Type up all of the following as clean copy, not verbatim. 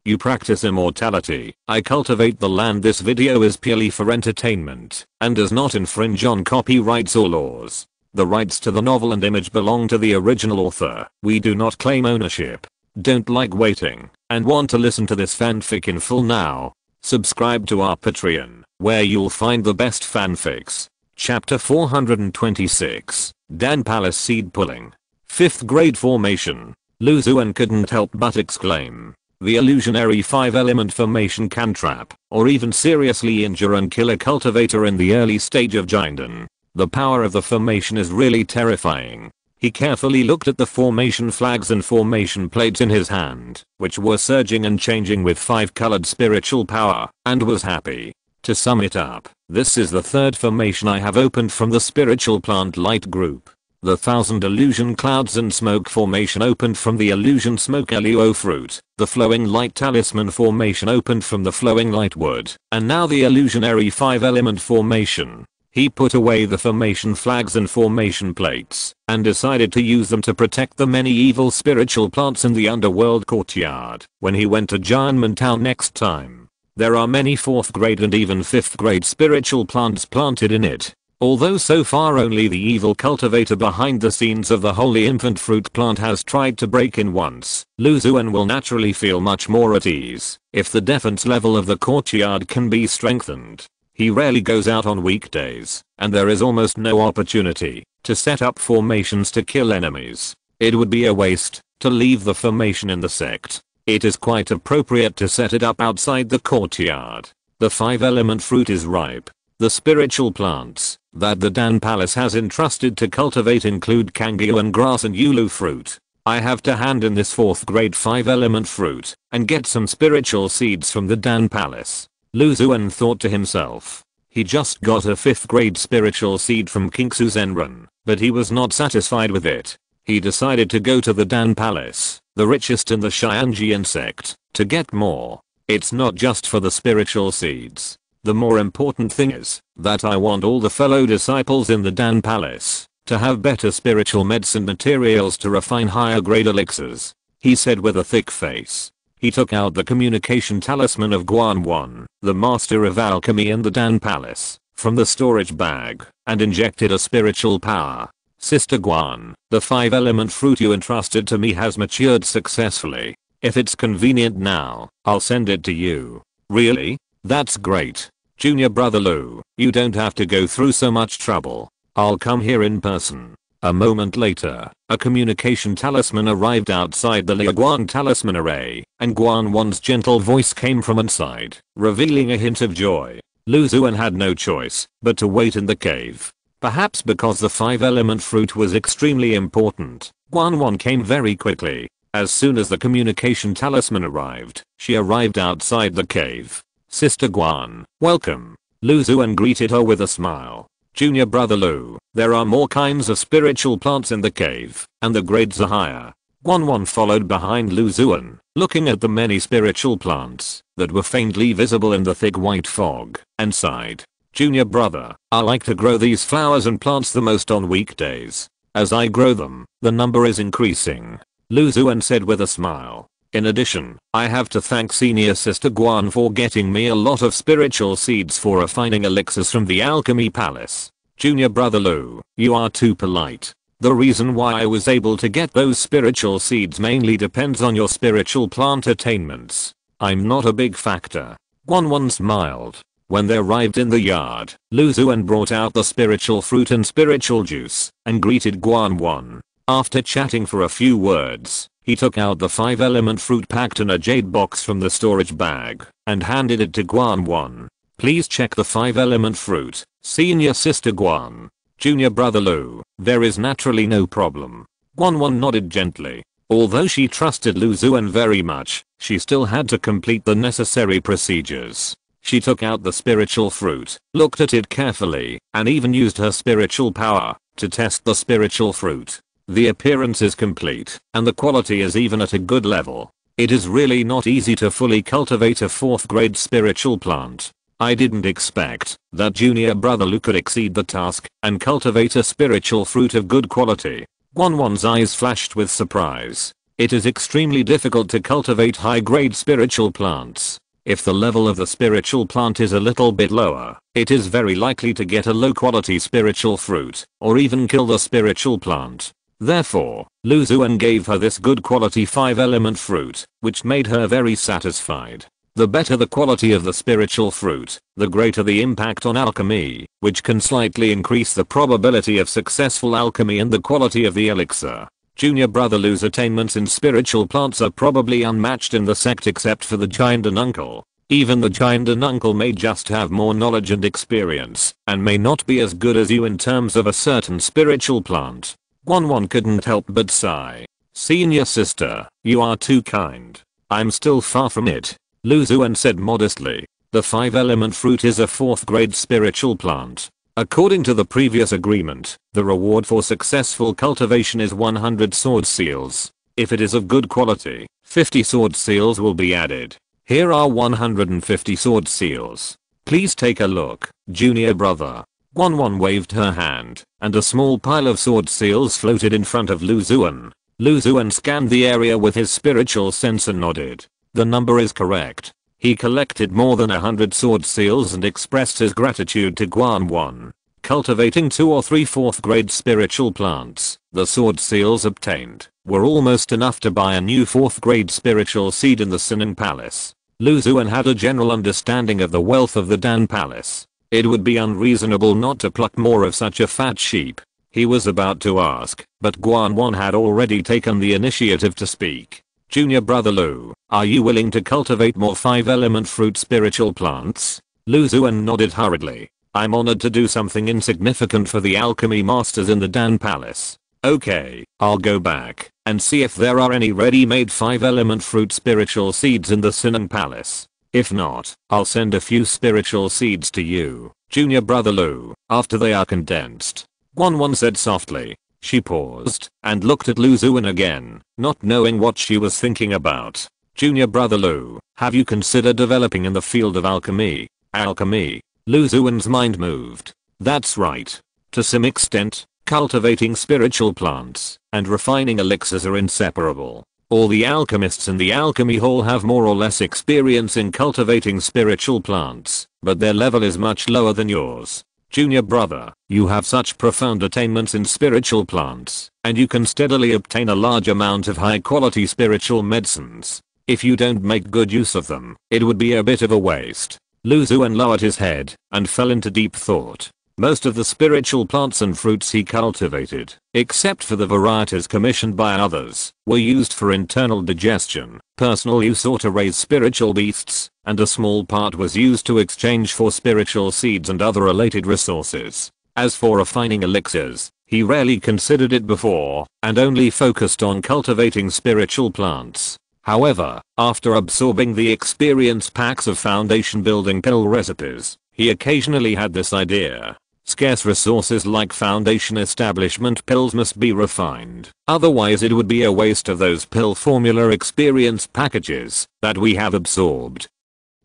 You practice immortality. I cultivate the land. This video is purely for entertainment and does not infringe on copyrights or laws. The rights to the novel and image belong to the original author. We do not claim ownership. Don't like waiting and want to listen to this fanfic in full now? Subscribe to our Patreon, where you'll find the best fanfics. Chapter 426, Dan Palace Seed Pulling. 5th grade formation. Xuan couldn't help but exclaim. The illusionary 5-element formation can trap, or even seriously injure and kill a cultivator in the early stage of Jinden. The power of the formation is really terrifying. He carefully looked at the formation flags and formation plates in his hand, which were surging and changing with 5-colored spiritual power, and was happy. To sum it up, this is the 3rd formation I have opened from the spiritual plant light group. The 1000 illusion clouds and smoke formation opened from the illusion smoke LUO fruit. The flowing light talisman formation opened from the flowing light wood. And now the illusionary 5-element formation. He put away the formation flags and formation plates and decided to use them to protect the many evil spiritual plants in the underworld courtyard when he went to Jianmen Town next time. There are many 4th grade and even 5th grade spiritual plants planted in it. Although so far only the evil cultivator behind the scenes of the holy infant fruit plant has tried to break in once, Xuan will naturally feel much more at ease if the defense level of the courtyard can be strengthened. He rarely goes out on weekdays, and there is almost no opportunity to set up formations to kill enemies. It would be a waste to leave the formation in the sect. It is quite appropriate to set it up outside the courtyard. The 5-element fruit is ripe. The spiritual plants that the Dan Palace has entrusted to cultivate include Kangyuan grass and Yulu fruit. I have to hand in this 4th grade 5-element fruit and get some spiritual seeds from the Dan Palace. Xuan thought to himself. He just got a 5th grade spiritual seed from Kingsu Zenran, but he was not satisfied with it. He decided to go to the Dan Palace, the richest in the Xianjian sect, to get more. It's not just for the spiritual seeds. The more important thing is that I want all the fellow disciples in the Dan Palace to have better spiritual medicine materials to refine higher grade elixirs, he said with a thick face. He took out the communication talisman of Xuan, the master of alchemy in the Dan Palace, from the storage bag and injected a spiritual power. Sister Xuan, the 5-element fruit you entrusted to me has matured successfully. If it's convenient now, I'll send it to you. Really? That's great. Junior brother Lu, you don't have to go through so much trouble. I'll come here in person. A moment later, a communication talisman arrived outside the Liaguan talisman array, and Xuan's gentle voice came from inside, revealing a hint of joy. Xuan had no choice but to wait in the cave. Perhaps because the 5-element fruit was extremely important, Xuan came very quickly. As soon as the communication talisman arrived, she arrived outside the cave. Sister Xuan, welcome. Xuan greeted her with a smile. Junior brother Lu, there are more kinds of spiritual plants in the cave, and the grades are higher. Xuan followed behind Xuan, looking at the many spiritual plants that were faintly visible in the thick white fog, and sighed. Junior brother, I like to grow these flowers and plants the most on weekdays. As I grow them, the number is increasing. Xuan said with a smile. In addition, I have to thank senior sister Xuan for getting me a lot of spiritual seeds for refining elixirs from the alchemy palace. Junior brother Lu, you are too polite. The reason why I was able to get those spiritual seeds mainly depends on your spiritual plant attainments. I'm not a big factor. Xuan smiled. When they arrived in the yard, Xuan brought out the spiritual fruit and spiritual juice and greeted Xuan. After chatting for a few words, he took out the 5-element fruit packed in a jade box from the storage bag and handed it to Xuan. Please check the 5-element fruit, senior sister Xuan. Junior brother Lu, there is naturally no problem. Xuan nodded gently. Although she trusted Xuan very much, she still had to complete the necessary procedures. She took out the spiritual fruit, looked at it carefully, and even used her spiritual power to test the spiritual fruit. The appearance is complete, and the quality is even at a good level. It is really not easy to fully cultivate a 4th grade spiritual plant. I didn't expect that junior brother Lu could exceed the task and cultivate a spiritual fruit of good quality. Xuan's eyes flashed with surprise. It is extremely difficult to cultivate high-grade spiritual plants. If the level of the spiritual plant is a little bit lower, it is very likely to get a low-quality spiritual fruit, or even kill the spiritual plant. Therefore, Xuan gave her this good quality 5-element fruit, which made her very satisfied. The better the quality of the spiritual fruit, the greater the impact on alchemy, which can slightly increase the probability of successful alchemy and the quality of the elixir. Junior brother Lu's attainments in spiritual plants are probably unmatched in the sect except for the giant and uncle. Even the giant and uncle may just have more knowledge and experience, and may not be as good as you in terms of a certain spiritual plant. Xuan couldn't help but sigh. Senior sister, you are too kind. I'm still far from it. Xuan said modestly. The 5-element fruit is a 4th grade spiritual plant. According to the previous agreement, the reward for successful cultivation is 100 sword seals. If it is of good quality, 50 sword seals will be added. Here are 150 sword seals. Please take a look, junior brother. Xuan waved her hand, and a small pile of sword seals floated in front of Xuan. Xuan scanned the area with his spiritual sense and nodded. The number is correct. He collected more than 100 sword seals and expressed his gratitude to Xuan. Cultivating 2 or 3 4th grade spiritual plants, the sword seals obtained were almost enough to buy a new 4th grade spiritual seed in the Sinan Palace. Xuan had a general understanding of the wealth of the Dan Palace. It would be unreasonable not to pluck more of such a fat sheep. He was about to ask, but Xuan had already taken the initiative to speak. Junior brother Lu, are you willing to cultivate more 5-element fruit spiritual plants? Xuan nodded hurriedly. I'm honored to do something insignificant for the alchemy masters in the Dan Palace. Okay, I'll go back and see if there are any ready-made 5-element fruit spiritual seeds in the Sinan Palace. If not, I'll send a few spiritual seeds to you, junior brother Lu, after they are condensed. Xuan said softly. She paused and looked at Xuan again, not knowing what she was thinking about. Junior brother Lu, have you considered developing in the field of alchemy? Alchemy? Xuan's mind moved. That's right. To some extent, cultivating spiritual plants and refining elixirs are inseparable. All the alchemists in the alchemy hall have more or less experience in cultivating spiritual plants, but their level is much lower than yours. Junior brother, you have such profound attainments in spiritual plants, and you can steadily obtain a large amount of high quality spiritual medicines. If you don't make good use of them, it would be a bit of a waste. Xuan lowered his head and fell into deep thought. Most of the spiritual plants and fruits he cultivated, except for the varieties commissioned by others, were used for internal digestion, personal use or to raise spiritual beasts, and a small part was used to exchange for spiritual seeds and other related resources. As for refining elixirs, he rarely considered it before, and only focused on cultivating spiritual plants. However, after absorbing the experience packs of foundation building pill recipes, he occasionally had this idea. Scarce resources like foundation establishment pills must be refined, otherwise it would be a waste of those pill formula experience packages that we have absorbed.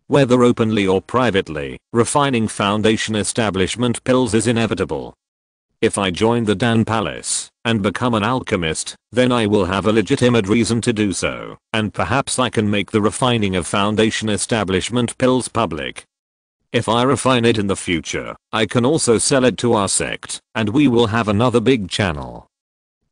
Whether openly or privately, refining foundation establishment pills is inevitable. If I join the Dan Palace and become an alchemist, then I will have a legitimate reason to do so, and perhaps I can make the refining of foundation establishment pills public. If I refine it in the future, I can also sell it to our sect, and we will have another big channel.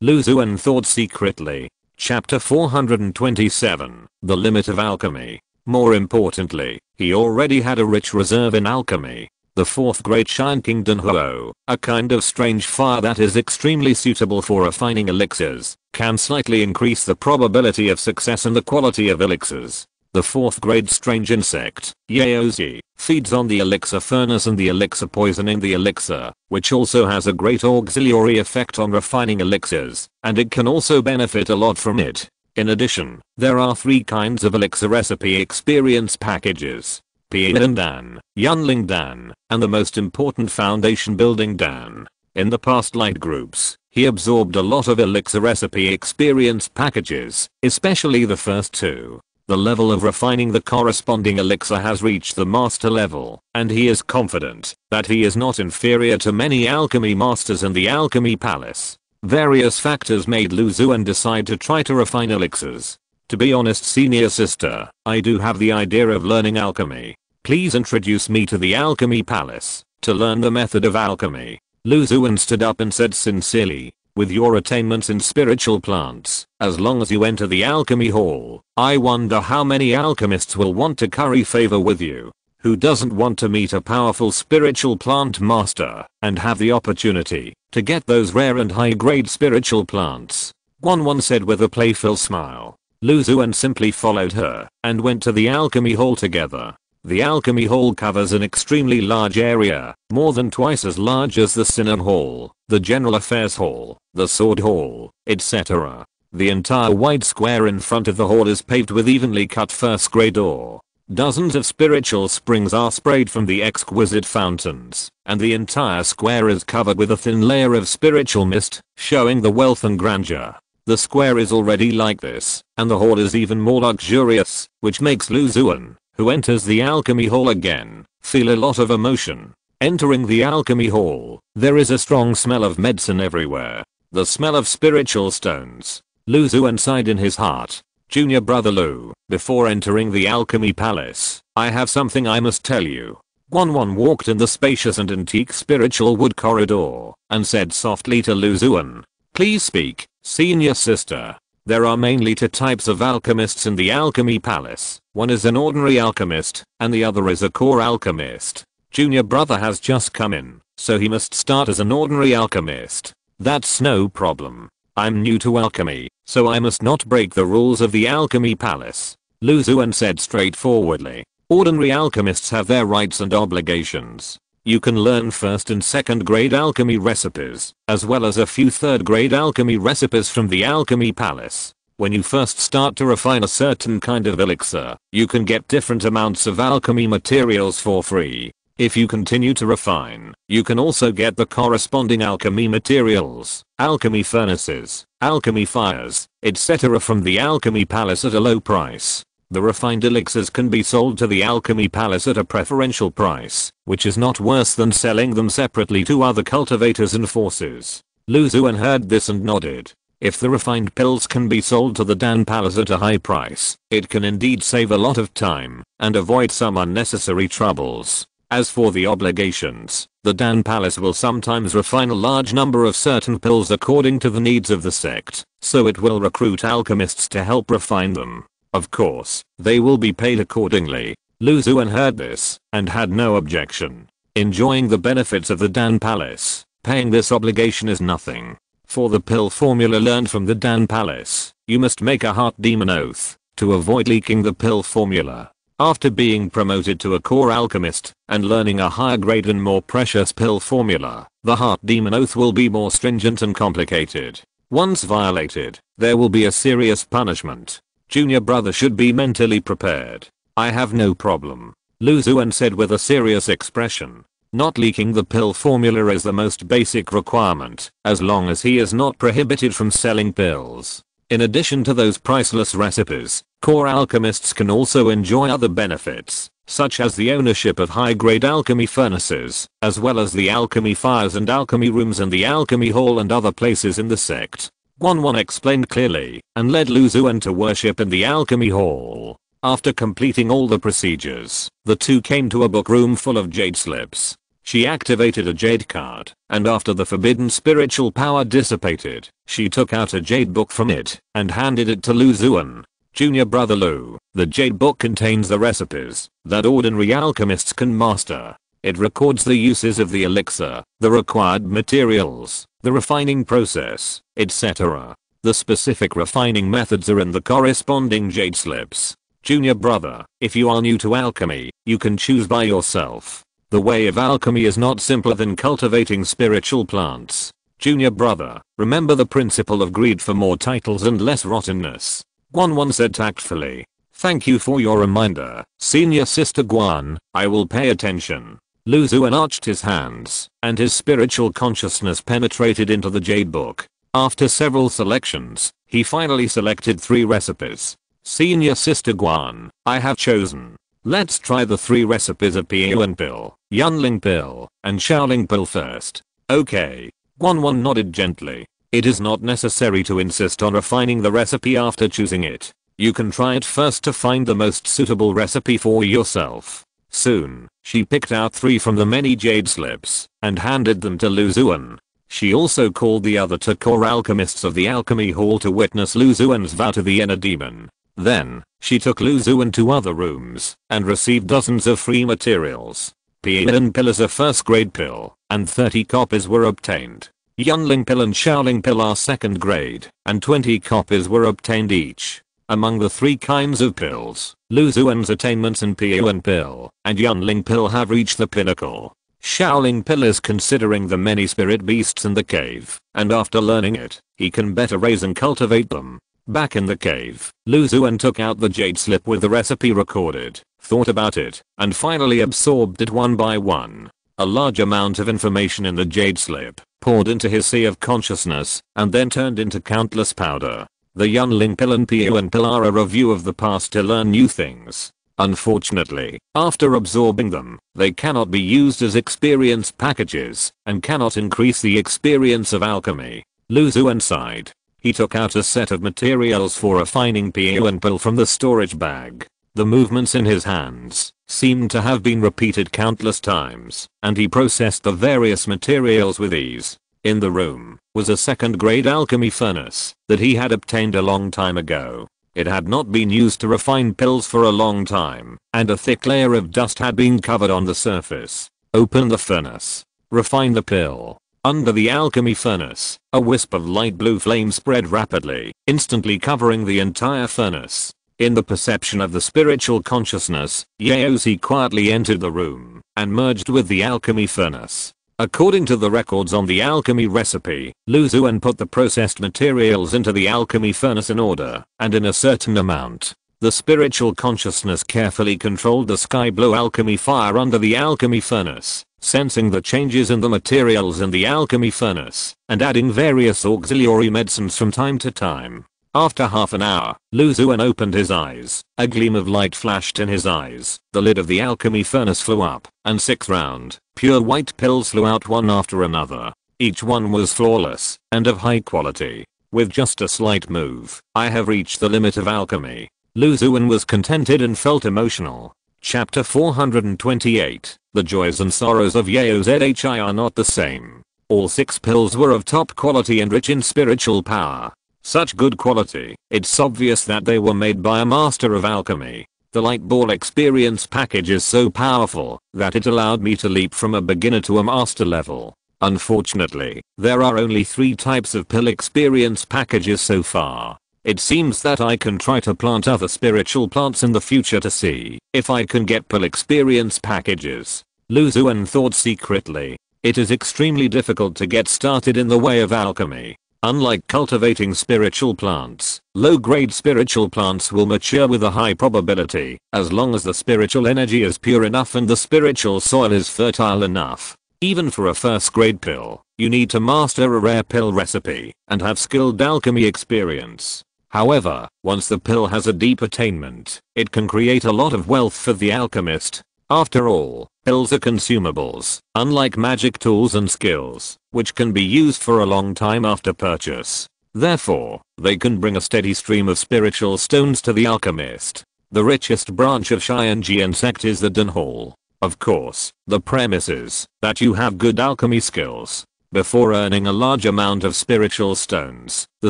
Xuan thought secretly. Chapter 427, The Limit of Alchemy. More importantly, he already had a rich reserve in alchemy. The 4th grade Shine Kingdom Huo, a kind of strange fire that is extremely suitable for refining elixirs, can slightly increase the probability of success and the quality of elixirs. The 4th grade strange insect, Yaozi, feeds on the elixir furnace and the elixir poisoning the elixir, which also has a great auxiliary effect on refining elixirs, and it can also benefit a lot from it. In addition, there are 3 kinds of elixir recipe experience packages. Pian Dan, Yunling Dan, and the most important foundation building Dan. In the past light groups, he absorbed a lot of elixir recipe experience packages, especially the first 2. The level of refining the corresponding elixir has reached the master level, and he is confident that he is not inferior to many alchemy masters in the alchemy palace. Various factors made Lu Xuan decide to try to refine elixirs. To be honest, senior sister, I do have the idea of learning alchemy. Please introduce me to the alchemy palace to learn the method of alchemy. Lu Xuan stood up and said sincerely, with your attainments in spiritual plants, as long as you enter the alchemy hall, I wonder how many alchemists will want to curry favor with you. Who doesn't want to meet a powerful spiritual plant master and have the opportunity to get those rare and high-grade spiritual plants? Xuan said with a playful smile. Lu Xuan simply followed her and went to the alchemy hall together. The alchemy hall covers an extremely large area, more than twice as large as the synod hall, the general affairs hall, the sword hall, etc. The entire wide square in front of the hall is paved with evenly cut first-grade ore. Dozens of spiritual springs are sprayed from the exquisite fountains, and the entire square is covered with a thin layer of spiritual mist, showing the wealth and grandeur. The square is already like this, and the hall is even more luxurious, which makes Lu Xuan, who enters the alchemy hall again, feel a lot of emotion. Entering the alchemy hall, there is a strong smell of medicine everywhere. The smell of spiritual stones. Lu Xuan sighed in his heart. Junior brother Lu, before entering the alchemy palace, I have something I must tell you. Xuan walked in the spacious and antique spiritual wood corridor and said softly to Lu Xuan, please speak, senior sister. There are mainly two types of alchemists in the alchemy palace. One is an ordinary alchemist, and the other is a core alchemist. Junior brother has just come in, so he must start as an ordinary alchemist. That's no problem. I'm new to alchemy, so I must not break the rules of the alchemy palace. Lu Xuan said straightforwardly. Ordinary alchemists have their rights and obligations. You can learn first and second grade alchemy recipes, as well as a few third grade alchemy recipes from the alchemy palace. When you first start to refine a certain kind of elixir, you can get different amounts of alchemy materials for free. If you continue to refine, you can also get the corresponding alchemy materials, alchemy furnaces, alchemy fires, etc. from the alchemy palace at a low price. The refined elixirs can be sold to the alchemy palace at a preferential price, which is not worse than selling them separately to other cultivators and forces. Lu Xuan heard this and nodded. If the refined pills can be sold to the Dan Palace at a high price, it can indeed save a lot of time and avoid some unnecessary troubles. As for the obligations, the Dan Palace will sometimes refine a large number of certain pills according to the needs of the sect, so it will recruit alchemists to help refine them. Of course, they will be paid accordingly. Lu Xuan heard this and had no objection. Enjoying the benefits of the Dan Palace, paying this obligation is nothing. For the pill formula learned from the Dan Palace, you must make a heart demon oath to avoid leaking the pill formula. After being promoted to a core alchemist and learning a higher grade and more precious pill formula, the heart demon oath will be more stringent and complicated. Once violated, there will be a serious punishment. Junior brother should be mentally prepared. I have no problem. Lu Xuan said with a serious expression. Not leaking the pill formula is the most basic requirement, as long as he is not prohibited from selling pills. In addition to those priceless recipes, core alchemists can also enjoy other benefits, such as the ownership of high-grade alchemy furnaces, as well as the alchemy fires and alchemy rooms in the alchemy hall and other places in the sect. Xuan explained clearly, and led Lu Xuan to worship in the alchemy hall. After completing all the procedures, the two came to a book room full of jade slips. She activated a jade card, and after the forbidden spiritual power dissipated, she took out a jade book from it and handed it to Lu Xuan. Junior brother Lu, the jade book contains the recipes that ordinary alchemists can master. It records the uses of the elixir, the required materials, the refining process, etc. The specific refining methods are in the corresponding jade slips. Junior brother, if you are new to alchemy, you can choose by yourself. The way of alchemy is not simpler than cultivating spiritual plants. Junior brother, remember the principle of greed for more titles and less rottenness. Xuan said tactfully. Thank you for your reminder, senior sister Xuan, I will pay attention. Lu Xuan arched his hands, and his spiritual consciousness penetrated into the jade book. After several selections, he finally selected 3 recipes. Senior sister Xuan, I have chosen. Let's try the 3 recipes of Piyuan pill, Yunling pill, and Shaoling pill first. Okay. Xuan nodded gently. It is not necessary to insist on refining the recipe after choosing it. You can try it first to find the most suitable recipe for yourself. Soon, she picked out 3 from the many jade slips and handed them to Xuan. She also called the other 2 core alchemists of the alchemy hall to witness Xuan's vow to the inner demon. Then, she took Xuan to other rooms and received dozens of free materials. Pian pill is a first grade pill, and 30 copies were obtained. Yunling pill and Shaoling pill are second grade, and 20 copies were obtained each. Among the 3 kinds of pills, Xuan's attainments in Pian pill and Yunling pill have reached the pinnacle. Shaoling pill is considering the many spirit beasts in the cave, and after learning it, he can better raise and cultivate them. Back in the cave, Xuan took out the jade slip with the recipe recorded, thought about it, and finally absorbed it one by one. A large amount of information in the jade slip poured into his sea of consciousness and then turned into countless powder. The Yunling pill and Pian pill are a review of the past to learn new things. Unfortunately, after absorbing them, they cannot be used as experience packages and cannot increase the experience of alchemy. Xuan sighed. He took out a set of materials for refining Pian pill from the storage bag. The movements in his hands seemed to have been repeated countless times, and he processed the various materials with ease. In the room was a second grade alchemy furnace that he had obtained a long time ago. It had not been used to refine pills for a long time, and a thick layer of dust had been covered on the surface. Open the furnace. Refine the pill. Under the alchemy furnace, a wisp of light blue flame spread rapidly, instantly covering the entire furnace. In the perception of the spiritual consciousness, Yaozi quietly entered the room and merged with the alchemy furnace. According to the records on the alchemy recipe, Xuan put the processed materials into the alchemy furnace in order and in a certain amount. The spiritual consciousness carefully controlled the sky blue alchemy fire under the alchemy furnace, sensing the changes in the materials in the alchemy furnace and adding various auxiliary medicines from time to time. After half an hour, Xuan opened his eyes. A gleam of light flashed in his eyes. The lid of the alchemy furnace flew up, and 6 round, pure white pills flew out one after another. Each one was flawless and of high quality. With just a slight move, I have reached the limit of alchemy. Xuan was contented and felt emotional. Chapter 428. The joys and sorrows of Yaozhi are not the same. All 6 pills were of top quality and rich in spiritual power. Such good quality, it's obvious that they were made by a master of alchemy. The light ball experience package is so powerful that it allowed me to leap from a beginner to a master level. Unfortunately, there are only 3 types of pill experience packages so far. It seems that I can try to plant other spiritual plants in the future to see if I can get pill experience packages. Xuan thought secretly. It is extremely difficult to get started in the way of alchemy. Unlike cultivating spiritual plants, low-grade spiritual plants will mature with a high probability as long as the spiritual energy is pure enough and the spiritual soil is fertile enough. Even for a first-grade pill, you need to master a rare pill recipe and have skilled alchemy experience. However, once the pill has a deep attainment, it can create a lot of wealth for the alchemist. After all, pills are consumables, unlike magic tools and skills, which can be used for a long time after purchase. Therefore, they can bring a steady stream of spiritual stones to the alchemist. The richest branch of Xianjian sect is the Den Hall. Of course, the premise is that you have good alchemy skills. Before earning a large amount of spiritual stones, the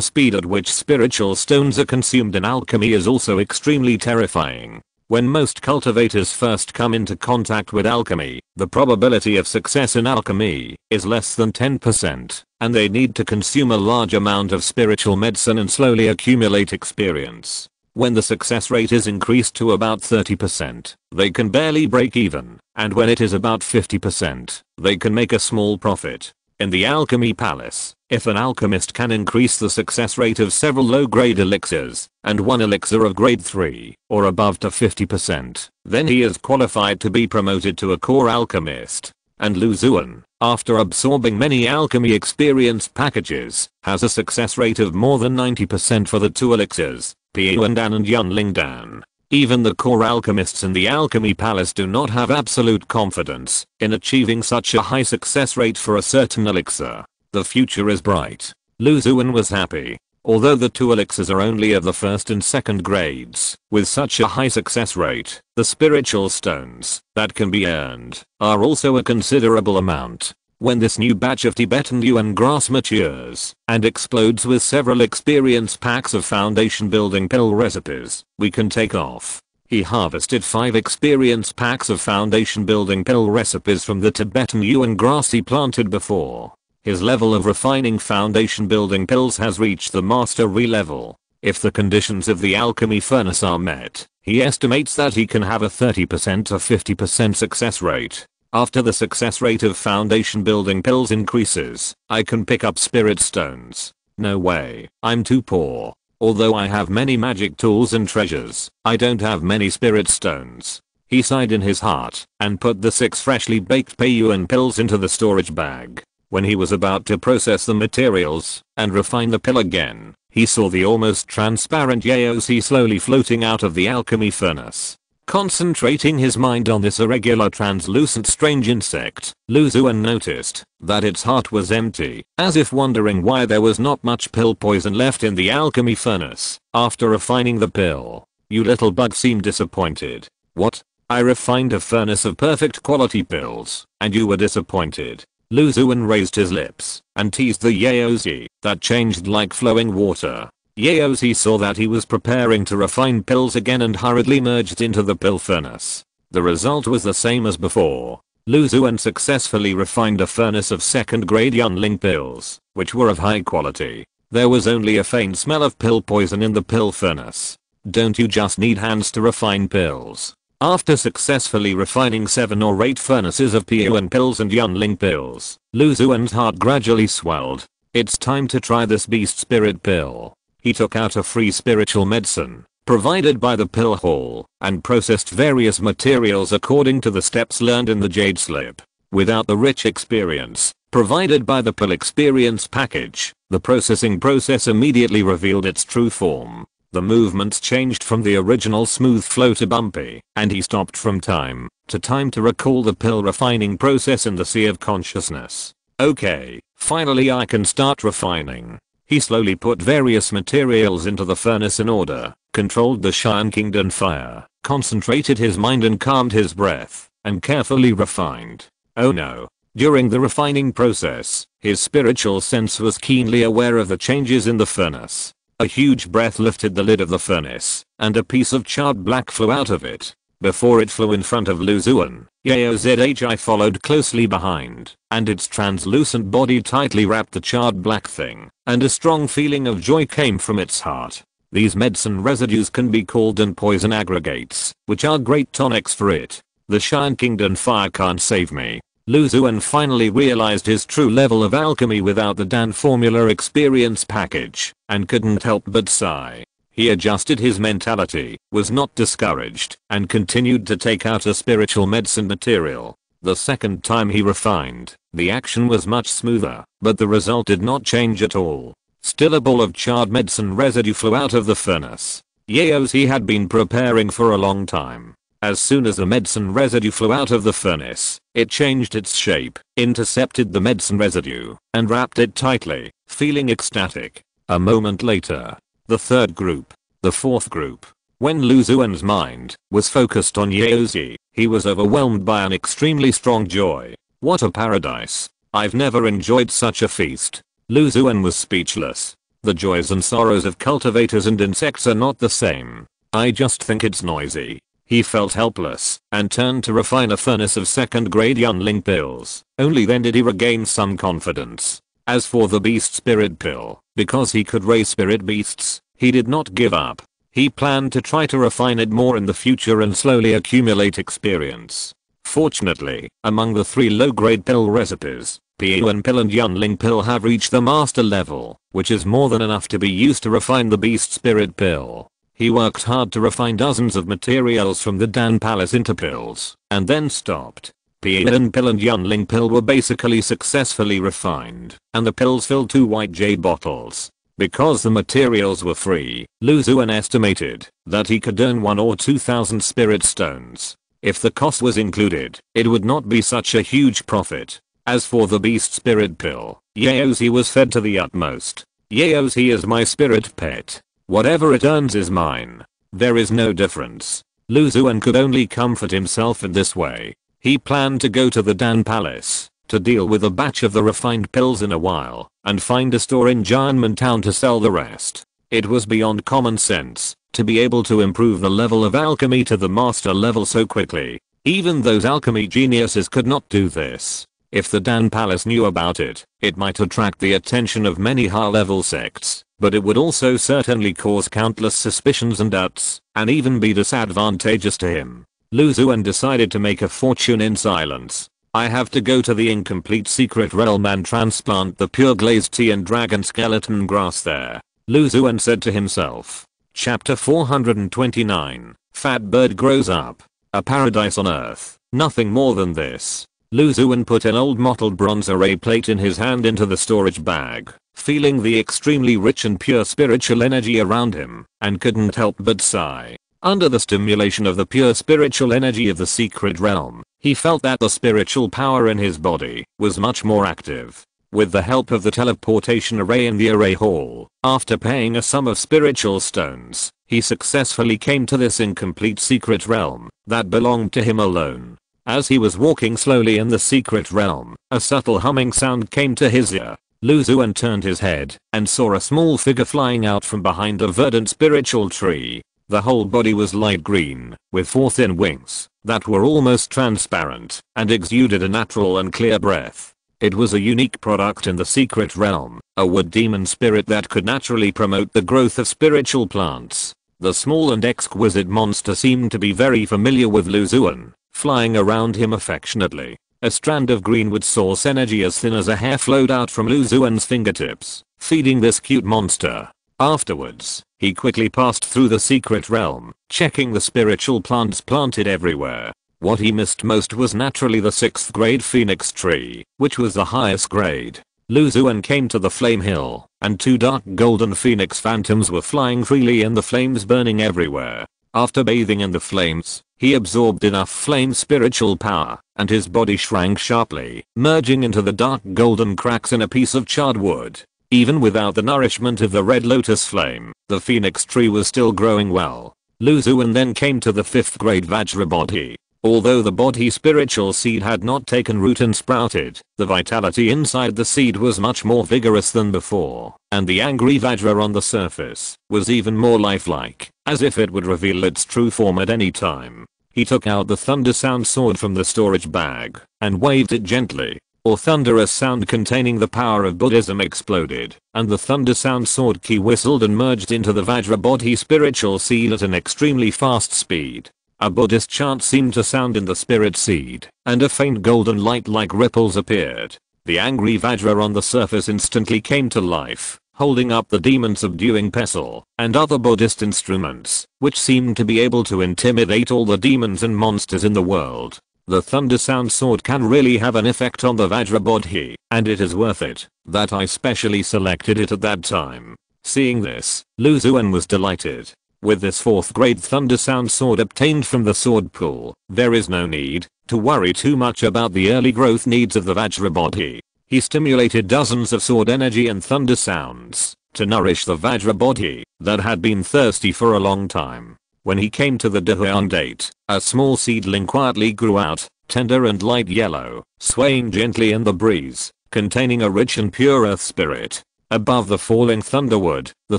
speed at which spiritual stones are consumed in alchemy is also extremely terrifying. When most cultivators first come into contact with alchemy, the probability of success in alchemy is less than 10%, and they need to consume a large amount of spiritual medicine and slowly accumulate experience. When the success rate is increased to about 30%, they can barely break even, and when it is about 50%, they can make a small profit. In the Alchemy Palace, if an alchemist can increase the success rate of several low-grade elixirs, and one elixir of grade 3 or above to 50%, then he is qualified to be promoted to a core alchemist. And Xuan, after absorbing many alchemy experience packages, has a success rate of more than 90% for the 2 elixirs, Pian and Yunling Dan. Even the core alchemists in the Alchemy Palace do not have absolute confidence in achieving such a high success rate for a certain elixir. The future is bright. Lu Xuan was happy. Although the two elixirs are only of the first and second grades, with such a high success rate, the spiritual stones that can be earned are also a considerable amount. When this new batch of Tibetan yuan grass matures and explodes with several experience packs of foundation building pill recipes, we can take off. He harvested 5 experience packs of foundation building pill recipes from the Tibetan yuan grass he planted before. His level of refining foundation building pills has reached the mastery level. If the conditions of the alchemy furnace are met, he estimates that he can have a 30% to 50% success rate. After the success rate of foundation building pills increases, I can pick up spirit stones. No way, I'm too poor. Although I have many magic tools and treasures, I don't have many spirit stones. He sighed in his heart and put the 6 freshly baked Peiyuan pills into the storage bag. When he was about to process the materials and refine the pill again, he saw the almost transparent Yaozi slowly floating out of the alchemy furnace. Concentrating his mind on this irregular translucent strange insect, Lu Xuan noticed that its heart was empty, as if wondering why there was not much pill poison left in the alchemy furnace after refining the pill. You little bug seemed disappointed. What? I refined a furnace of perfect quality pills, and you were disappointed? Lu Xuan raised his lips and teased the Yaozi that changed like flowing water. Yaozi saw that he was preparing to refine pills again and hurriedly merged into the pill furnace. The result was the same as before. Lu Xuan successfully refined a furnace of second grade Yunling pills, which were of high quality. There was only a faint smell of pill poison in the pill furnace. Don't you just need hands to refine pills? After successfully refining 7 or 8 furnaces of Peiyuan pills and Yunling pills, Lu Xuan's heart gradually swelled. It's time to try this beast spirit pill. He took out a free spiritual medicine provided by the pill hall and processed various materials according to the steps learned in the jade slip. Without the rich experience provided by the pill experience package, the processing process immediately revealed its true form. The movements changed from the original smooth flow to bumpy, and he stopped from time to recall the pill refining process in the sea of consciousness. Okay, finally I can start refining. He slowly put various materials into the furnace in order, controlled the Xuan Kingdom fire, concentrated his mind and calmed his breath, and carefully refined. Oh no. During the refining process, his spiritual sense was keenly aware of the changes in the furnace. A huge breath lifted the lid of the furnace, and a piece of charred black flew out of it. Before it flew in front of Lu Xuan, Yaozhi followed closely behind, and its translucent body tightly wrapped the charred black thing, and a strong feeling of joy came from its heart. These medicine residues can be called and poison aggregates, which are great tonics for it. The Xuan Kingdom fire can't save me. Lu Xuan finally realized his true level of alchemy without the Dan formula experience package, and couldn't help but sigh. He adjusted his mentality, was not discouraged, and continued to take out a spiritual medicine material. The second time he refined, the action was much smoother, but the result did not change at all. Still a ball of charred medicine residue flew out of the furnace. Yaozhi had been preparing for a long time. As soon as the medicine residue flew out of the furnace, it changed its shape, intercepted the medicine residue, and wrapped it tightly, feeling ecstatic. A moment later, the third group, the fourth group. When Lu Xuan's mind was focused on Yaozhi, he was overwhelmed by an extremely strong joy. What a paradise. I've never enjoyed such a feast. Lu Xuan was speechless. The joys and sorrows of cultivators and insects are not the same. I just think it's noisy. He felt helpless and turned to refine a furnace of second grade Yunling pills. Only then did he regain some confidence. As for the beast spirit pill, because he could raise spirit beasts, he did not give up. He planned to try to refine it more in the future and slowly accumulate experience. Fortunately, among the 3 low-grade pill recipes, Peiyuan pill and Yunling pill have reached the master level, which is more than enough to be used to refine the beast spirit pill. He worked hard to refine dozens of materials from the Dan Palace into pills, and then stopped. Peiyuan pill and Yunling pill were basically successfully refined, and the pills filled 2 white jade bottles. Because the materials were free, Lu Xuan estimated that he could earn 1 or 2,000 spirit stones. If the cost was included, it would not be such a huge profit. As for the beast spirit pill, Yaozhi was fed to the utmost. Yaos, he is my spirit pet. Whatever it earns is mine. There is no difference. Lu Xuan could only comfort himself in this way. He planned to go to the Dan Palace to deal with a batch of the refined pills in a while and find a store in Jianmen Town to sell the rest. It was beyond common sense to be able to improve the level of alchemy to the master level so quickly. Even those alchemy geniuses could not do this. If the Dan Palace knew about it, it might attract the attention of many high-level sects, but it would also certainly cause countless suspicions and doubts, and even be disadvantageous to him. Lu Xuan decided to make a fortune in silence. I have to go to the incomplete secret realm and transplant the pure glazed tea and dragon skeleton grass there, Lu Xuan said to himself. Chapter 429. Fat Bird Grows Up. A paradise on earth. Nothing more than this. Lu Xuan put an old mottled bronze array plate in his hand into the storage bag, feeling the extremely rich and pure spiritual energy around him, and couldn't help but sigh. Under the stimulation of the pure spiritual energy of the secret realm, he felt that the spiritual power in his body was much more active. With the help of the teleportation array in the array hall, after paying a sum of spiritual stones, he successfully came to this incomplete secret realm that belonged to him alone. As he was walking slowly in the secret realm, a subtle humming sound came to his ear. Lu Xuan turned his head and saw a small figure flying out from behind a verdant spiritual tree. The whole body was light green, with 4 thin wings that were almost transparent and exuded a natural and clear breath. It was a unique product in the secret realm, a wood demon spirit that could naturally promote the growth of spiritual plants. The small and exquisite monster seemed to be very familiar with Lu Xuan, flying around him affectionately. A strand of greenwood source energy as thin as a hair flowed out from Lu Xuan's fingertips, feeding this cute monster. Afterwards, he quickly passed through the secret realm, checking the spiritual plants planted everywhere. What he missed most was naturally the 6th grade phoenix tree, which was the highest grade. Lu Xuan came to the flame hill, and 2 dark golden phoenix phantoms were flying freely in the flames, burning everywhere. After bathing in the flames, he absorbed enough flame spiritual power, and his body shrank sharply, merging into the dark golden cracks in a piece of charred wood. Even without the nourishment of the red lotus flame, the phoenix tree was still growing well. Lu Xuan then came to the 5th grade Vajra body. Although the body spiritual seed had not taken root and sprouted, the vitality inside the seed was much more vigorous than before, and the angry Vajra on the surface was even more lifelike, as if it would reveal its true form at any time. He took out the thunder sound sword from the storage bag and waved it gently. A thunderous sound containing the power of Buddhism exploded, and the thunder sound sword key whistled and merged into the Vajra body spiritual seed at an extremely fast speed. A Buddhist chant seemed to sound in the spirit seed, and a faint golden light like ripples appeared. The angry Vajra on the surface instantly came to life, holding up the demon subduing pestle and other Buddhist instruments, which seemed to be able to intimidate all the demons and monsters in the world. The thunder sound sword can really have an effect on the Vajra body, and it is worth it that I specially selected it at that time. Seeing this, Lu Xuan was delighted. With this 4th grade thunder sound sword obtained from the sword pool, there is no need to worry too much about the early growth needs of the Vajra body. He stimulated dozens of sword energy and thunder sounds to nourish the Vajra body that had been thirsty for a long time. When he came to the Dahuan date, a small seedling quietly grew out, tender and light yellow, swaying gently in the breeze, containing a rich and pure earth spirit. Above the falling thunderwood, the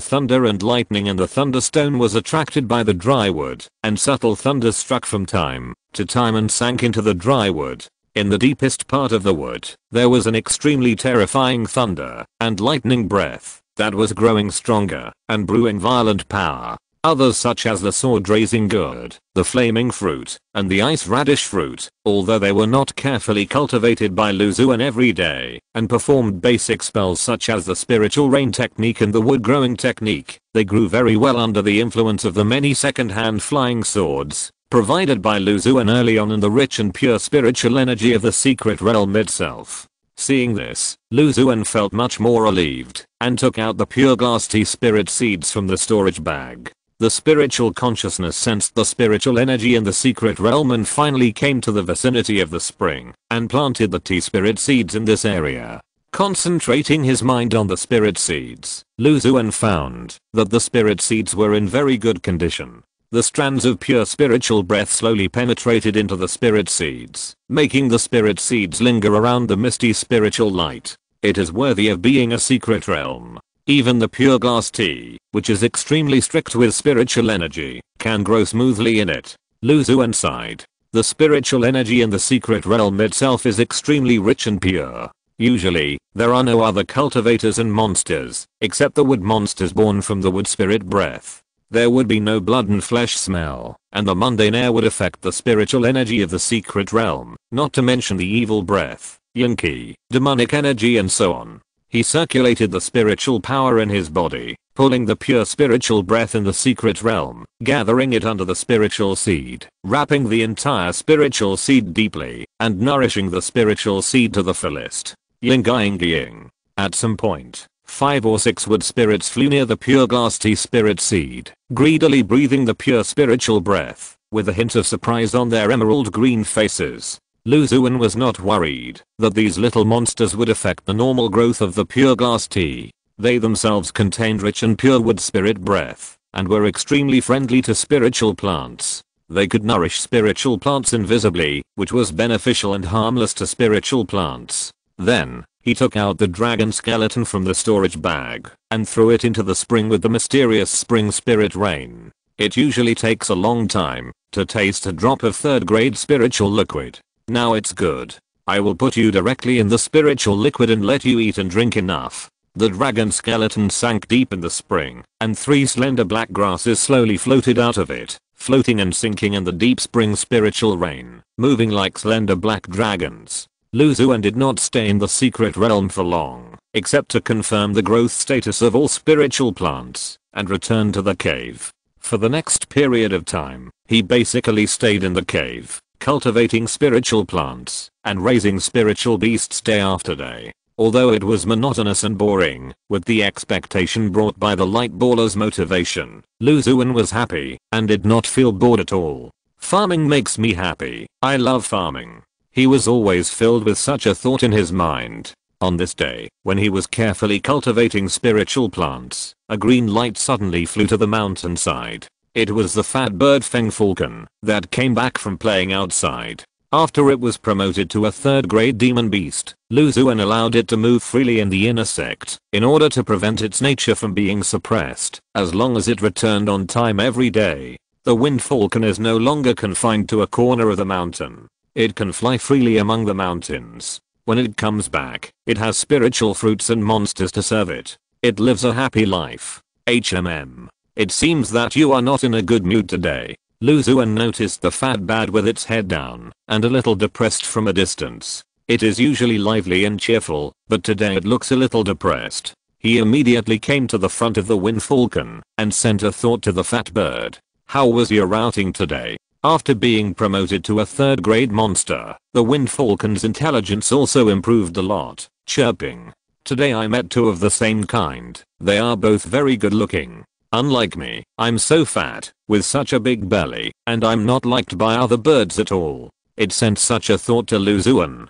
thunder and lightning in the thunderstone was attracted by the dry wood, and subtle thunder struck from time to time and sank into the dry wood. In the deepest part of the wood, there was an extremely terrifying thunder and lightning breath that was growing stronger and brewing violent power. Others such as the sword-raising gourd, the flaming fruit, and the ice radish fruit, although they were not carefully cultivated by Lu Xuan every day, and performed basic spells such as the spiritual rain technique and the wood growing technique, they grew very well under the influence of the many second-hand flying swords, provided by Lu Xuan early on in the rich and pure spiritual energy of the secret realm itself. Seeing this, Lu Xuan felt much more relieved, and took out the pure glass tea spirit seeds from the storage bag. The spiritual consciousness sensed the spiritual energy in the secret realm and finally came to the vicinity of the spring and planted the tea spirit seeds in this area. Concentrating his mind on the spirit seeds, Xuan found that the spirit seeds were in very good condition. The strands of pure spiritual breath slowly penetrated into the spirit seeds, making the spirit seeds linger around the misty spiritual light. It is worthy of being a secret realm. Even the pure glass tea, which is extremely strict with spiritual energy, can grow smoothly in it. Xuan sighed. The spiritual energy in the secret realm itself is extremely rich and pure. Usually, there are no other cultivators and monsters, except the wood monsters born from the wood spirit breath. There would be no blood and flesh smell, and the mundane air would affect the spiritual energy of the secret realm, not to mention the evil breath, yin qi, demonic energy and so on. He circulated the spiritual power in his body, pulling the pure spiritual breath in the secret realm, gathering it under the spiritual seed, wrapping the entire spiritual seed deeply, and nourishing the spiritual seed to the fullest. Ying yang ying. At some point, 5 or 6 wood spirits flew near the pure glass tea spirit seed, greedily breathing the pure spiritual breath, with a hint of surprise on their emerald green faces. Xuan was not worried that these little monsters would affect the normal growth of the pure glass tea. They themselves contained rich and pure wood spirit breath, and were extremely friendly to spiritual plants. They could nourish spiritual plants invisibly, which was beneficial and harmless to spiritual plants. Then, he took out the dragon skeleton from the storage bag, and threw it into the spring with the mysterious spring spirit rain. It usually takes a long time to taste a drop of 3rd grade spiritual liquid. Now it's good. I will put you directly in the spiritual liquid and let you eat and drink enough. The dragon skeleton sank deep in the spring, and 3 slender black grasses slowly floated out of it, floating and sinking in the deep spring spiritual rain, moving like slender black dragons. Xuan did not stay in the secret realm for long, except to confirm the growth status of all spiritual plants, and return to the cave. For the next period of time, he basically stayed in the cave, cultivating spiritual plants, and raising spiritual beasts day after day. Although it was monotonous and boring, with the expectation brought by the light baller's motivation, Xuan was happy, and did not feel bored at all. Farming makes me happy. I love farming. He was always filled with such a thought in his mind. On this day, when he was carefully cultivating spiritual plants, a green light suddenly flew to the mountainside. It was the fat bird Feng Falcon that came back from playing outside. After it was promoted to a 3rd grade demon beast, Xuan allowed it to move freely in the inner sect, in order to prevent its nature from being suppressed, as long as it returned on time every day. The wind falcon is no longer confined to a corner of the mountain. It can fly freely among the mountains. When it comes back, it has spiritual fruits and monsters to serve it. It lives a happy life. It seems that you are not in a good mood today. Xuan noticed the fat bird with its head down, and a little depressed from a distance. It is usually lively and cheerful, but today it looks a little depressed. He immediately came to the front of the wind falcon, and sent a thought to the fat bird. How was your outing today? After being promoted to a 3rd grade monster, the wind falcon's intelligence also improved a lot, chirping. Today I met 2 of the same kind. They are both very good looking. Unlike me, I'm so fat, with such a big belly, and I'm not liked by other birds at all. It sent such a thought to Xuan.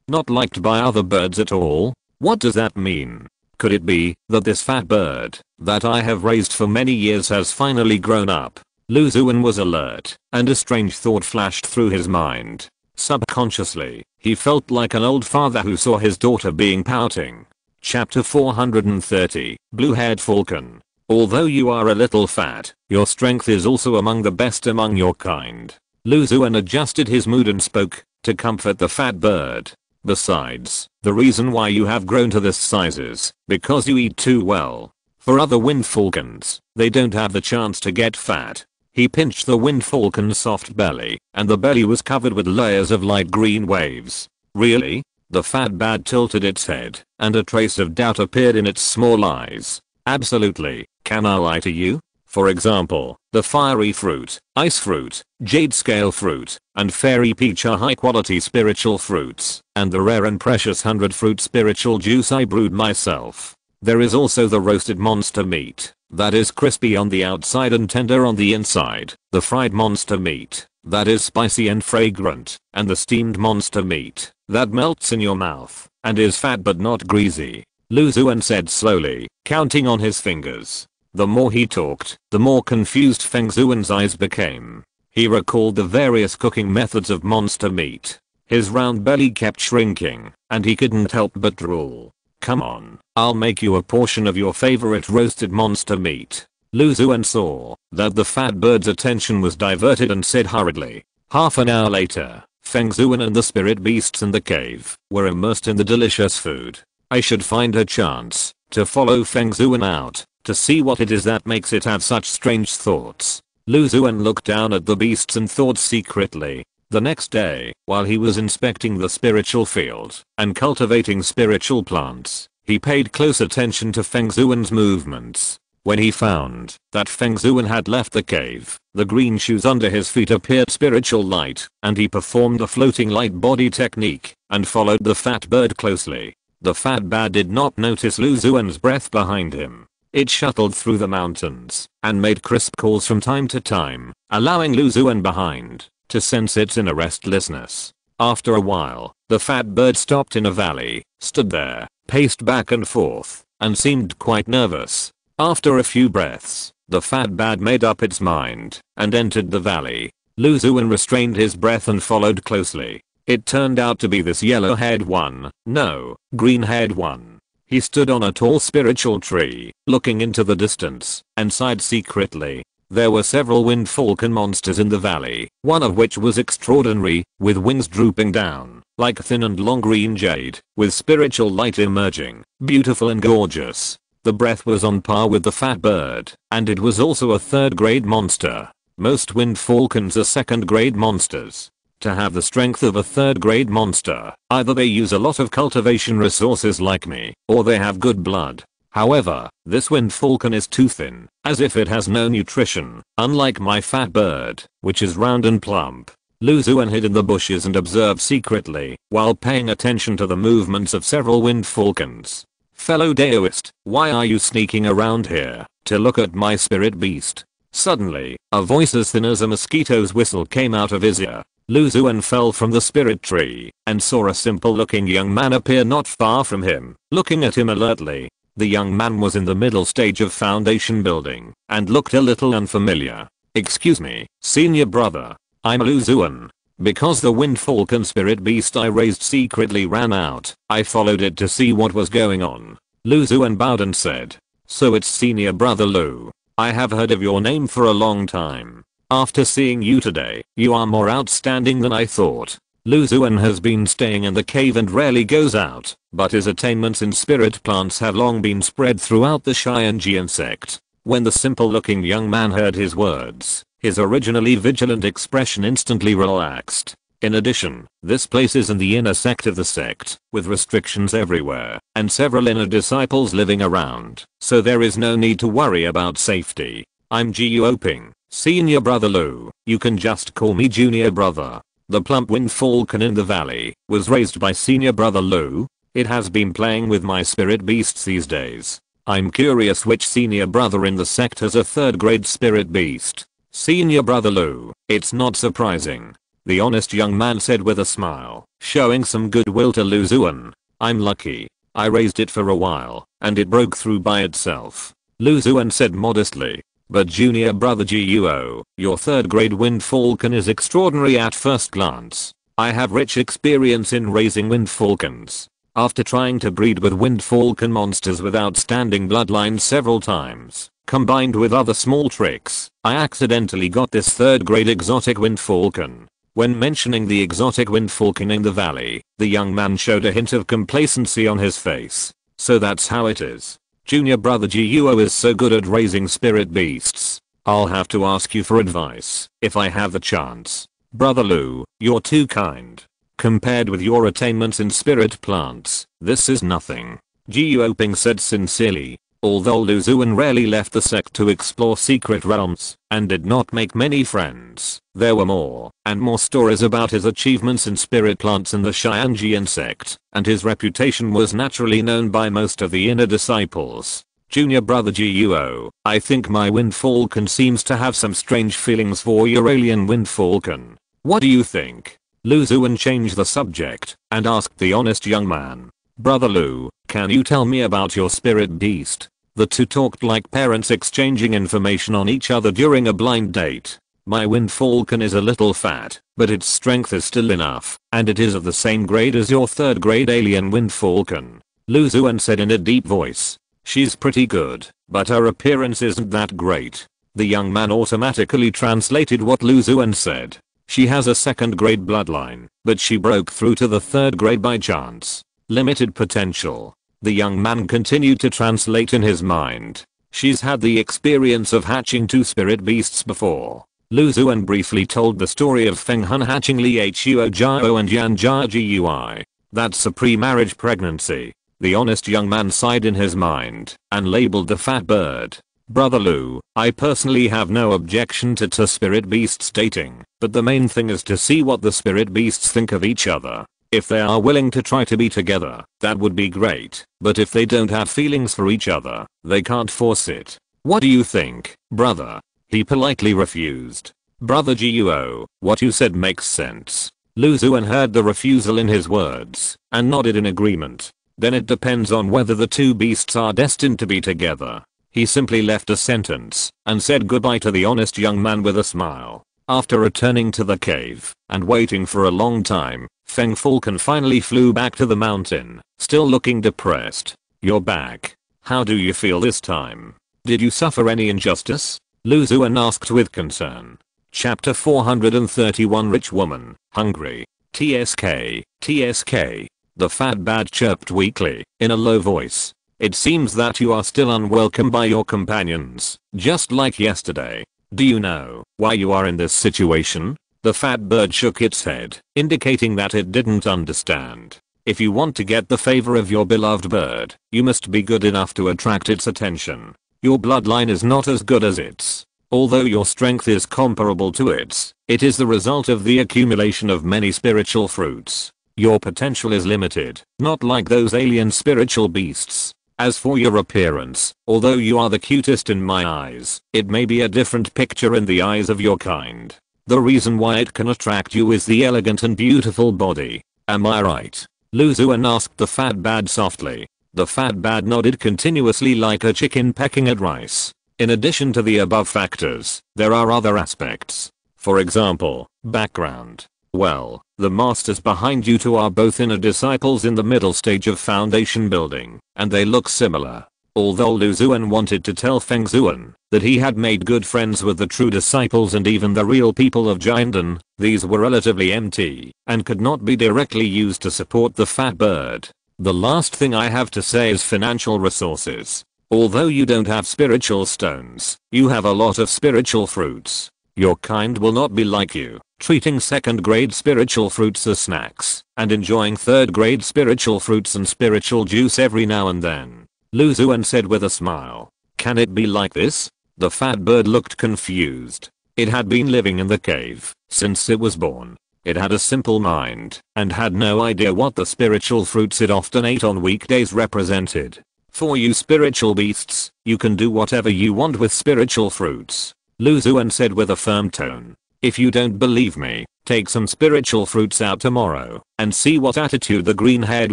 Not liked by other birds at all? What does that mean? Could it be that this fat bird, that I have raised for many years has finally grown up? Xuan was alert, and a strange thought flashed through his mind. Subconsciously, he felt like an old father who saw his daughter being pouting. Chapter 430, Blue-haired Falcon. Although you are a little fat, your strength is also among the best among your kind. Xuan adjusted his mood and spoke, to comfort the fat bird. Besides, the reason why you have grown to this size is because you eat too well. For other wind falcons, they don't have the chance to get fat. He pinched the wind falcon's soft belly, and the belly was covered with layers of light green waves. Really? The fat bird tilted its head, and a trace of doubt appeared in its small eyes. Absolutely. Can I lie to you? For example, the fiery fruit, ice fruit, jade scale fruit, and fairy peach are high quality spiritual fruits, and the rare and precious 100 fruit spiritual juice I brewed myself. There is also the roasted monster meat, that is crispy on the outside and tender on the inside, the fried monster meat, that is spicy and fragrant, and the steamed monster meat, that melts in your mouth and is fat but not greasy, Lu Xuan said slowly, counting on his fingers. The more he talked, the more confused Feng Xuan's eyes became. He recalled the various cooking methods of monster meat. His round belly kept shrinking, and he couldn't help but drool. Come on, I'll make you a portion of your favorite roasted monster meat. Lu Xuan saw that the fat bird's attention was diverted and said hurriedly. Half an hour later, Feng Xuan and the spirit beasts in the cave were immersed in the delicious food. I should find a chance to follow Feng Xuan out to see what it is that makes it have such strange thoughts. Lu Xuan looked down at the beasts and thought secretly. The next day, while he was inspecting the spiritual field and cultivating spiritual plants, he paid close attention to Feng Xuan's movements. When he found that Feng Xuan had left the cave, the green shoes under his feet appeared spiritual light, and he performed the floating light body technique and followed the fat bird closely. The fat bird did not notice Lu Xuan's breath behind him. It shuttled through the mountains and made crisp calls from time to time, allowing Lu Xuan behind to sense its inner restlessness. After a while, the fat bird stopped in a valley, stood there, paced back and forth, and seemed quite nervous. After a few breaths, the fat bird made up its mind and entered the valley. Lu Xuan restrained his breath and followed closely. It turned out to be this yellow-haired one, no, green-haired one. He stood on a tall spiritual tree, looking into the distance, and sighed secretly. There were several wind falcon monsters in the valley, one of which was extraordinary, with wings drooping down, like thin and long green jade, with spiritual light emerging, beautiful and gorgeous. The breath was on par with the fat bird, and it was also a third-grade monster. Most wind falcons are second-grade monsters. To have the strength of a third-grade monster, either they use a lot of cultivation resources like me, or they have good blood. However, this wind falcon is too thin, as if it has no nutrition, unlike my fat bird, which is round and plump. Lu Xuan hid in the bushes and observed secretly, while paying attention to the movements of several wind falcons. Fellow Daoist, why are you sneaking around here to look at my spirit beast? Suddenly, a voice as thin as a mosquito's whistle came out of his ear. Lu Xuan fell from the spirit tree and saw a simple-looking young man appear not far from him, looking at him alertly. The young man was in the middle stage of foundation building and looked a little unfamiliar. Excuse me, senior brother. I'm Lu Xuan. Because the wind falcon spirit beast I raised secretly ran out, I followed it to see what was going on. Lu Xuan bowed and said. So it's senior brother Lu. I have heard of your name for a long time. After seeing you today, you are more outstanding than I thought. Lu Xuan has been staying in the cave and rarely goes out, but his attainments in spirit plants have long been spread throughout the Xuan sect. When the simple-looking young man heard his words, his originally vigilant expression instantly relaxed. In addition, this place is in the inner sect of the sect, with restrictions everywhere, and several inner disciples living around, so there is no need to worry about safety. I'm Gu Oping, senior brother Lu, you can just call me junior brother. The plump wind falcon in the valley was raised by senior brother Lu. It has been playing with my spirit beasts these days. I'm curious which senior brother in the sect has a third-grade spirit beast. Senior brother Lu, it's not surprising. The honest young man said with a smile, showing some goodwill to Lu Xuan. I'm lucky. I raised it for a while, and it broke through by itself. Lu Xuan said modestly. But junior brother Guo, your third-grade wind falcon is extraordinary at first glance. I have rich experience in raising wind falcons. After trying to breed with wind falcon monsters with outstanding bloodlines several times, combined with other small tricks, I accidentally got this third-grade exotic wind falcon. When mentioning the exotic wind falcon in the valley, the young man showed a hint of complacency on his face. So that's how it is. Junior brother Guo is so good at raising spirit beasts. I'll have to ask you for advice if I have the chance. Brother Lu, you're too kind. Compared with your attainments in spirit plants, this is nothing. Guo Ping said sincerely. Although Lu Xuan rarely left the sect to explore secret realms and did not make many friends, there were more and more stories about his achievements in spirit plants in the Xuan sect, and his reputation was naturally known by most of the inner disciples. Junior brother Guo, I think my wind falcon seems to have some strange feelings for your alien wind falcon. What do you think? Lu Xuan changed the subject and asked the honest young man, "Brother Lu, can you tell me about your spirit beast?" The two talked like parents exchanging information on each other during a blind date. "My wind falcon is a little fat, but its strength is still enough, and it is of the same grade as your 3rd grade alien wind falcon," Lu Xuan said in a deep voice. "She's pretty good, but her appearance isn't that great." The young man automatically translated what Lu Xuan said. "She has a 2nd grade bloodline, but she broke through to the 3rd grade by chance. Limited potential." The young man continued to translate in his mind. "She's had the experience of hatching 2 spirit beasts before." Lu Xuan briefly told the story of Feng Hun hatching Li Huo Jiao and Yan Jia Gui. "That's a pre-marriage pregnancy." The honest young man sighed in his mind and labeled the fat bird. "Brother Lu, I personally have no objection to 2 spirit beasts dating, but the main thing is to see what the spirit beasts think of each other. If they are willing to try to be together, that would be great, but if they don't have feelings for each other, they can't force it. What do you think, brother?" He politely refused. "Brother Guo, what you said makes sense." Lu Xuan heard the refusal in his words and nodded in agreement. "Then it depends on whether the 2 beasts are destined to be together." He simply left a sentence and said goodbye to the honest young man with a smile. After returning to the cave and waiting for a long time, Feng Falcon finally flew back to the mountain, still looking depressed. "You're back. How do you feel this time? Did you suffer any injustice?" Lu Xuan asked with concern. Chapter 431 Rich Woman, Hungry. TSK, TSK. The fat bat chirped weakly, in a low voice. "It seems that you are still unwelcome by your companions, just like yesterday. Do you know why you are in this situation?" The fat bird shook its head, indicating that it didn't understand. "If you want to get the favor of your beloved bird, you must be good enough to attract its attention. Your bloodline is not as good as its. Although your strength is comparable to its, it is the result of the accumulation of many spiritual fruits. Your potential is limited, not like those alien spiritual beasts. As for your appearance, although you are the cutest in my eyes, it may be a different picture in the eyes of your kind. The reason why it can attract you is the elegant and beautiful body. Am I right?" Lu Xuan asked the fat bat softly. The fat bat nodded continuously like a chicken pecking at rice. "In addition to the above factors, there are other aspects. For example, background. Well, the masters behind you two are both inner disciples in the middle stage of foundation building, and they look similar." Although Lu Xuan wanted to tell Feng Xuan that he had made good friends with the true disciples and even the real people of Jiandan, these were relatively empty and could not be directly used to support the fat bird. "The last thing I have to say is financial resources. Although you don't have spiritual stones, you have a lot of spiritual fruits. Your kind will not be like you, treating 2nd grade spiritual fruits as snacks and enjoying 3rd grade spiritual fruits and spiritual juice every now and then," Lu Xuan said with a smile. "Can it be like this?" The fat bird looked confused. It had been living in the cave since it was born. It had a simple mind and had no idea what the spiritual fruits it often ate on weekdays represented. "For you spiritual beasts, you can do whatever you want with spiritual fruits," Lu Xuan said with a firm tone. "If you don't believe me, take some spiritual fruits out tomorrow and see what attitude the green-haired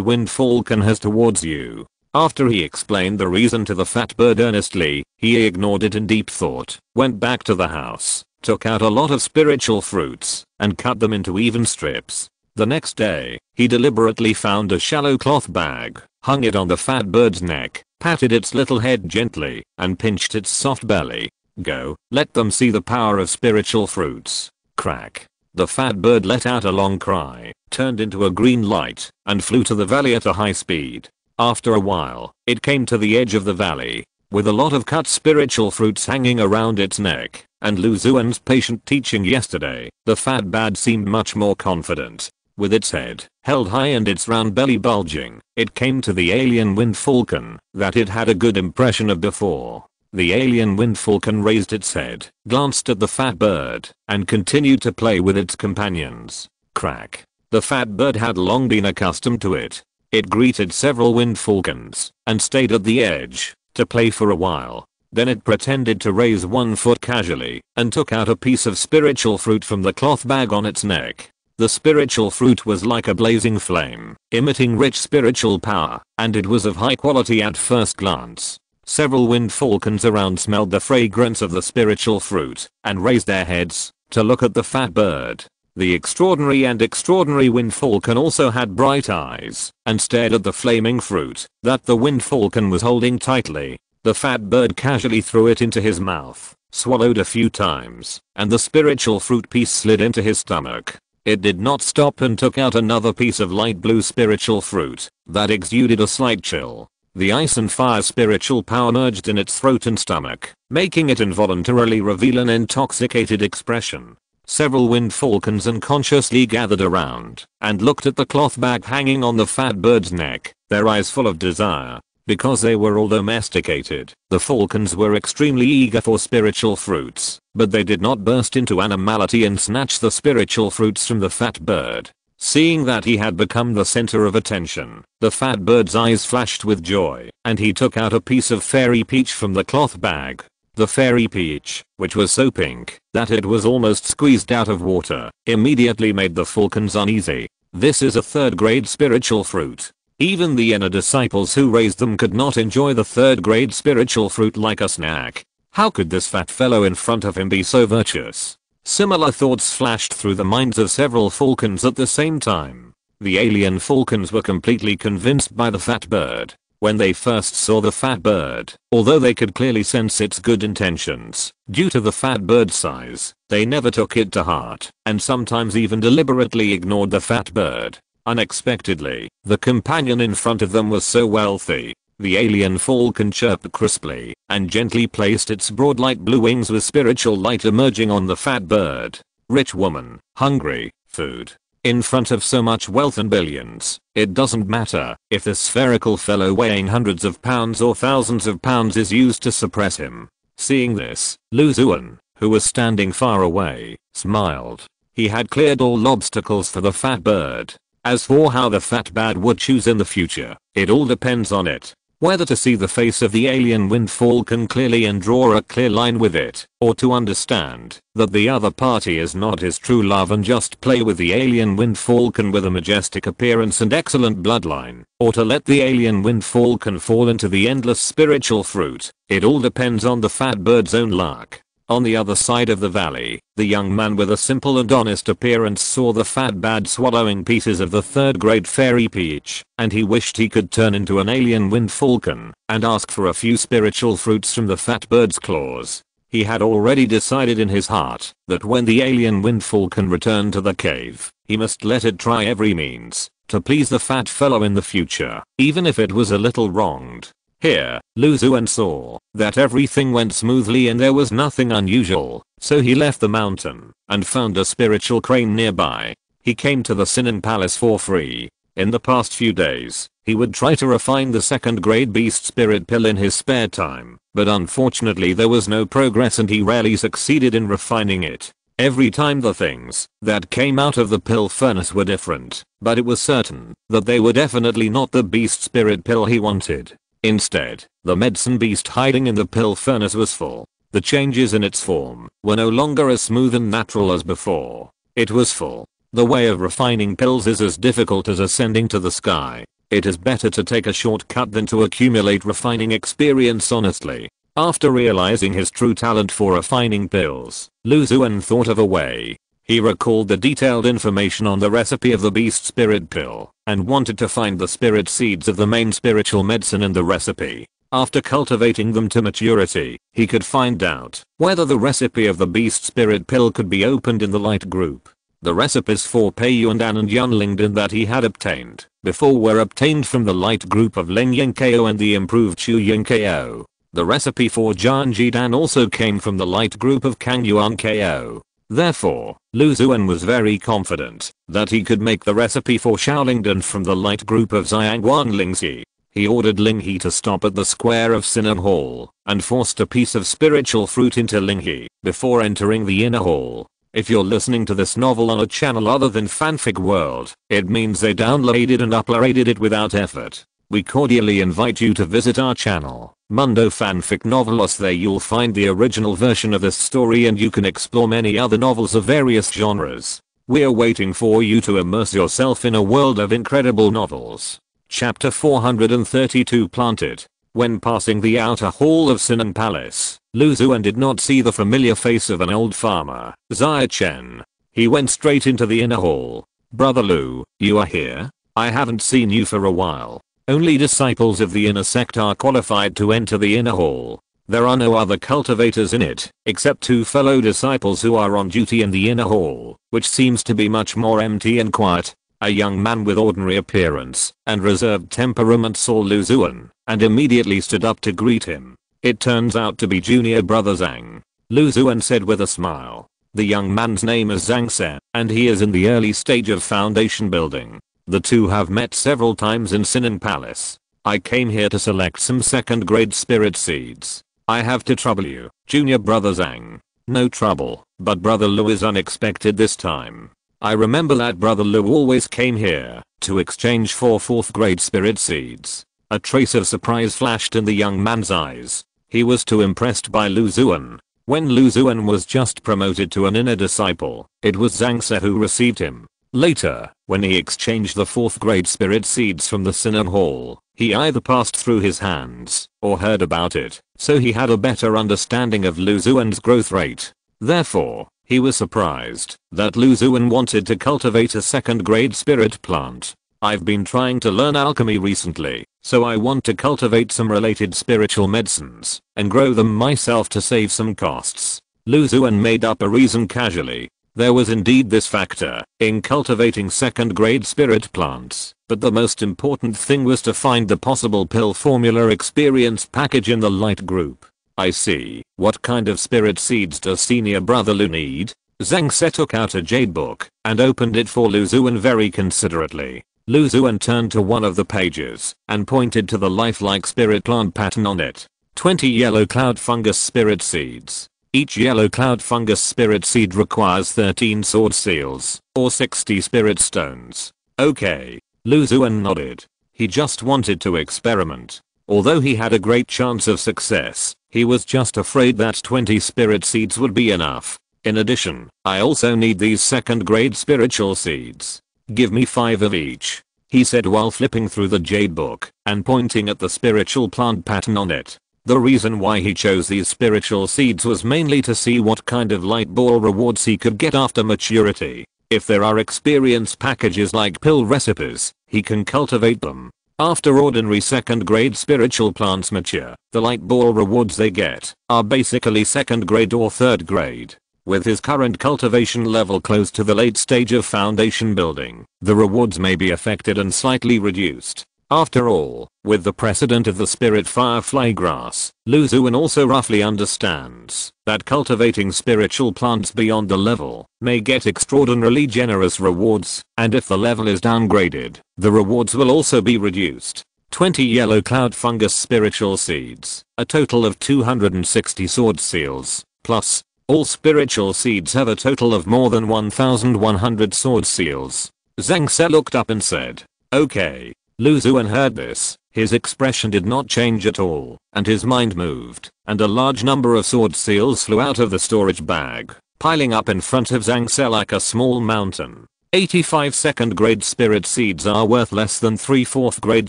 wind falcon has towards you." After he explained the reason to the fat bird earnestly, he ignored it in deep thought, went back to the house, took out a lot of spiritual fruits, and cut them into even strips. The next day, he deliberately found a shallow cloth bag, hung it on the fat bird's neck, patted its little head gently, and pinched its soft belly. "Go, let them see the power of spiritual fruits." Crack. The fat bird let out a long cry, turned into a green light, and flew to the valley at a high speed. After a while, it came to the edge of the valley, with a lot of cut spiritual fruits hanging around its neck, and Lu Xuan's patient teaching yesterday, the fat bird seemed much more confident. With its head held high and its round belly bulging, it came to the alien wind falcon that it had a good impression of before. The alien wind falcon raised its head, glanced at the fat bird, and continued to play with its companions. Crack. The fat bird had long been accustomed to it. It greeted several wind falcons and stayed at the edge to play for a while. Then it pretended to raise one foot casually and took out a piece of spiritual fruit from the cloth bag on its neck. The spiritual fruit was like a blazing flame, emitting rich spiritual power, and it was of high quality at first glance. Several wind falcons around smelled the fragrance of the spiritual fruit, and raised their heads to look at the fat bird. The extraordinary wind falcon also had bright eyes, and stared at the flaming fruit that the wind falcon was holding tightly. The fat bird casually threw it into his mouth, swallowed a few times, and the spiritual fruit piece slid into his stomach. It did not stop and took out another piece of light blue spiritual fruit that exuded a slight chill. The ice and fire spiritual power merged in its throat and stomach, making it involuntarily reveal an intoxicated expression. Several wind falcons unconsciously gathered around and looked at the cloth bag hanging on the fat bird's neck, their eyes full of desire. Because they were all domesticated, the falcons were extremely eager for spiritual fruits, but they did not burst into animality and snatch the spiritual fruits from the fat bird. Seeing that he had become the center of attention, the fat bird's eyes flashed with joy, and he took out a piece of fairy peach from the cloth bag. The fairy peach, which was so pink that it was almost squeezed out of water, immediately made the falcons uneasy. This is a third-grade spiritual fruit. Even the inner disciples who raised them could not enjoy the third-grade spiritual fruit like a snack. How could this fat fellow in front of him be so virtuous? Similar thoughts flashed through the minds of several falcons at the same time. The alien falcons were completely convinced by the fat bird. When they first saw the fat bird, although they could clearly sense its good intentions, due to the fat bird's size, they never took it to heart, and sometimes even deliberately ignored the fat bird. Unexpectedly, the companion in front of them was so wealthy. The alien falcon chirped crisply and gently placed its broad light blue wings with spiritual light emerging on the fat bird. Rich woman, hungry, food. In front of so much wealth and billions, it doesn't matter if the spherical fellow weighing hundreds of pounds or thousands of pounds is used to suppress him. Seeing this, Xuan, who was standing far away, smiled. He had cleared all obstacles for the fat bird. As for how the fat bird would choose in the future, it all depends on it. Whether to see the face of the alien wind falcon clearly and draw a clear line with it, or to understand that the other party is not his true love and just play with the alien wind falcon with a majestic appearance and excellent bloodline, or to let the alien wind falcon fall into the endless spiritual fruit. It all depends on the fat bird's own luck. On the other side of the valley, the young man with a simple and honest appearance saw the fat bird swallowing pieces of the third-grade fairy peach, and he wished he could turn into an alien wind falcon and ask for a few spiritual fruits from the fat bird's claws. He had already decided in his heart that when the alien wind falcon returned to the cave, he must let it try every means to please the fat fellow in the future, even if it was a little wronged. Here, Xuan saw that everything went smoothly and there was nothing unusual, so he left the mountain and found a spiritual crane nearby. He came to the Sinan Palace for free. In the past few days, he would try to refine the second-grade beast spirit pill in his spare time, but unfortunately there was no progress and he rarely succeeded in refining it. Every time the things that came out of the pill furnace were different, but it was certain that they were definitely not the beast spirit pill he wanted. Instead, the medicine beast hiding in the pill furnace was full. The changes in its form were no longer as smooth and natural as before. It was full. The way of refining pills is as difficult as ascending to the sky. It is better to take a shortcut than to accumulate refining experience honestly. After realizing his true talent for refining pills, Xuan thought of a way. He recalled the detailed information on the recipe of the beast spirit pill and wanted to find the spirit seeds of the main spiritual medicine in the recipe. After cultivating them to maturity, he could find out whether the recipe of the beast spirit pill could be opened in the light group. The recipes for Pei Yuan and Yun Lingdan that he had obtained before were obtained from the light group of Len Yin Ko and the improved Chu Yin Ko. The recipe for Zhan Jidan also came from the light group of Kang Yuan Ko. Therefore, Xuan was very confident that he could make the recipe for Xiaolingdan from the light group of Xiangwan Lingxi. He ordered Linghe to stop at the square of Sinan Hall and forced a piece of spiritual fruit into Linghe before entering the inner hall. If you're listening to this novel on a channel other than Fanfic World, it means they downloaded and uploaded it without effort. We cordially invite you to visit our channel, Mundo Fanfic Novelos. There you'll find the original version of this story and you can explore many other novels of various genres. We're waiting for you to immerse yourself in a world of incredible novels. Chapter 432 Planted. When passing the outer hall of Sinan Palace, Lu Xuan did not see the familiar face of an old farmer, Zia Chen. He went straight into the inner hall. Brother Lu, you are here? I haven't seen you for a while. Only disciples of the inner sect are qualified to enter the inner hall. There are no other cultivators in it, except 2 fellow disciples who are on duty in the inner hall, which seems to be much more empty and quiet. A young man with ordinary appearance and reserved temperament saw Lu Xuan and immediately stood up to greet him. It turns out to be junior brother Zhang. Lu Xuan said with a smile. The young man's name is Zhang Se, and he is in the early stage of foundation building. The two have met several times in Sinan Palace. I came here to select some second grade spirit seeds. I have to trouble you, junior brother Zhang. No trouble, but brother Lu is unexpected this time. I remember that brother Lu always came here to exchange for 4th grade spirit seeds. A trace of surprise flashed in the young man's eyes. He was too impressed by Lu Xuan. When Lu Xuan was just promoted to an inner disciple, it was Zhang Se who received him. Later, when he exchanged the 4th grade spirit seeds from the Sinan Hall, he either passed through his hands or heard about it, so he had a better understanding of Lu Xuan's growth rate. Therefore, he was surprised that Lu Xuan wanted to cultivate a 2nd grade spirit plant. I've been trying to learn alchemy recently, so I want to cultivate some related spiritual medicines and grow them myself to save some costs. Lu Xuan made up a reason casually. There was indeed this factor in cultivating 2nd grade spirit plants, but the most important thing was to find the possible pill formula experience package in the light group. I see. What kind of spirit seeds does senior brother Lu need? Zhang Se took out a jade book and opened it for Lu Xuan very considerately. Lu Xuan turned to one of the pages and pointed to the lifelike spirit plant pattern on it. 20 yellow cloud fungus spirit seeds. Each yellow cloud fungus spirit seed requires 13 sword seals, or 60 spirit stones. Okay. Lu Xuan nodded. He just wanted to experiment. Although he had a great chance of success, he was just afraid that 20 spirit seeds would be enough. In addition, I also need these 2nd grade spiritual seeds. Give me 5 of each, he said while flipping through the jade book and pointing at the spiritual plant pattern on it. The reason why he chose these spiritual seeds was mainly to see what kind of light ball rewards he could get after maturity. If there are experience packages like pill recipes, he can cultivate them. After ordinary 2nd grade spiritual plants mature, the light ball rewards they get are basically 2nd grade or 3rd grade. With his current cultivation level close to the late stage of foundation building, the rewards may be affected and slightly reduced. After all, with the precedent of the spirit firefly grass, Lu Xuan also roughly understands that cultivating spiritual plants beyond the level may get extraordinarily generous rewards, and if the level is downgraded, the rewards will also be reduced. 20 yellow cloud fungus spiritual seeds, a total of 260 sword seals, plus, all spiritual seeds have a total of more than 1100 sword seals. Zhang Se looked up and said, okay. Lu Xuan heard this, his expression did not change at all, and his mind moved, and a large number of sword seals flew out of the storage bag, piling up in front of Zhang Se like a small mountain. 85 2nd grade spirit seeds are worth less than 3 4th grade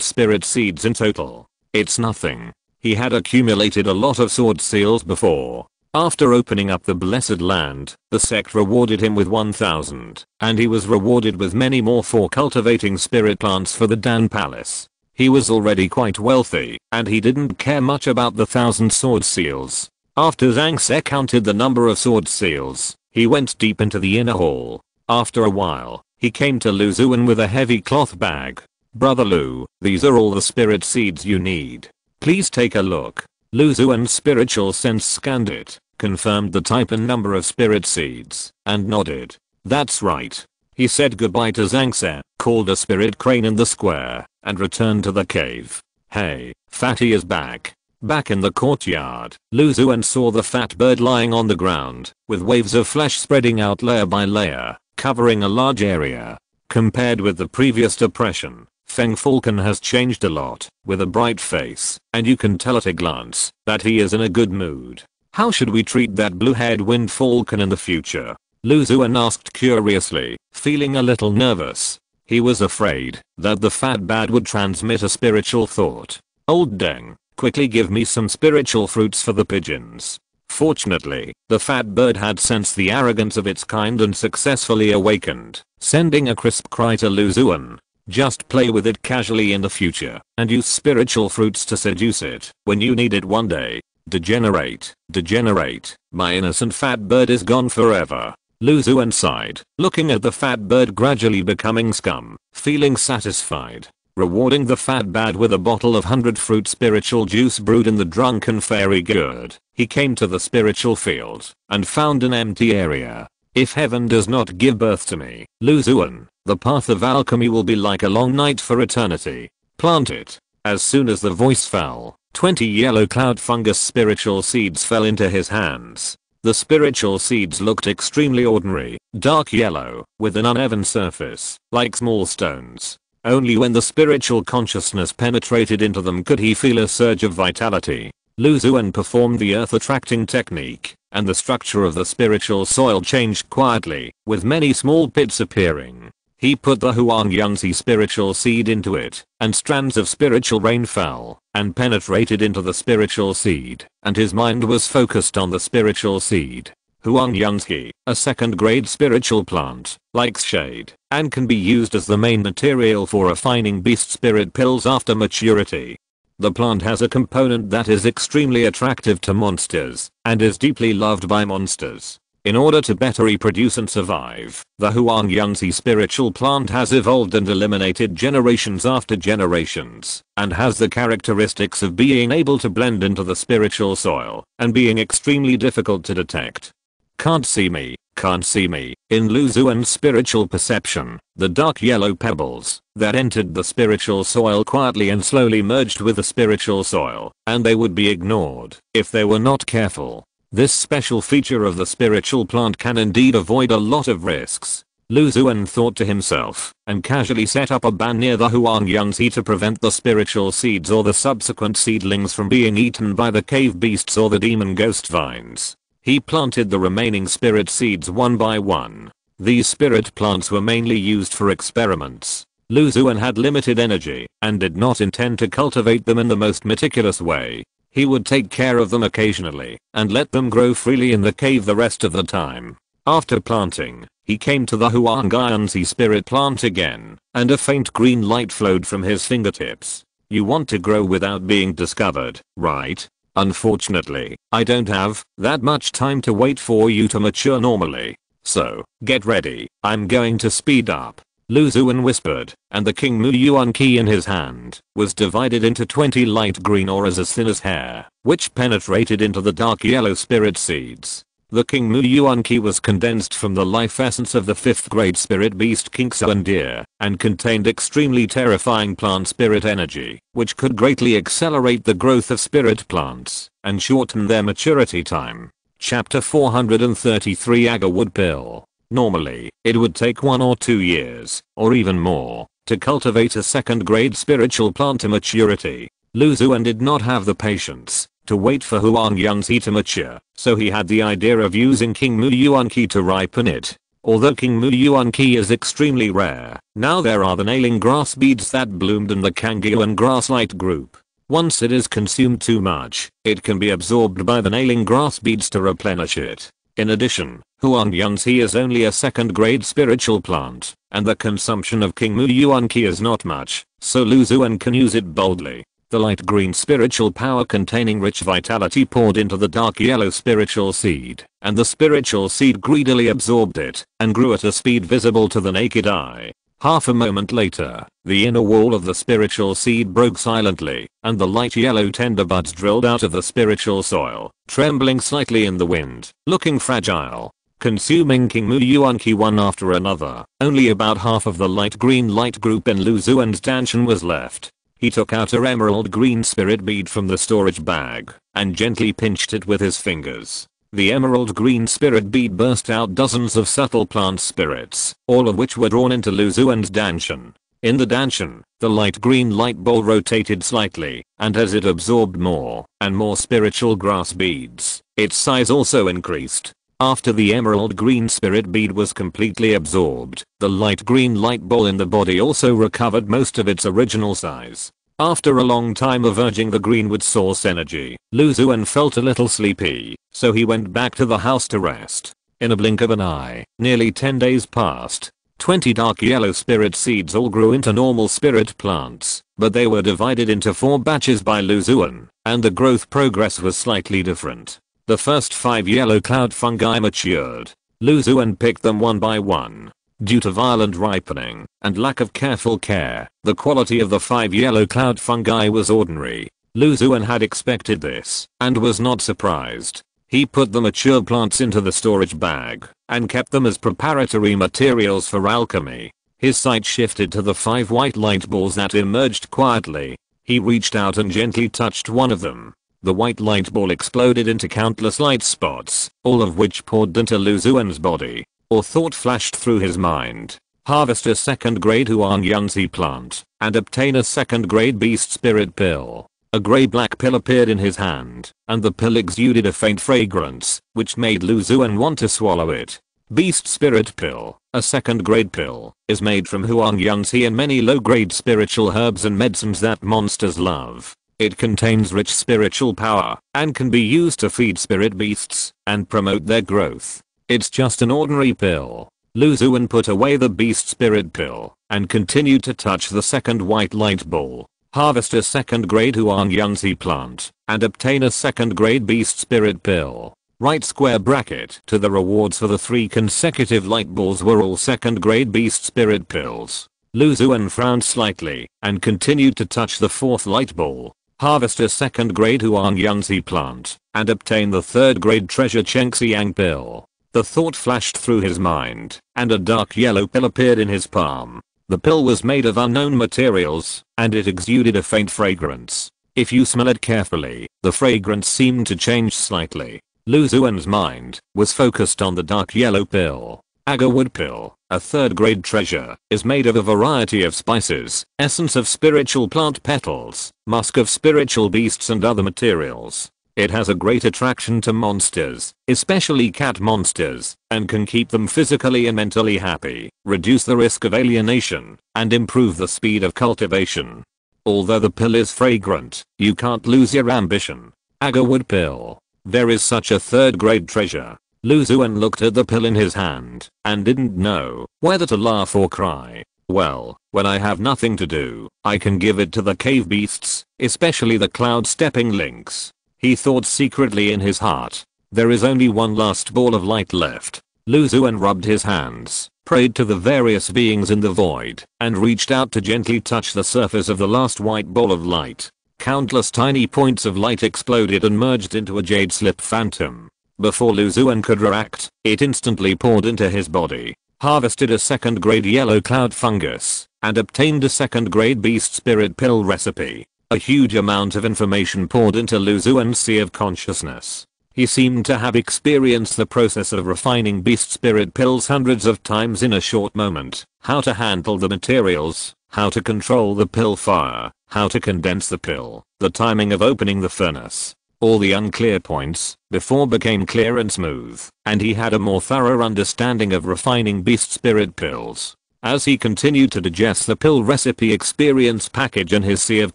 spirit seeds in total. It's nothing. He had accumulated a lot of sword seals before. After opening up the blessed land, the sect rewarded him with 1000, and he was rewarded with many more for cultivating spirit plants for the Dan Palace. He was already quite wealthy, and he didn't care much about the 1000 sword seals. After Zhang Se counted the number of sword seals, he went deep into the inner hall. After a while, he came to Lu Xuan with a heavy cloth bag. Brother Lu, these are all the spirit seeds you need. Please take a look. Lu Xuan's spiritual sense scanned it, confirmed the type and number of spirit seeds, and nodded. That's right. He said goodbye to Zhang Se, called a spirit crane in the square, and returned to the cave. Hey, Fatty is back. Back in the courtyard, Lu Xuan saw the fat bird lying on the ground, with waves of flesh spreading out layer by layer, covering a large area. Compared with the previous depression, Feng Falcon has changed a lot, with a bright face, and you can tell at a glance that he is in a good mood. How should we treat that blue-haired wind falcon in the future? Lu Xuan asked curiously, feeling a little nervous. He was afraid that the fat bird would transmit a spiritual thought. Old Deng, quickly give me some spiritual fruits for the pigeons. Fortunately, the fat bird had sensed the arrogance of its kind and successfully awakened, sending a crisp cry to Lu Xuan. Just play with it casually in the future, and use spiritual fruits to seduce it when you need it one day. Degenerate, degenerate, my innocent fat bird is gone forever. Lu Xuan sighed, looking at the fat bird gradually becoming scum, feeling satisfied. Rewarding the fat bird with a bottle of 100 fruit spiritual juice brewed in the drunken fairy gourd, he came to the spiritual field and found an empty area. If heaven does not give birth to me, Lu Xuan, the path of alchemy will be like a long night for eternity. Plant it. As soon as the voice fell, 20 yellow cloud fungus spiritual seeds fell into his hands. The spiritual seeds looked extremely ordinary, dark yellow, with an uneven surface, like small stones. Only when the spiritual consciousness penetrated into them could he feel a surge of vitality. Lu Xuan performed the earth attracting technique, and the structure of the spiritual soil changed quietly, with many small pits appearing. He put the Huang Yangzi spiritual seed into it, and strands of spiritual rain fell, and penetrated into the spiritual seed, and his mind was focused on the spiritual seed. Huang Yangzi, a second grade spiritual plant, likes shade, and can be used as the main material for refining beast spirit pills after maturity. The plant has a component that is extremely attractive to monsters, and is deeply loved by monsters. In order to better reproduce and survive, the Huang Yangzi spiritual plant has evolved and eliminated generations after generations, and has the characteristics of being able to blend into the spiritual soil, and being extremely difficult to detect. Can't see me, can't see me. In Lu Xuan's spiritual perception, the dark yellow pebbles that entered the spiritual soil quietly and slowly merged with the spiritual soil, and they would be ignored if they were not careful. This special feature of the spiritual plant can indeed avoid a lot of risks. Lu Xuan thought to himself, and casually set up a ban near the Huang Yangzi to prevent the spiritual seeds or the subsequent seedlings from being eaten by the cave beasts or the demon ghost vines. He planted the remaining spirit seeds one by one. These spirit plants were mainly used for experiments. Lu Xuan had limited energy and did not intend to cultivate them in the most meticulous way. He would take care of them occasionally and let them grow freely in the cave the rest of the time. After planting, he came to the Huang Yangzi spirit plant again, and a faint green light flowed from his fingertips. You want to grow without being discovered, right? Unfortunately, I don't have that much time to wait for you to mature normally. So, get ready, I'm going to speed up. Lu Xuan whispered, and the King Mu Yuan key in his hand was divided into 20 light green auras as thin as hair, which penetrated into the dark yellow spirit seeds. The King Mu Yuan key was condensed from the life essence of the 5th grade spirit beast King Xuan deer, and contained extremely terrifying plant spirit energy, which could greatly accelerate the growth of spirit plants, and shorten their maturity time. Chapter 433 Agarwood Pill. Normally, it would take 1 or 2 years, or even more, to cultivate a 2nd grade spiritual plant to maturity. Lu Xuan did not have the patience to wait for Huang Yangzi to mature, so he had the idea of using King Mu Yuan Qi to ripen it. Although King Mu Yuan Qi is extremely rare, now there are the nailing grass beads that bloomed in the Kangyuan grass light group. Once it is consumed too much, it can be absorbed by the nailing grass beads to replenish it. In addition, Huang Yangzi is only a 2nd grade spiritual plant, and the consumption of King Mu Yuan Qi is not much, so Lu Xuan can use it boldly. The light green spiritual power containing rich vitality poured into the dark yellow spiritual seed, and the spiritual seed greedily absorbed it, and grew at a speed visible to the naked eye. Half a moment later, the inner wall of the spiritual seed broke silently, and the light yellow tender buds drilled out of the spiritual soil, trembling slightly in the wind, looking fragile. Consuming King Mu Yuan Qi one after another, only about half of the light green light group in Lu Xuan's danshan was left. He took out a emerald green spirit bead from the storage bag, and gently pinched it with his fingers. The emerald green spirit bead burst out dozens of subtle plant spirits, all of which were drawn into Lu Xuan's danshan. In the danshan, the light green light bowl rotated slightly, and as it absorbed more and more spiritual grass beads, its size also increased. After the emerald green spirit bead was completely absorbed, the light green light ball in the body also recovered most of its original size. After a long time of urging the greenwood source energy, Xuan felt a little sleepy, so he went back to the house to rest. In a blink of an eye, nearly 10 days passed. 20 dark yellow spirit seeds all grew into normal spirit plants, but they were divided into 4 batches by Xuan, and the growth progress was slightly different. The first 5 yellow cloud fungi matured. Xuan picked them one by one. Due to violent ripening and lack of careful care, the quality of the 5 yellow cloud fungi was ordinary. Xuan had expected this and was not surprised. He put the mature plants into the storage bag and kept them as preparatory materials for alchemy. His sight shifted to the 5 white light balls that emerged quietly. He reached out and gently touched one of them. The white light ball exploded into countless light spots, all of which poured into Xuan's body. A thought flashed through his mind. Harvest a 2nd grade Huang plant and obtain a 2nd grade beast spirit pill. A grey-black pill appeared in his hand, and the pill exuded a faint fragrance, which made Xuan want to swallow it. Beast Spirit Pill, a 2nd grade pill, is made from Huang and many low-grade spiritual herbs and medicines that monsters love. It contains rich spiritual power, and can be used to feed spirit beasts, and promote their growth. It's just an ordinary pill. Xuan put away the Beast Spirit Pill, and continued to touch the 2nd white light ball. Harvest a 2nd grade Huang plant and obtain a 2nd grade Beast Spirit Pill. Right square bracket to the rewards for the 3 consecutive light balls were all 2nd grade Beast Spirit Pills. Xuan frowned slightly and continued to touch the 4th light ball. Harvest a 2nd grade Huang plant and obtain the 3rd grade Treasure Chengxiang Pill. The thought flashed through his mind and a dark yellow pill appeared in his palm. The pill was made of unknown materials, and it exuded a faint fragrance. If you smell it carefully, the fragrance seemed to change slightly. Xuan's mind was focused on the dark yellow pill. Agarwood pill, a 3rd grade treasure, is made of a variety of spices, essence of spiritual plant petals, musk of spiritual beasts and other materials. It has a great attraction to monsters, especially cat monsters, and can keep them physically and mentally happy, reduce the risk of alienation, and improve the speed of cultivation. Although the pill is fragrant, you can't lose your ambition. Agarwood pill. There is such a 3rd grade treasure. Xuan looked at the pill in his hand, and didn't know whether to laugh or cry. Well, when I have nothing to do, I can give it to the cave beasts, especially the cloud-stepping lynx. He thought secretly in his heart. There is only one last ball of light left. Xuan rubbed his hands, prayed to the various beings in the void, and reached out to gently touch the surface of the last white ball of light. Countless tiny points of light exploded and merged into a jade slip phantom. Before Xuan could react, it instantly poured into his body. Harvested a 2nd grade yellow cloud fungus, and obtained a 2nd grade beast spirit pill recipe. A huge amount of information poured into Xuan's sea of consciousness. He seemed to have experienced the process of refining beast spirit pills hundreds of times in a short moment. How to handle the materials, how to control the pill fire, how to condense the pill, the timing of opening the furnace. All the unclear points before became clear and smooth, and he had a more thorough understanding of refining beast spirit pills. As he continued to digest the pill recipe experience package in his sea of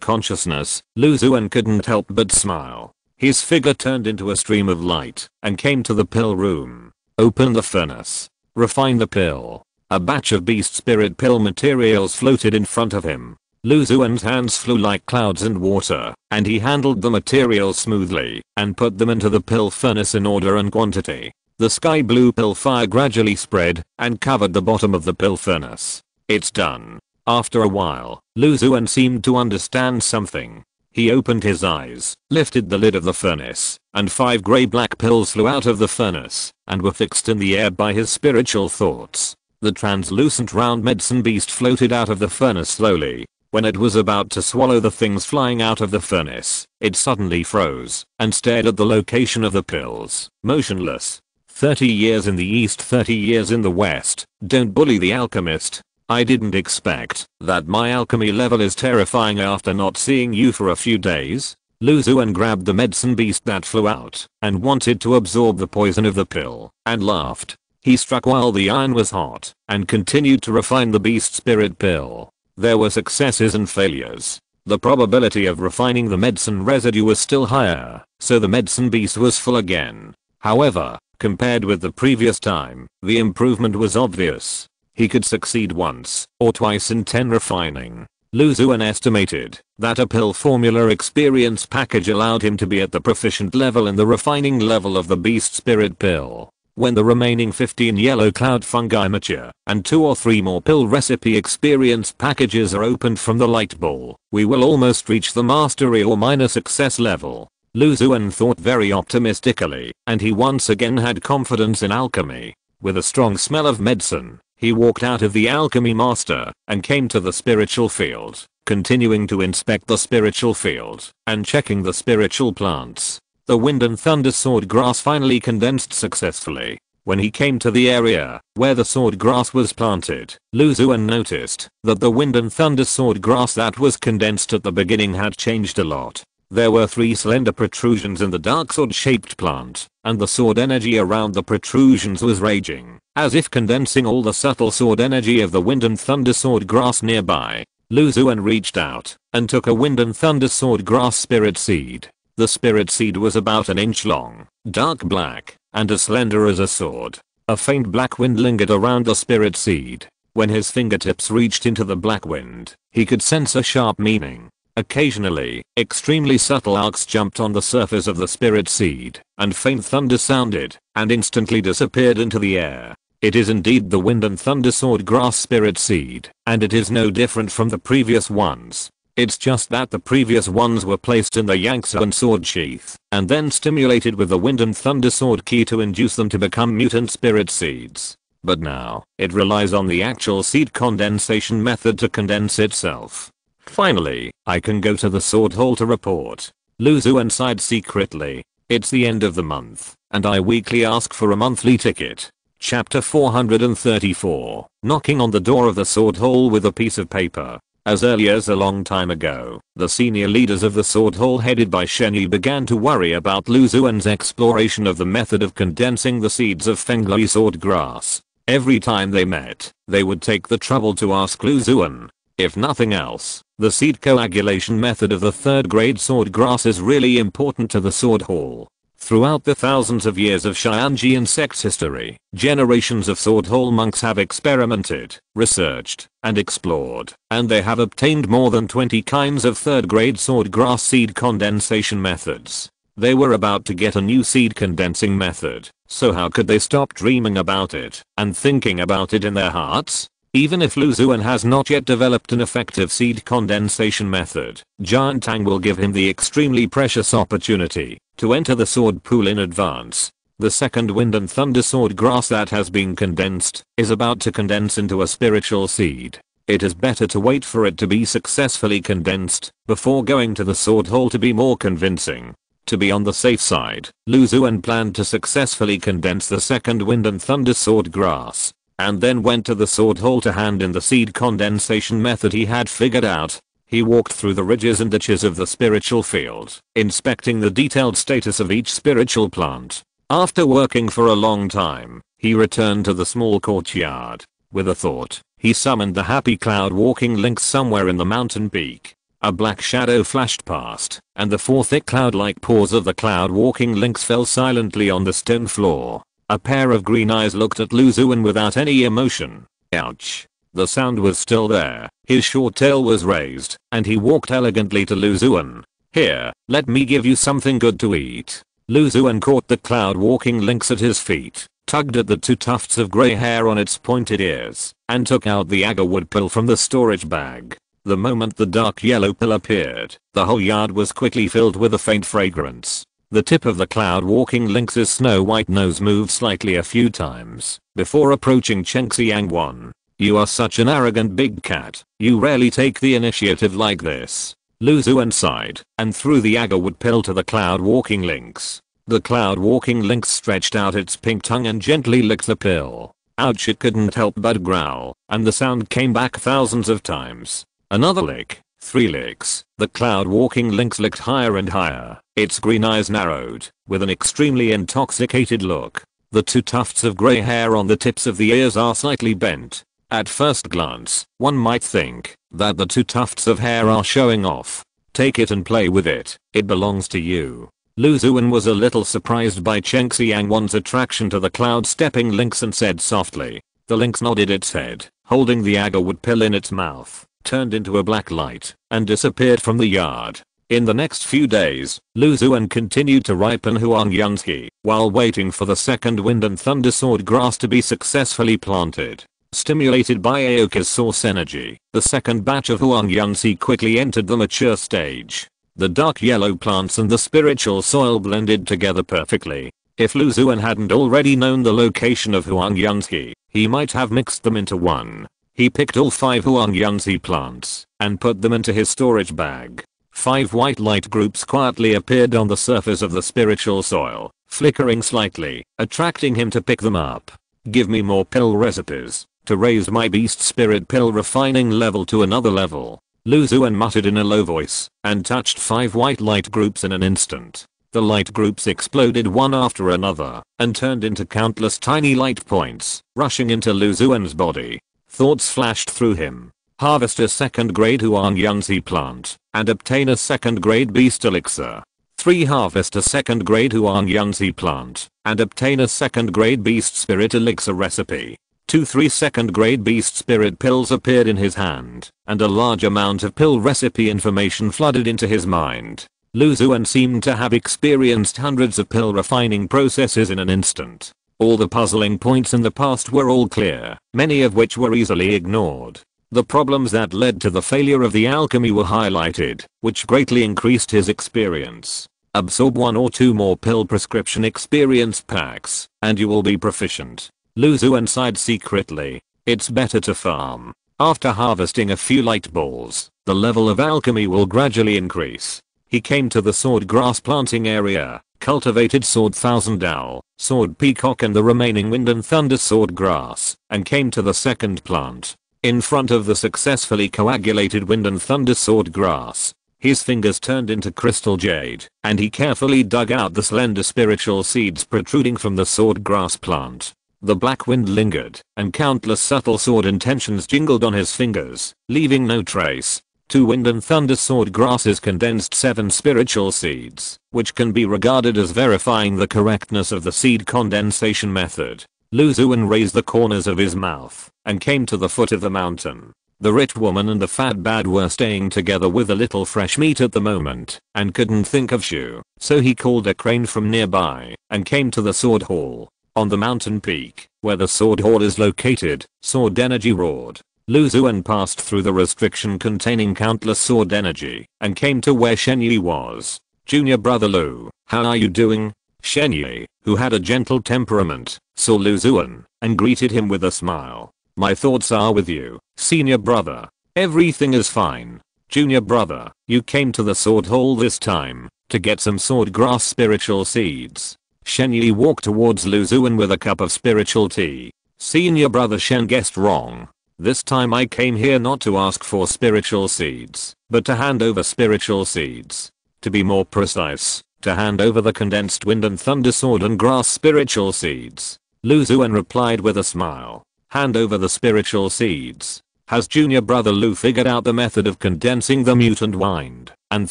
consciousness, Xuan couldn't help but smile. His figure turned into a stream of light and came to the pill room. Open the furnace. Refine the pill. A batch of beast spirit pill materials floated in front of him. Xuan's hands flew like clouds in water, and he handled the materials smoothly and put them into the pill furnace in order and quantity. The sky blue pill fire gradually spread and covered the bottom of the pill furnace. It's done. After a while, Xuan seemed to understand something. He opened his eyes, lifted the lid of the furnace, and 5 grey-black pills flew out of the furnace and were fixed in the air by his spiritual thoughts. The translucent round medicine beast floated out of the furnace slowly. When it was about to swallow the things flying out of the furnace, it suddenly froze and stared at the location of the pills, motionless. 30 years in the east, 30 years in the west. Don't bully the alchemist. I didn't expect that my alchemy level is terrifying after not seeing you for a few days. Lu Xuan grabbed the medicine beast that flew out and wanted to absorb the poison of the pill and laughed. He struck while the iron was hot and continued to refine the beast spirit pill. There were successes and failures. The probability of refining the medicine residue was still higher, so the medicine beast was full again. However, compared with the previous time, the improvement was obvious. He could succeed once or twice in 10 refining. Lu Xuan estimated that a pill formula experience package allowed him to be at the proficient level in the refining level of the beast spirit pill. When the remaining 15 yellow cloud fungi mature and 2 or 3 more pill recipe experience packages are opened from the light ball, we will almost reach the mastery or minor success level. Lu Xuan thought very optimistically, and he once again had confidence in alchemy. With a strong smell of medicine, he walked out of the alchemy master and came to the spiritual field, continuing to inspect the spiritual field and checking the spiritual plants. The wind and thunder sword grass finally condensed successfully. When he came to the area where the sword grass was planted, Lu Xuan noticed that the wind and thunder sword grass that was condensed at the beginning had changed a lot. There were 3 slender protrusions in the dark sword-shaped plant, and the sword energy around the protrusions was raging, as if condensing all the subtle sword energy of the wind and thunder sword grass nearby. Lu Xuan reached out and took a wind and thunder sword grass spirit seed. The spirit seed was about an inch long, dark black, and as slender as a sword. A faint black wind lingered around the spirit seed. When his fingertips reached into the black wind, he could sense a sharp meaning. Occasionally, extremely subtle arcs jumped on the surface of the spirit seed, and faint thunder sounded, and instantly disappeared into the air. It is indeed the wind and thunder sword grass spirit seed, and it is no different from the previous ones. It's just that the previous ones were placed in the Xuan sword sheath, and then stimulated with the wind and thunder sword key to induce them to become mutant spirit seeds. But now, it relies on the actual seed condensation method to condense itself. Finally, I can go to the sword hall to report. Lu Xuan sighed secretly. It's the end of the month, and I weekly ask for a monthly ticket. Chapter 434. Knocking on the door of the sword hall with a piece of paper. As early as a long time ago, the senior leaders of the sword hall headed by Shenyi began to worry about Lu Xuan's exploration of the method of condensing the seeds of Fenglai sword grass. Every time they met, they would take the trouble to ask Lu Xuan. If nothing else, the seed coagulation method of the 3rd grade sword grass is really important to the sword hall. Throughout the thousands of years of Xianjian sect's history, generations of sword hall monks have experimented, researched, and explored, and they have obtained more than 20 kinds of 3rd grade sword grass seed condensation methods. They were about to get a new seed condensing method, so how could they stop dreaming about it and thinking about it in their hearts? Even if Lu Xuan has not yet developed an effective seed condensation method, Giant Tang will give him the extremely precious opportunity to enter the sword pool in advance. The 2nd wind and thunder sword grass that has been condensed is about to condense into a spiritual seed. It is better to wait for it to be successfully condensed before going to the sword hall to be more convincing. To be on the safe side, Lu Xuan planned to successfully condense the 2nd wind and thunder sword grass, and then went to the sword hall to hand in the seed condensation method he had figured out. He walked through the ridges and ditches of the spiritual field, inspecting the detailed status of each spiritual plant. After working for a long time, he returned to the small courtyard. With a thought, he summoned the happy cloud walking lynx somewhere in the mountain peak. A black shadow flashed past, and the 4 thick cloud-like paws of the cloud walking lynx fell silently on the stone floor. A pair of green eyes looked at Lu Xuan without any emotion. Ouch. The sound was still there, his short tail was raised, and he walked elegantly to Lu Xuan. Here, let me give you something good to eat. Lu Xuan caught the cloud walking lynx at his feet, tugged at the 2 tufts of grey hair on its pointed ears, and took out the agarwood pill from the storage bag. The moment the dark yellow pill appeared, the whole yard was quickly filled with a faint fragrance. The tip of the cloud walking lynx's snow white nose moved slightly a few times before approaching Cheng Xiangwan. You are such an arrogant big cat, you rarely take the initiative like this. Lu Xuan sighed and threw the agarwood pill to the cloud walking lynx. The cloud walking lynx stretched out its pink tongue and gently licked the pill. Ouch, it couldn't help but growl, and the sound came back thousands of times. Another lick, 3 licks. The cloud walking lynx licked higher and higher, its green eyes narrowed, with an extremely intoxicated look. The 2 tufts of grey hair on the tips of the ears are slightly bent. At first glance, one might think that the 2 tufts of hair are showing off. Take it and play with it, it belongs to you. Lu Xuan was a little surprised by Cheng Xiangwan's attraction to the cloud-stepping lynx and said softly. The lynx nodded its head, holding the agarwood pill in its mouth, turned into a black light, and disappeared from the yard. In the next few days, Lu Xuan continued to ripen Huangyang's He, while waiting for the second wind and thunder sword grass to be successfully planted. Stimulated by Aoka's source energy, the second batch of Huangyang's He quickly entered the mature stage. The dark yellow plants and the spiritual soil blended together perfectly. If Lu Xuan hadn't already known the location of Huangyang's He, he might have mixed them into one. He picked all 5 Huangyang's He plants and put them into his storage bag. 5 white light groups quietly appeared on the surface of the spiritual soil, flickering slightly, attracting him to pick them up. Give me more pill recipes to raise my beast spirit pill refining level to another level. Lu Xuan muttered in a low voice and touched 5 white light groups in an instant. The light groups exploded one after another and turned into countless tiny light points, rushing into Lu Xuan's body. Thoughts flashed through him. Harvest a 2nd grade Huangyang's He plant and obtain a 2nd grade beast elixir. 3. Harvest a 2nd grade Huangyang's He plant and obtain a 2nd grade beast spirit elixir recipe. 2-3 2nd grade beast spirit pills appeared in his hand, and a large amount of pill recipe information flooded into his mind. Lu Xuan seemed to have experienced hundreds of pill refining processes in an instant. All the puzzling points in the past were all clear, many of which were easily ignored. The problems that led to the failure of the alchemy were highlighted, which greatly increased his experience. Absorb 1 or 2 more pill prescription experience packs, and you will be proficient. Lu Xuan sighed secretly. It's better to farm. After harvesting a few light balls, the level of alchemy will gradually increase. He came to the sword grass planting area, cultivated sword thousand owl, sword peacock and the remaining wind and thunder sword grass, and came to the second plant. In front of the successfully coagulated wind and thunder sword grass, his fingers turned into crystal jade, and he carefully dug out the slender spiritual seeds protruding from the sword grass plant. The black wind lingered, and countless subtle sword intentions jingled on his fingers, leaving no trace. 2 wind and thunder sword grasses condensed 7 spiritual seeds, which can be regarded as verifying the correctness of the seed condensation method. Lu Xuan raised the corners of his mouth and came to the foot of the mountain. The rich woman and the fat bad were staying together with a little fresh meat at the moment and couldn't think of Shu, so he called a crane from nearby and came to the sword hall. On the mountain peak, where the sword hall is located, sword energy roared. Lu Xuan passed through the restriction containing countless sword energy and came to where Shenyi was. Junior brother Lu, how are you doing? Shenyi, who had a gentle temperament, saw Lu Xuan and greeted him with a smile. My thoughts are with you, senior brother. Everything is fine. Junior brother, you came to the sword hall this time to get some sword grass spiritual seeds. Shenyi walked towards Lu Xuan with a cup of spiritual tea. Senior brother Shen guessed wrong. This time I came here not to ask for spiritual seeds, but to hand over spiritual seeds. To be more precise, to hand over the condensed wind and thunder sword and grass spiritual seeds. Lu Xuan replied with a smile. Hand over the spiritual seeds. Has junior brother Lu figured out the method of condensing the mutant wind and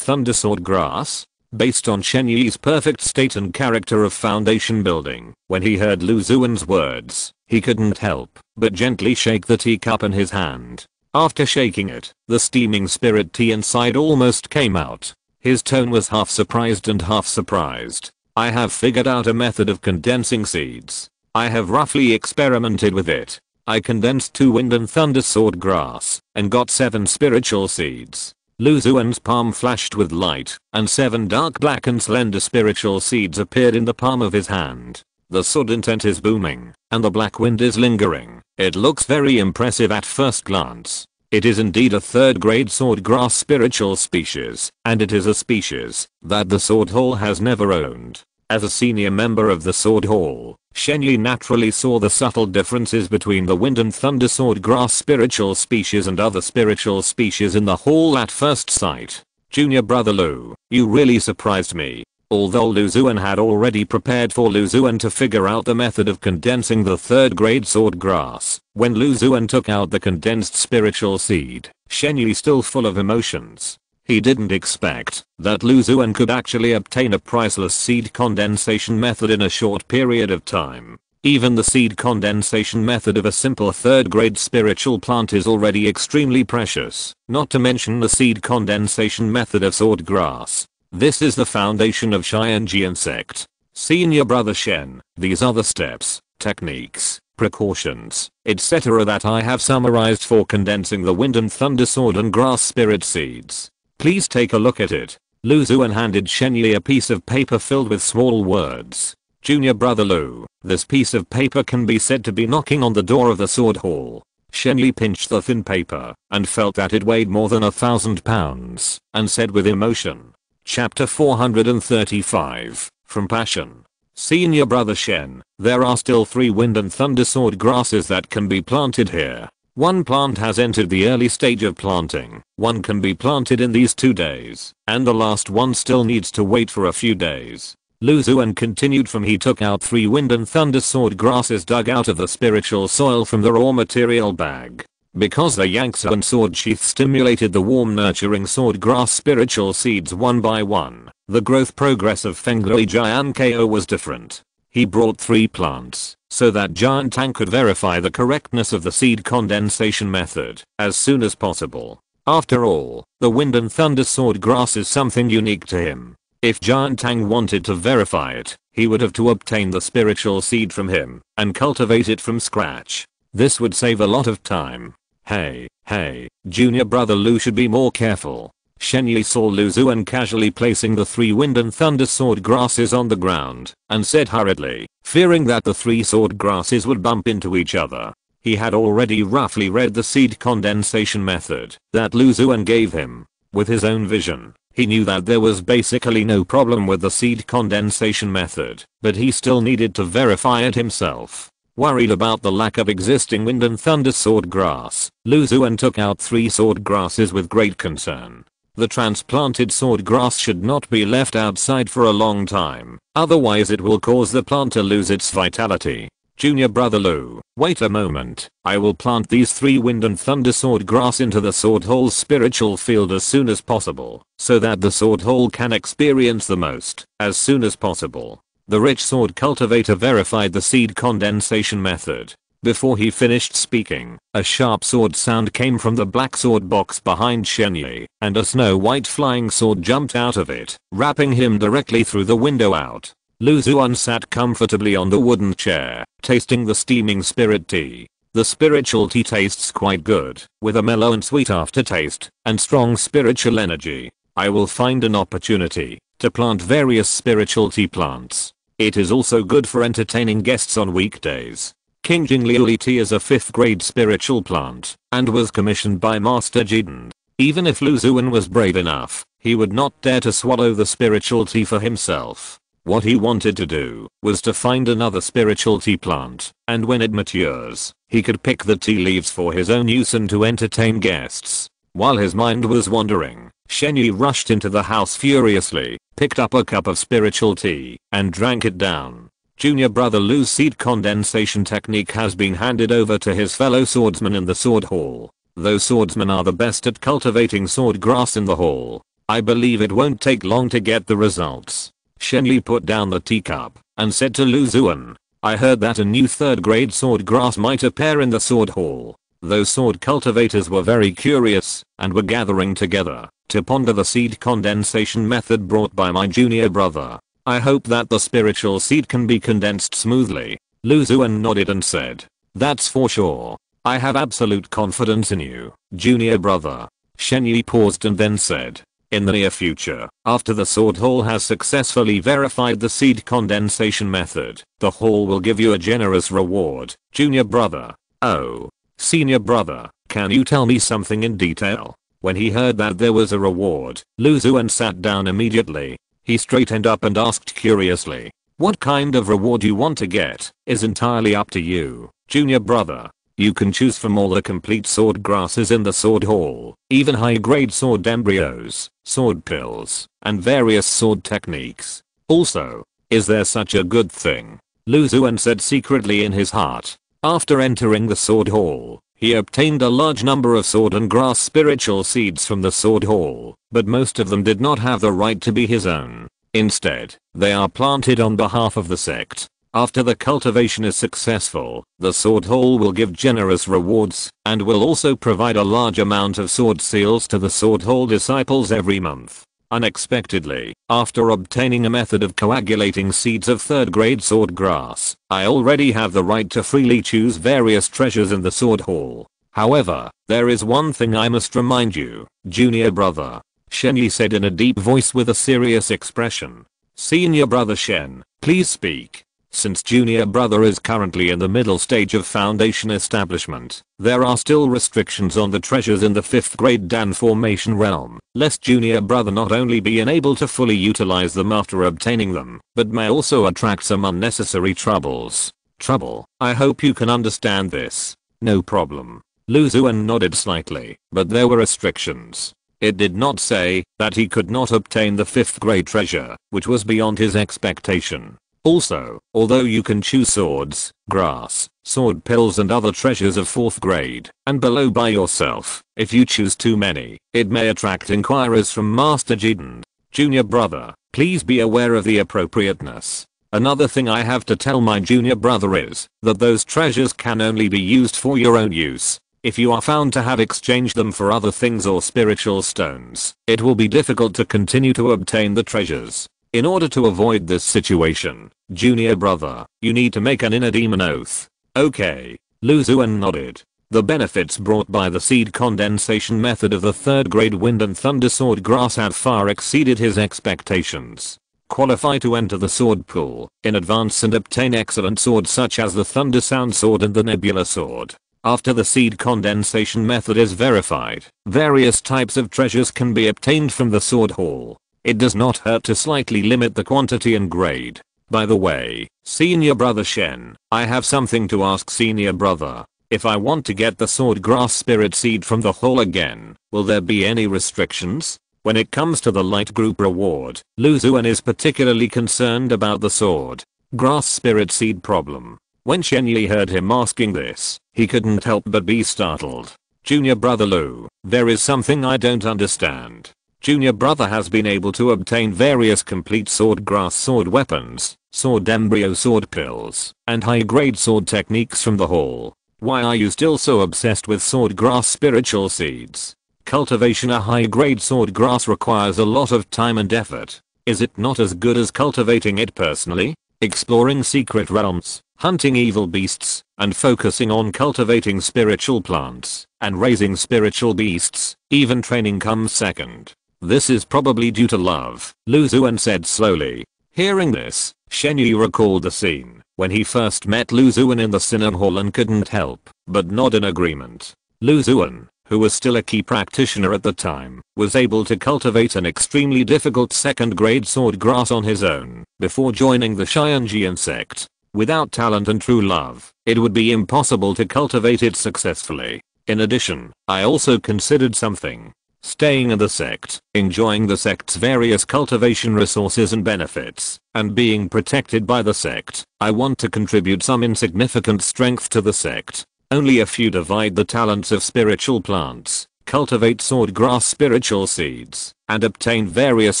thunder sword grass? Based on Shenyi's perfect state and character of foundation building, when he heard Lu Xuan's words, he couldn't help but gently shake the teacup in his hand. After shaking it, the steaming spirit tea inside almost came out. His tone was half surprised and half surprised. I have figured out a method of condensing seeds. I have roughly experimented with it. I condensed 2 wind and thunder sword grass and got 7 spiritual seeds. Lu Xuan's palm flashed with light, and 7 dark black and slender spiritual seeds appeared in the palm of his hand. The sword intent is booming, and the black wind is lingering. It looks very impressive at first glance. It is indeed a 3rd grade sword grass spiritual species, and it is a species that the sword hall has never owned. As a senior member of the Sword Hall, Shenyi naturally saw the subtle differences between the Wind and Thunder Sword Grass spiritual species and other spiritual species in the hall at first sight. Junior brother Lu, you really surprised me. Although Lu Xuan had already prepared for Lu Xuan to figure out the method of condensing the third grade sword grass, when Lu Xuan took out the condensed spiritual seed, Shenyi still full of emotions. He didn't expect that Lu Xuan could actually obtain a priceless seed condensation method in a short period of time. Even the seed condensation method of a simple third grade spiritual plant is already extremely precious, not to mention the seed condensation method of sword grass. This is the foundation of Xianji insect. Senior brother Shen, these are the steps, techniques, precautions, etc. that I have summarized for condensing the Wind and Thunder Sword and Grass Spirit seeds. Please take a look at it. Lu Xuan handed Shenyi a piece of paper filled with small words. Junior brother Lu, this piece of paper can be said to be knocking on the door of the sword hall. Shenyi pinched the thin paper and felt that it weighed more than 1,000 pounds and said with emotion. Chapter 435, From Passion. Senior brother Shen, there are still 3 Wind and Thunder Sword grasses that can be planted here. One plant has entered the early stage of planting, one can be planted in these 2 days, and the last one still needs to wait for a few days. Lu Xuan continued from he took out 3 Wind and Thunder Sword grasses dug out of the spiritual soil from the raw material bag. Because the Yangtze sword sheath stimulated the warm nurturing sword grass spiritual seeds one by one, the growth progress of Fenglui Jian Ko was different. He brought 3 plants, so that Giant Tang could verify the correctness of the seed condensation method as soon as possible. After all, the Wind and Thunder Sword grass is something unique to him. If Giant Tang wanted to verify it, he would have to obtain the spiritual seed from him and cultivate it from scratch. This would save a lot of time. Hey, junior brother Lu should be more careful. Shenyi saw Lu Xuan casually placing the 3 Wind and Thunder Sword grasses on the ground and said hurriedly, fearing that the 3 sword grasses would bump into each other. He had already roughly read the seed condensation method that Lu Xuan gave him. With his own vision, he knew that there was basically no problem with the seed condensation method, but he still needed to verify it himself. Worried about the lack of existing Wind and Thunder Sword grass, Lu Xuan took out 3 sword grasses with great concern. The transplanted sword grass should not be left outside for a long time, otherwise it will cause the plant to lose its vitality. Junior brother Lu, wait a moment, I will plant these 3 Wind and Thunder Sword grass into the sword hall's spiritual field as soon as possible, so that the sword hall can experience the most, as soon as possible. The rich sword cultivator verified the seed condensation method. Before he finished speaking, a sharp sword sound came from the black sword box behind Shenyi, and a snow-white flying sword jumped out of it, wrapping him directly through the window out. Lu Xuan sat comfortably on the wooden chair, tasting the steaming spirit tea. The spiritual tea tastes quite good, with a mellow and sweet aftertaste, and strong spiritual energy. I will find an opportunity to plant various spiritual tea plants. It is also good for entertaining guests on weekdays. King Jingliuli tea is a 5th grade spiritual plant, and was commissioned by Master Jiden. Even if Lu Xuan was brave enough, he would not dare to swallow the spiritual tea for himself. What he wanted to do was to find another spiritual tea plant, and when it matures, he could pick the tea leaves for his own use and to entertain guests. While his mind was wandering, Shenyi rushed into the house furiously, picked up a cup of spiritual tea, and drank it down. Junior brother Lu's seed condensation technique has been handed over to his fellow swordsmen in the sword hall. Those swordsmen are the best at cultivating sword grass in the hall. I believe it won't take long to get the results. Shenyi put down the teacup and said to Lu Xuan, I heard that a new 3rd grade sword grass might appear in the sword hall. Those sword cultivators were very curious and were gathering together to ponder the seed condensation method brought by my junior brother. I hope that the spiritual seed can be condensed smoothly. Lu Xuan nodded and said, that's for sure. I have absolute confidence in you, junior brother. Shenyi paused and then said, in the near future, after the sword hall has successfully verified the seed condensation method, the hall will give you a generous reward, junior brother. Oh. Senior brother, can you tell me something in detail? When he heard that there was a reward, Lu Xuan sat down immediately. He straightened up and asked curiously, What kind of reward you want to get is entirely up to you, junior brother. You can choose from all the complete sword grasses in the sword hall, even high grade sword embryos, sword pills, and various sword techniques. Also, is there such a good thing? Lu Xuan said secretly in his heart. After entering the sword hall, he obtained a large number of sword and grass spiritual seeds from the sword hall, but most of them did not have the right to be his own. Instead, they are planted on behalf of the sect. After the cultivation is successful, the sword hall will give generous rewards and will also provide a large amount of sword seals to the sword hall disciples every month. Unexpectedly, after obtaining a method of coagulating seeds of 3rd grade sword grass, I already have the right to freely choose various treasures in the sword hall. However, there is one thing I must remind you, junior brother. Shen Yi said in a deep voice with a serious expression. Senior brother Shen, please speak. Since junior brother is currently in the middle stage of foundation establishment, there are still restrictions on the treasures in the 5th grade Dan formation realm, lest junior brother not only be unable to fully utilize them after obtaining them, but may also attract some unnecessary troubles. Trouble? I hope you can understand this. No problem. Lu Xuan nodded slightly, but there were restrictions. It did not say that he could not obtain the 5th grade treasure, which was beyond his expectation. Also, although you can choose swords, grass, sword pills and other treasures of 4th grade and below by yourself, if you choose too many, it may attract inquiries from Master Jiden. Junior brother, please be aware of the appropriateness. Another thing I have to tell my junior brother is that those treasures can only be used for your own use. If you are found to have exchanged them for other things or spiritual stones, it will be difficult to continue to obtain the treasures. In order to avoid this situation, junior brother, you need to make an inner demon oath. Okay. Lu Xuan nodded. The benefits brought by the seed condensation method of the 3rd grade wind and thunder sword grass had far exceeded his expectations. Qualify to enter the sword pool in advance and obtain excellent swords such as the thunder sound sword and the nebula sword. After the seed condensation method is verified, various types of treasures can be obtained from the sword hall. It does not hurt to slightly limit the quantity and grade. By the way, senior brother Shen, I have something to ask senior brother. If I want to get the sword grass spirit seed from the hall again, will there be any restrictions? When it comes to the light group reward, Lu Xuan is particularly concerned about the sword grass spirit seed problem. When Shen Yi heard him asking this, he couldn't help but be startled. Junior brother Lu, there is something I don't understand. Junior brother has been able to obtain various complete sword grass sword weapons, sword embryo sword pills, and high grade sword techniques from the hall. Why are you still so obsessed with sword grass spiritual seeds? Cultivation a high grade sword grass requires a lot of time and effort. Is it not as good as cultivating it personally? Exploring secret realms, hunting evil beasts, and focusing on cultivating spiritual plants, and raising spiritual beasts, even training comes second. This is probably due to love, Lu Xuan said slowly. Hearing this, Shen Yi recalled the scene when he first met Lu Xuan in the Sinner Hall and couldn't help but nod in agreement. Lu Xuan, who was still a key practitioner at the time, was able to cultivate an extremely difficult 2nd grade sword grass on his own before joining the Xianjian sect. Without talent and true love, it would be impossible to cultivate it successfully. In addition, I also considered something. Staying in the sect, enjoying the sect's various cultivation resources and benefits, and being protected by the sect. I want to contribute some insignificant strength to the sect. Only a few divide the talents of spiritual plants, cultivate sword grass spiritual seeds, and obtain various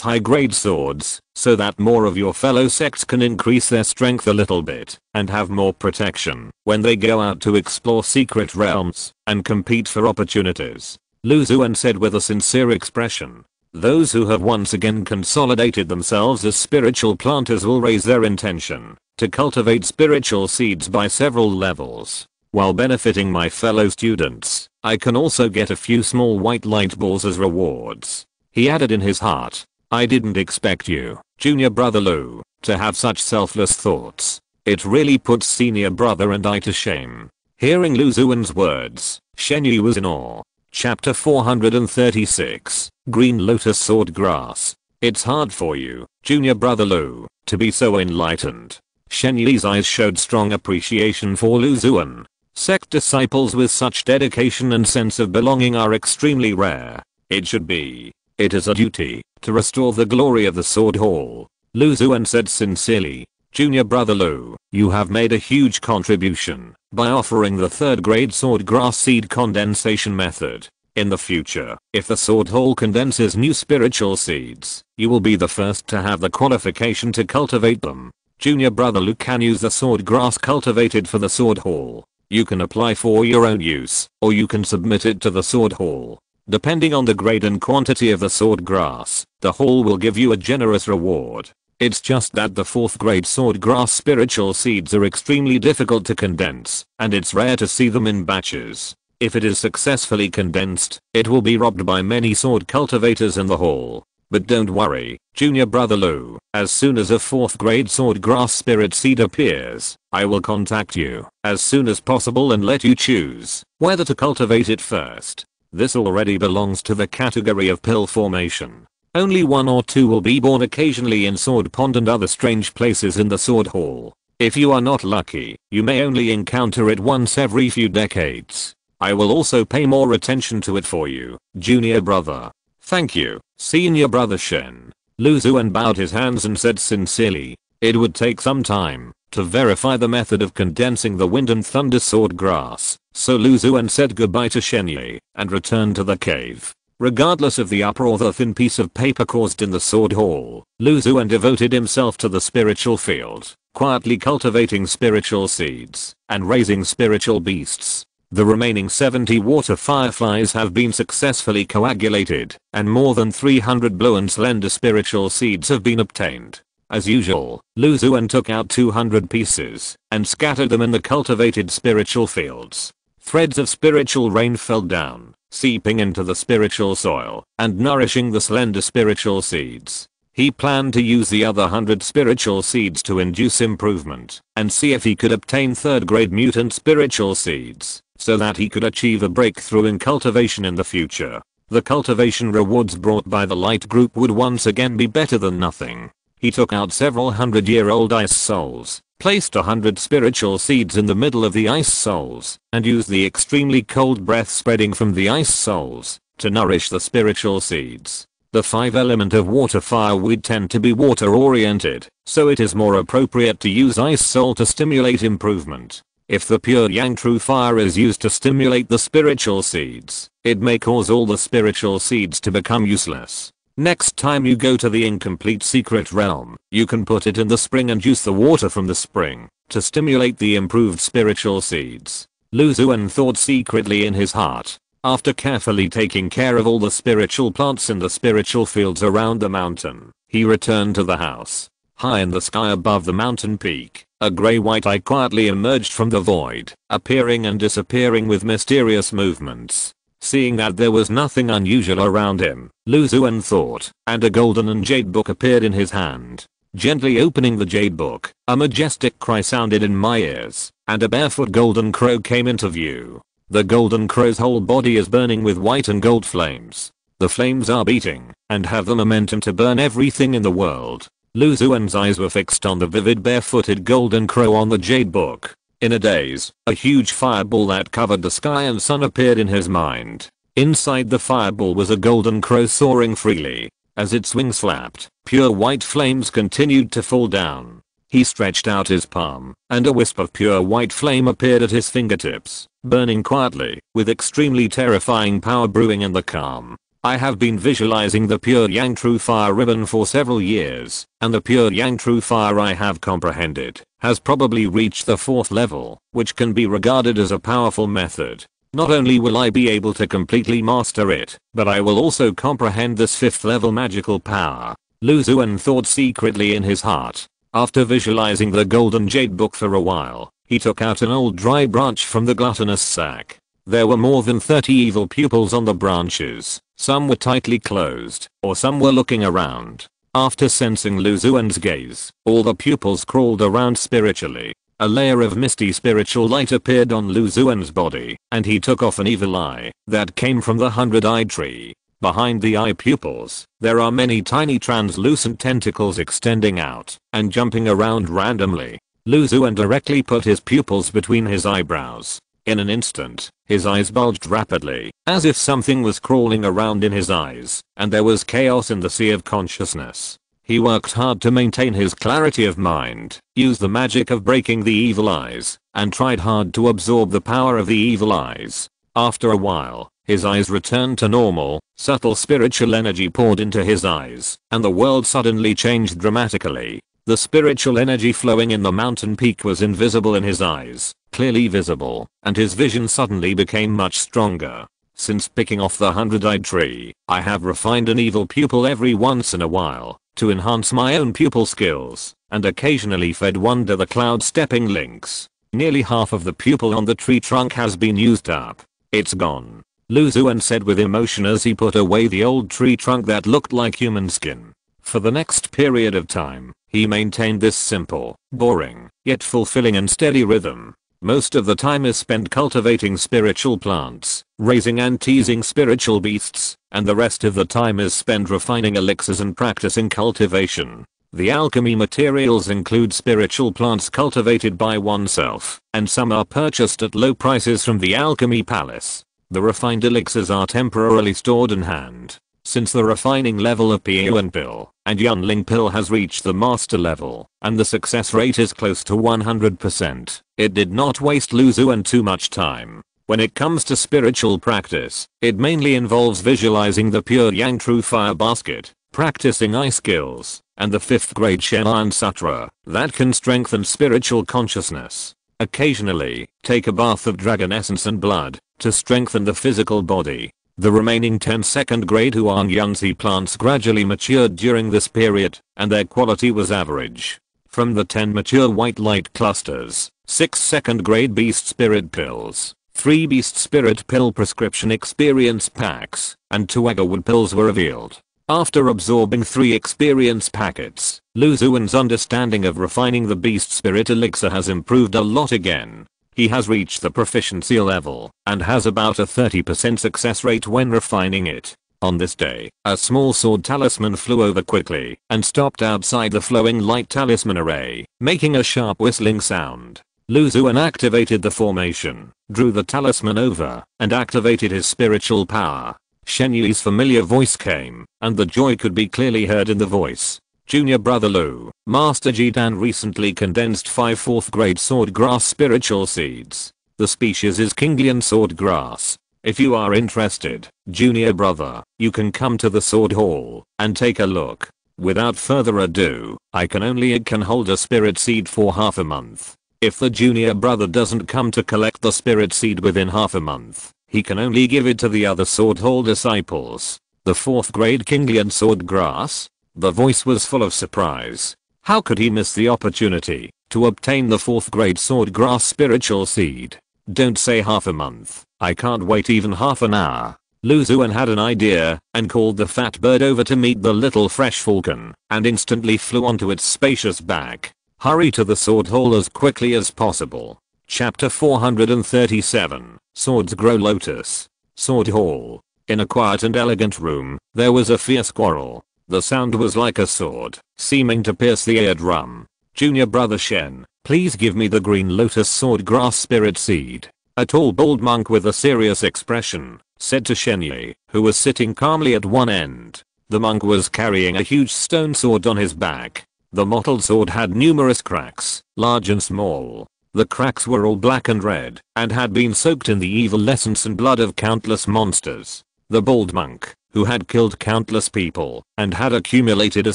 high-grade swords, so that more of your fellow sects can increase their strength a little bit, and have more protection when they go out to explore secret realms, and compete for opportunities. Lu Xuan said with a sincere expression. Those who have once again consolidated themselves as spiritual planters will raise their intention to cultivate spiritual seeds by several levels. While benefiting my fellow students, I can also get a few small white light balls as rewards. He added in his heart. I didn't expect you, junior brother Lu, to have such selfless thoughts. It really puts senior brother and I to shame. Hearing Lu Xuan's words, Shen Yi was in awe. Chapter 436, Green Lotus Sword Grass. It's hard for you, junior brother Lu, to be so enlightened. Shen Yi's eyes showed strong appreciation for Lu Xuan. Sect disciples with such dedication and sense of belonging are extremely rare. It should be. It is a duty to restore the glory of the Sword Hall. Lu Xuan said sincerely. Junior brother Lu, you have made a huge contribution by offering the 3rd grade sword grass seed condensation method. In the future, if the Sword Hall condenses new spiritual seeds, you will be the first to have the qualification to cultivate them. Junior brother Lu can use the sword grass cultivated for the Sword Hall. You can apply for your own use, or you can submit it to the Sword Hall. Depending on the grade and quantity of the sword grass, the hall will give you a generous reward. It's just that the 4th grade sword grass spiritual seeds are extremely difficult to condense, and it's rare to see them in batches. If it is successfully condensed, it will be robbed by many sword cultivators in the hall. But don't worry, junior brother Lu, as soon as a 4th grade sword grass spirit seed appears, I will contact you as soon as possible and let you choose whether to cultivate it first. This already belongs to the category of pill formation. Only 1 or 2 will be born occasionally in Sword Pond and other strange places in the Sword Hall. If you are not lucky, you may only encounter it once every few decades. I will also pay more attention to it for you, junior brother. Thank you, senior brother Shen. Lu Xuan bowed his hands and said sincerely. It would take some time to verify the method of condensing the wind and thunder sword grass, so Lu Xuan said goodbye to Shen Yi and returned to the cave. Regardless of the uproar the thin piece of paper caused in the Sword Hall, Lu Xuan devoted himself to the spiritual field, quietly cultivating spiritual seeds and raising spiritual beasts. The remaining 70 water fireflies have been successfully coagulated, and more than 300 blue and slender spiritual seeds have been obtained. As usual, Lu Xuan took out 200 pieces and scattered them in the cultivated spiritual fields. Threads of spiritual rain fell down, seeping into the spiritual soil and nourishing the slender spiritual seeds. He planned to use the other 100 spiritual seeds to induce improvement and see if he could obtain 3rd grade mutant spiritual seeds, so that he could achieve a breakthrough in cultivation in the future. The cultivation rewards brought by the light group would once again be better than nothing. He took out several 100-year-old ice souls, placed 100 spiritual seeds in the middle of the ice souls, and used the extremely cold breath spreading from the ice souls to nourish the spiritual seeds. The 5 element of water fire would tend to be water oriented, so it is more appropriate to use ice soul to stimulate improvement. If the pure yang true fire is used to stimulate the spiritual seeds, it may cause all the spiritual seeds to become useless. Next time you go to the incomplete secret realm, you can put it in the spring and use the water from the spring to stimulate the improved spiritual seeds. Lu Xuan thought secretly in his heart. After carefully taking care of all the spiritual plants in the spiritual fields around the mountain, he returned to the house. High in the sky above the mountain peak, a grey-white eye quietly emerged from the void, appearing and disappearing with mysterious movements. Seeing that there was nothing unusual around him, Lu Xuan thought, and a golden and jade book appeared in his hand. Gently opening the jade book, a majestic cry sounded in my ears, and a barefoot golden crow came into view. The golden crow's whole body is burning with white and gold flames. The flames are beating, and have the momentum to burn everything in the world. Lu Xuan's eyes were fixed on the vivid barefooted golden crow on the jade book. In a daze, a huge fireball that covered the sky and sun appeared in his mind. Inside the fireball was a golden crow soaring freely. As its wings flapped, pure white flames continued to fall down. He stretched out his palm, and a wisp of pure white flame appeared at his fingertips, burning quietly, with extremely terrifying power brewing in the calm. I have been visualizing the pure yang true fire ribbon for several years, and the pure yang true fire I have comprehended has probably reached the 4th level, which can be regarded as a powerful method. Not only will I be able to completely master it, but I will also comprehend this 5th level magical power. Lu Xuan thought secretly in his heart. After visualizing the golden jade book for a while, he took out an old dry branch from the gluttonous sack. There were more than 30 evil pupils on the branches. Some were tightly closed, or some were looking around. After sensing Lu Xuan's gaze, all the pupils crawled around spiritually. A layer of misty spiritual light appeared on Lu Xuan's body, and he took off an evil eye that came from the 100-eyed tree. Behind the eye pupils, there are many tiny translucent tentacles extending out and jumping around randomly. Lu Xuan directly put his pupils between his eyebrows. In an instant, his eyes bulged rapidly, as if something was crawling around in his eyes, and there was chaos in the sea of consciousness. He worked hard to maintain his clarity of mind, used the magic of breaking the evil eyes, and tried hard to absorb the power of the evil eyes. After a while, his eyes returned to normal, subtle spiritual energy poured into his eyes, and the world suddenly changed dramatically. The spiritual energy flowing in the mountain peak was invisible in his eyes, clearly visible, and his vision suddenly became much stronger. Since picking off the 100-eyed tree, I have refined an evil pupil every once in a while, to enhance my own pupil skills, and occasionally fed one to the cloud stepping links. Nearly half of the pupil on the tree trunk has been used up. It's gone. Lu Xuan said with emotion as he put away the old tree trunk that looked like human skin. For the next period of time, he maintained this simple, boring, yet fulfilling and steady rhythm. Most of the time is spent cultivating spiritual plants, raising and teasing spiritual beasts, and the rest of the time is spent refining elixirs and practicing cultivation. The alchemy materials include spiritual plants cultivated by oneself, and some are purchased at low prices from the alchemy palace. The refined elixirs are temporarily stored in hand. Since the refining level of Yuan pill and Yunling pill has reached the master level, and the success rate is close to 100%, it did not waste Lu Xuan too much time. When it comes to spiritual practice, it mainly involves visualizing the pure Yang True Fire basket, practicing eye skills, and the 5th grade Shen Iron Sutra that can strengthen spiritual consciousness. Occasionally, take a bath of dragon essence and blood to strengthen the physical body. The remaining 10 2nd grade Huang Yangzi plants gradually matured during this period, and their quality was average. From the 10 mature white light clusters, 6 2nd grade beast spirit pills, 3 beast spirit pill prescription experience packs, and 2 agarwood pills were revealed. After absorbing 3 experience packets, Lu Xuan's understanding of refining the beast spirit elixir has improved a lot again. He has reached the proficiency level and has about a 30% success rate when refining it. On this day, a small sword talisman flew over quickly and stopped outside the flowing light talisman array, making a sharp whistling sound. Lu Xuan activated the formation, drew the talisman over, and activated his spiritual power. Shen Yu's familiar voice came, and the joy could be clearly heard in the voice. Junior brother Lu, Master Jidan recently condensed 5 4th grade sword grass spiritual seeds. The species is Kinglian sword grass. If you are interested, junior brother, you can come to the sword hall and take a look. Without further ado, I can hold a spirit seed for half a month. If the junior brother doesn't come to collect the spirit seed within half a month, he can only give it to the other sword hall disciples. The 4th grade Kinglian sword grass? The voice was full of surprise. How could he miss the opportunity to obtain the 4th grade sword grass spiritual seed? Don't say half a month. I can't wait even half an hour. Lu Xuan had an idea and called the fat bird over to meet the little fresh falcon and instantly flew onto its spacious back. Hurry to the sword hall as quickly as possible. Chapter 437, Swords Grow Lotus. Sword Hall. In a quiet and elegant room, there was a fierce quarrel. The sound was like a sword, seeming to pierce the eardrum. Junior brother Shen, please give me the green lotus sword grass spirit seed. A tall bald monk with a serious expression said to Shen Yi, who was sitting calmly at one end. The monk was carrying a huge stone sword on his back. The mottled sword had numerous cracks, large and small. The cracks were all black and red, and had been soaked in the evil essence and blood of countless monsters. The bald monk, who had killed countless people and had accumulated a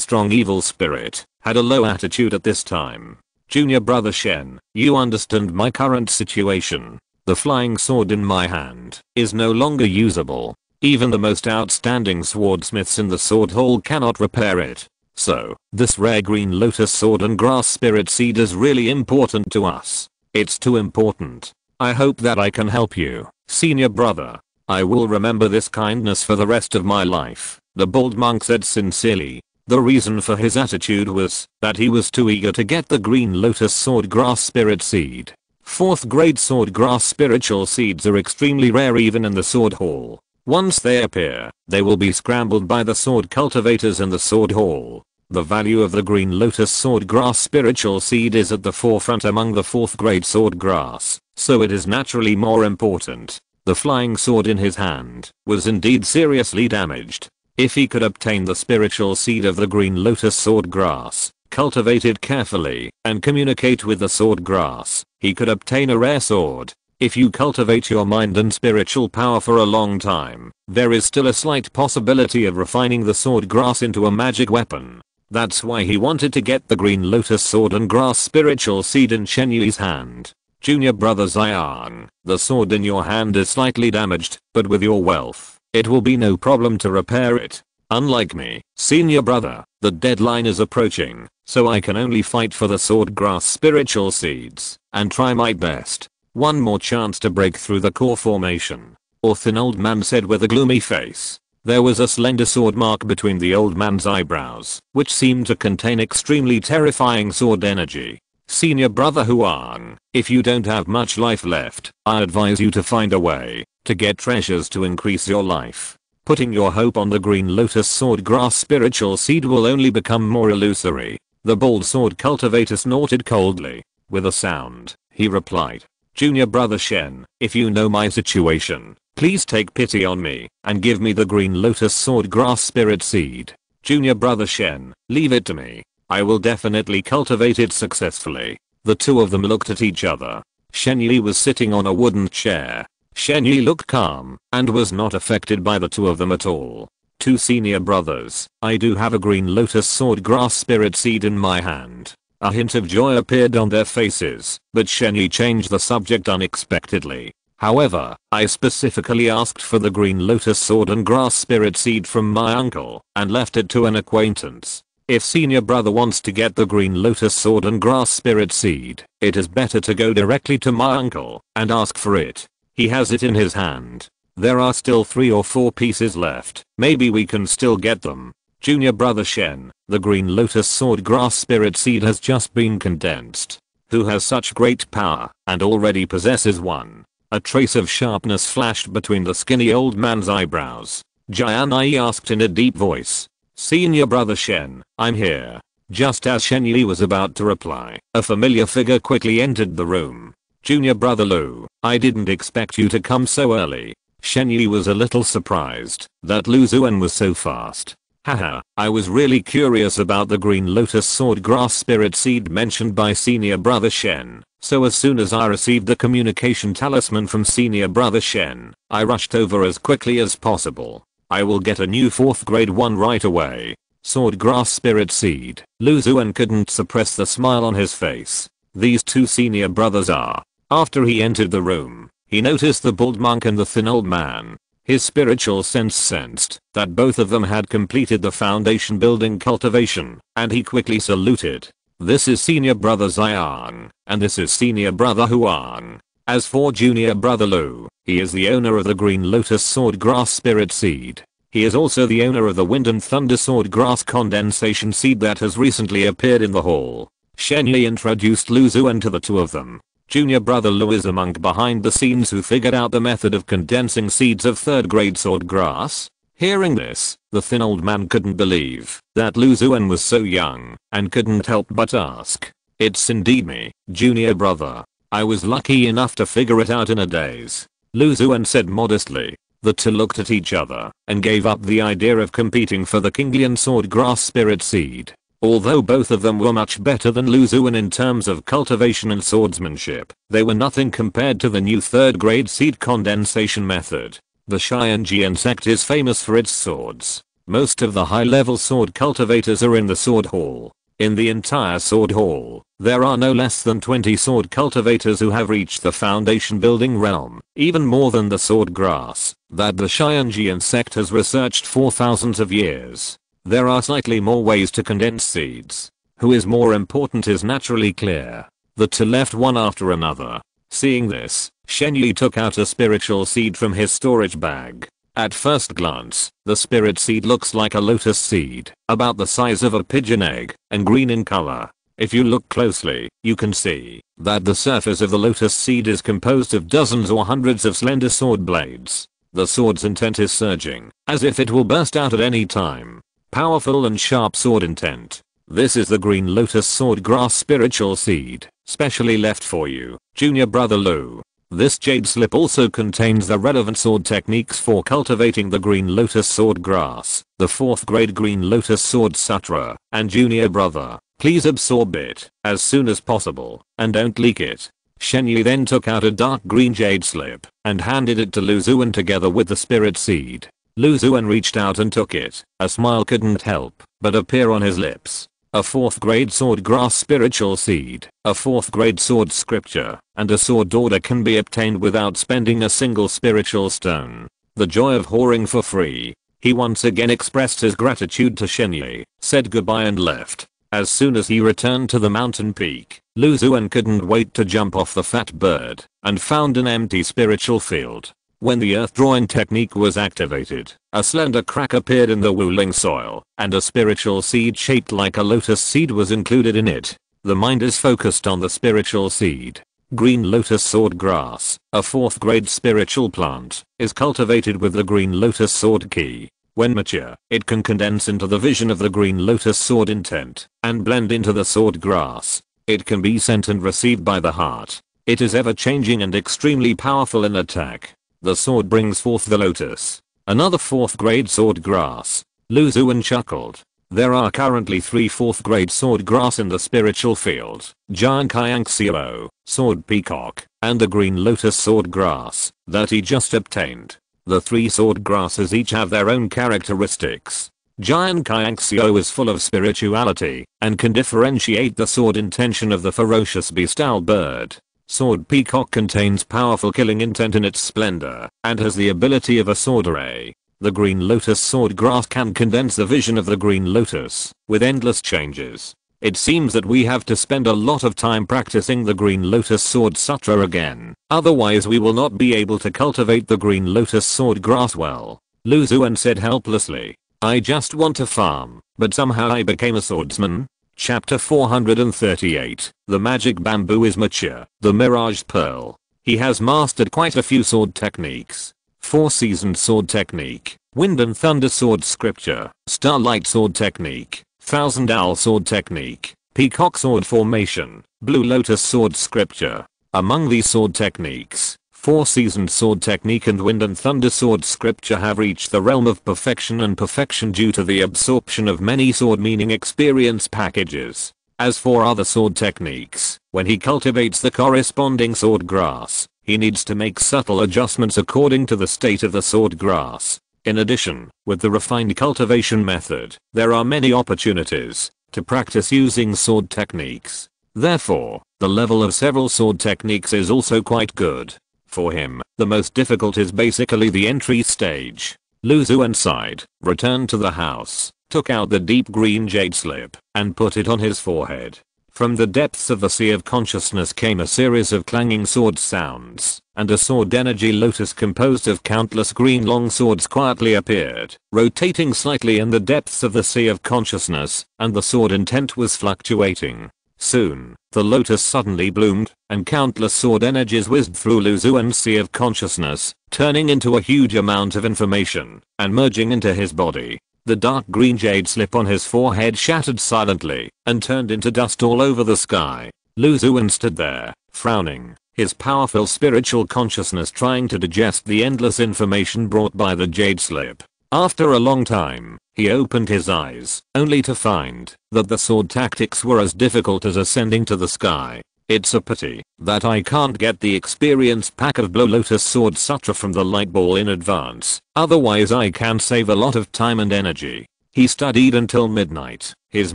strong evil spirit, had a low attitude at this time. Junior brother Shen, you understand my current situation. The flying sword in my hand is no longer usable. Even the most outstanding swordsmiths in the sword hall cannot repair it. So, this rare green lotus sword and grass spirit seed is really important to us. It's too important. I hope that I can help you, senior brother. I will remember this kindness for the rest of my life, the bald monk said sincerely. The reason for his attitude was that he was too eager to get the green lotus sword grass spirit seed. 4th grade sword grass spiritual seeds are extremely rare even in the sword hall. Once they appear, they will be scrambled by the sword cultivators in the sword hall. The value of the green lotus sword grass spiritual seed is at the forefront among the 4th grade sword grass, so it is naturally more important. The flying sword in his hand was indeed seriously damaged. If he could obtain the spiritual seed of the green lotus sword grass, cultivate it carefully, and communicate with the sword grass, he could obtain a rare sword. If you cultivate your mind and spiritual power for a long time, there is still a slight possibility of refining the sword grass into a magic weapon. That's why he wanted to get the green lotus sword and grass spiritual seed in Shen Yi's hand. Junior brother Xuan, the sword in your hand is slightly damaged, but with your wealth, it will be no problem to repair it. Unlike me, senior brother, the deadline is approaching, so I can only fight for the sword grass spiritual seeds, and try my best. One more chance to break through the core formation. Or thin old man said with a gloomy face. There was a slender sword mark between the old man's eyebrows, which seemed to contain extremely terrifying sword energy. Senior brother Xuan, if you don't have much life left, I advise you to find a way to get treasures to increase your life. Putting your hope on the green lotus sword grass spiritual seed will only become more illusory. The bald sword cultivator snorted coldly. With a sound, he replied. Junior brother Shen, if you know my situation, please take pity on me and give me the green lotus sword grass spirit seed. Junior brother Shen, leave it to me. I will definitely cultivate it successfully. The two of them looked at each other. Shen Yi was sitting on a wooden chair. Shen Yi looked calm and was not affected by the two of them at all. Two senior brothers, I do have a green lotus sword grass spirit seed in my hand. A hint of joy appeared on their faces, but Shen Yi changed the subject unexpectedly. However, I specifically asked for the green lotus sword and grass spirit seed from my uncle and left it to an acquaintance. If senior brother wants to get the green lotus sword and grass spirit seed, it is better to go directly to my uncle and ask for it. He has it in his hand. There are still 3 or 4 pieces left. Maybe we can still get them. Junior brother Shen, the green lotus sword grass spirit seed has just been condensed. Who has such great power and already possesses one? A trace of sharpness flashed between the skinny old man's eyebrows. Jian asked in a deep voice. Senior brother Shen, I'm here. Just as Shen Yi was about to reply, a familiar figure quickly entered the room. Junior brother Lu, I didn't expect you to come so early. Shen Yi was a little surprised that Lu Xuan was so fast. Haha, I was really curious about the green lotus sword grass spirit seed mentioned by senior brother Shen, so as soon as I received the communication talisman from senior brother Shen, I rushed over as quickly as possible. I will get a new 4th grade one right away. Sword grass spirit seed. Lu Xuan couldn't suppress the smile on his face. These two senior brothers are. After he entered the room, he noticed the bald monk and the thin old man. His spiritual sense sensed that both of them had completed the foundation building cultivation, and he quickly saluted. This is senior brother Xuan, and this is senior brother Xuan. As for junior brother Lu, he is the owner of the green lotus sword grass spirit seed. He is also the owner of the wind and thunder sword grass condensation seed that has recently appeared in the hall. Shen Yi introduced Lu Xuan to the two of them. Junior brother Lu is a monk behind the scenes who figured out the method of condensing seeds of 3rd grade sword grass. Hearing this, the thin old man couldn't believe that Lu Xuan was so young and couldn't help but ask. It's indeed me, junior brother. I was lucky enough to figure it out in a daze. Lu Xuan said modestly. The two looked at each other and gave up the idea of competing for the Kinglian sword grass spirit seed. Although both of them were much better than Lu Xuan in terms of cultivation and swordsmanship, they were nothing compared to the new 3rd grade seed condensation method. The Xianjian sect is famous for its swords. Most of the high-level sword cultivators are in the sword hall. In the entire sword hall, there are no less than 20 sword cultivators who have reached the foundation building realm, even more than the sword grass that the Xianjian sect has researched for thousands of years. There are slightly more ways to condense seeds. Who is more important is naturally clear. The two left one after another. Seeing this, Shen Yi took out a spiritual seed from his storage bag. At first glance, the spirit seed looks like a lotus seed, about the size of a pigeon egg, and green in color. If you look closely, you can see that the surface of the lotus seed is composed of dozens or hundreds of slender sword blades. The sword's intent is surging, as if it will burst out at any time. Powerful and sharp sword intent. This is the green lotus sword grass spiritual seed, specially left for you, junior brother Lou. This jade slip also contains the relevant sword techniques for cultivating the green lotus sword grass, the 4th grade green lotus sword sutra, and junior brother, please absorb it as soon as possible and don't leak it. Shenyi then took out a dark green jade slip and handed it to Lu Xuan together with the spirit seed. Lu Xuan reached out and took it. A smile couldn't help but appear on his lips. A 4th grade sword grass spiritual seed, a 4th grade sword scripture, and a sword order can be obtained without spending a single spiritual stone. The joy of whoring for free. He once again expressed his gratitude to Shenyi, said goodbye and left. As soon as he returned to the mountain peak, Lu Xuan couldn't wait to jump off the fat bird and found an empty spiritual field. When the earth drawing technique was activated, a slender crack appeared in the Wuling soil, and a spiritual seed shaped like a lotus seed was included in it. The mind is focused on the spiritual seed. Green lotus sword grass, a 4th grade spiritual plant, is cultivated with the green lotus sword key. When mature, it can condense into the vision of the green lotus sword intent and blend into the sword grass. It can be sent and received by the heart. It is ever changing and extremely powerful in attack. The sword brings forth the lotus. Another 4th grade sword grass. Lu Xuan chuckled. There are currently 3 4th grade sword grass in the spiritual field. Giant Xiao, sword peacock, and the green lotus sword grass that he just obtained. The 3 sword grasses each have their own characteristics. Giant Xiao is full of spirituality and can differentiate the sword intention of the ferocious bestial bird. Sword peacock contains powerful killing intent in its splendor and has the ability of a sword array. The green lotus sword grass can condense the vision of the green lotus with endless changes. It seems that we have to spend a lot of time practicing the green lotus sword sutra again, otherwise we will not be able to cultivate the green lotus sword grass well. Lu Xuan said helplessly. I just want to farm, but somehow I became a swordsman. Chapter 438. The magic bamboo is mature. The Mirage Pearl. He has mastered quite a few sword techniques. 4-seasoned sword technique, Wind and Thunder sword scripture, Starlight sword technique, Thousand Owl sword technique, Peacock sword formation, Blue Lotus sword scripture. Among these sword techniques, 4-seasoned sword technique and Wind and Thunder sword scripture have reached the realm of perfection and perfection due to the absorption of many sword meaning experience packages. As for other sword techniques, when he cultivates the corresponding sword grass, he needs to make subtle adjustments according to the state of the sword grass. In addition, with the refined cultivation method, there are many opportunities to practice using sword techniques. Therefore, the level of several sword techniques is also quite good. For him, the most difficult is basically the entry stage. Lu Xuan sighed, returned to the house, took out the deep green jade slip, and put it on his forehead. From the depths of the sea of consciousness came a series of clanging sword sounds, and a sword energy lotus composed of countless green long swords quietly appeared, rotating slightly in the depths of the sea of consciousness, and the sword intent was fluctuating. Soon, the lotus suddenly bloomed, and countless sword energies whizzed through Lu Xuan's sea of consciousness, turning into a huge amount of information, and merging into his body. The dark green jade slip on his forehead shattered silently, and turned into dust all over the sky. Lu Xuan stood there, frowning, his powerful spiritual consciousness trying to digest the endless information brought by the jade slip. After a long time, he opened his eyes, only to find that the sword tactics were as difficult as ascending to the sky. It's a pity that I can't get the experience pack of Blue Lotus Sword Sutra from the light ball in advance, otherwise I can save a lot of time and energy. He studied until midnight, his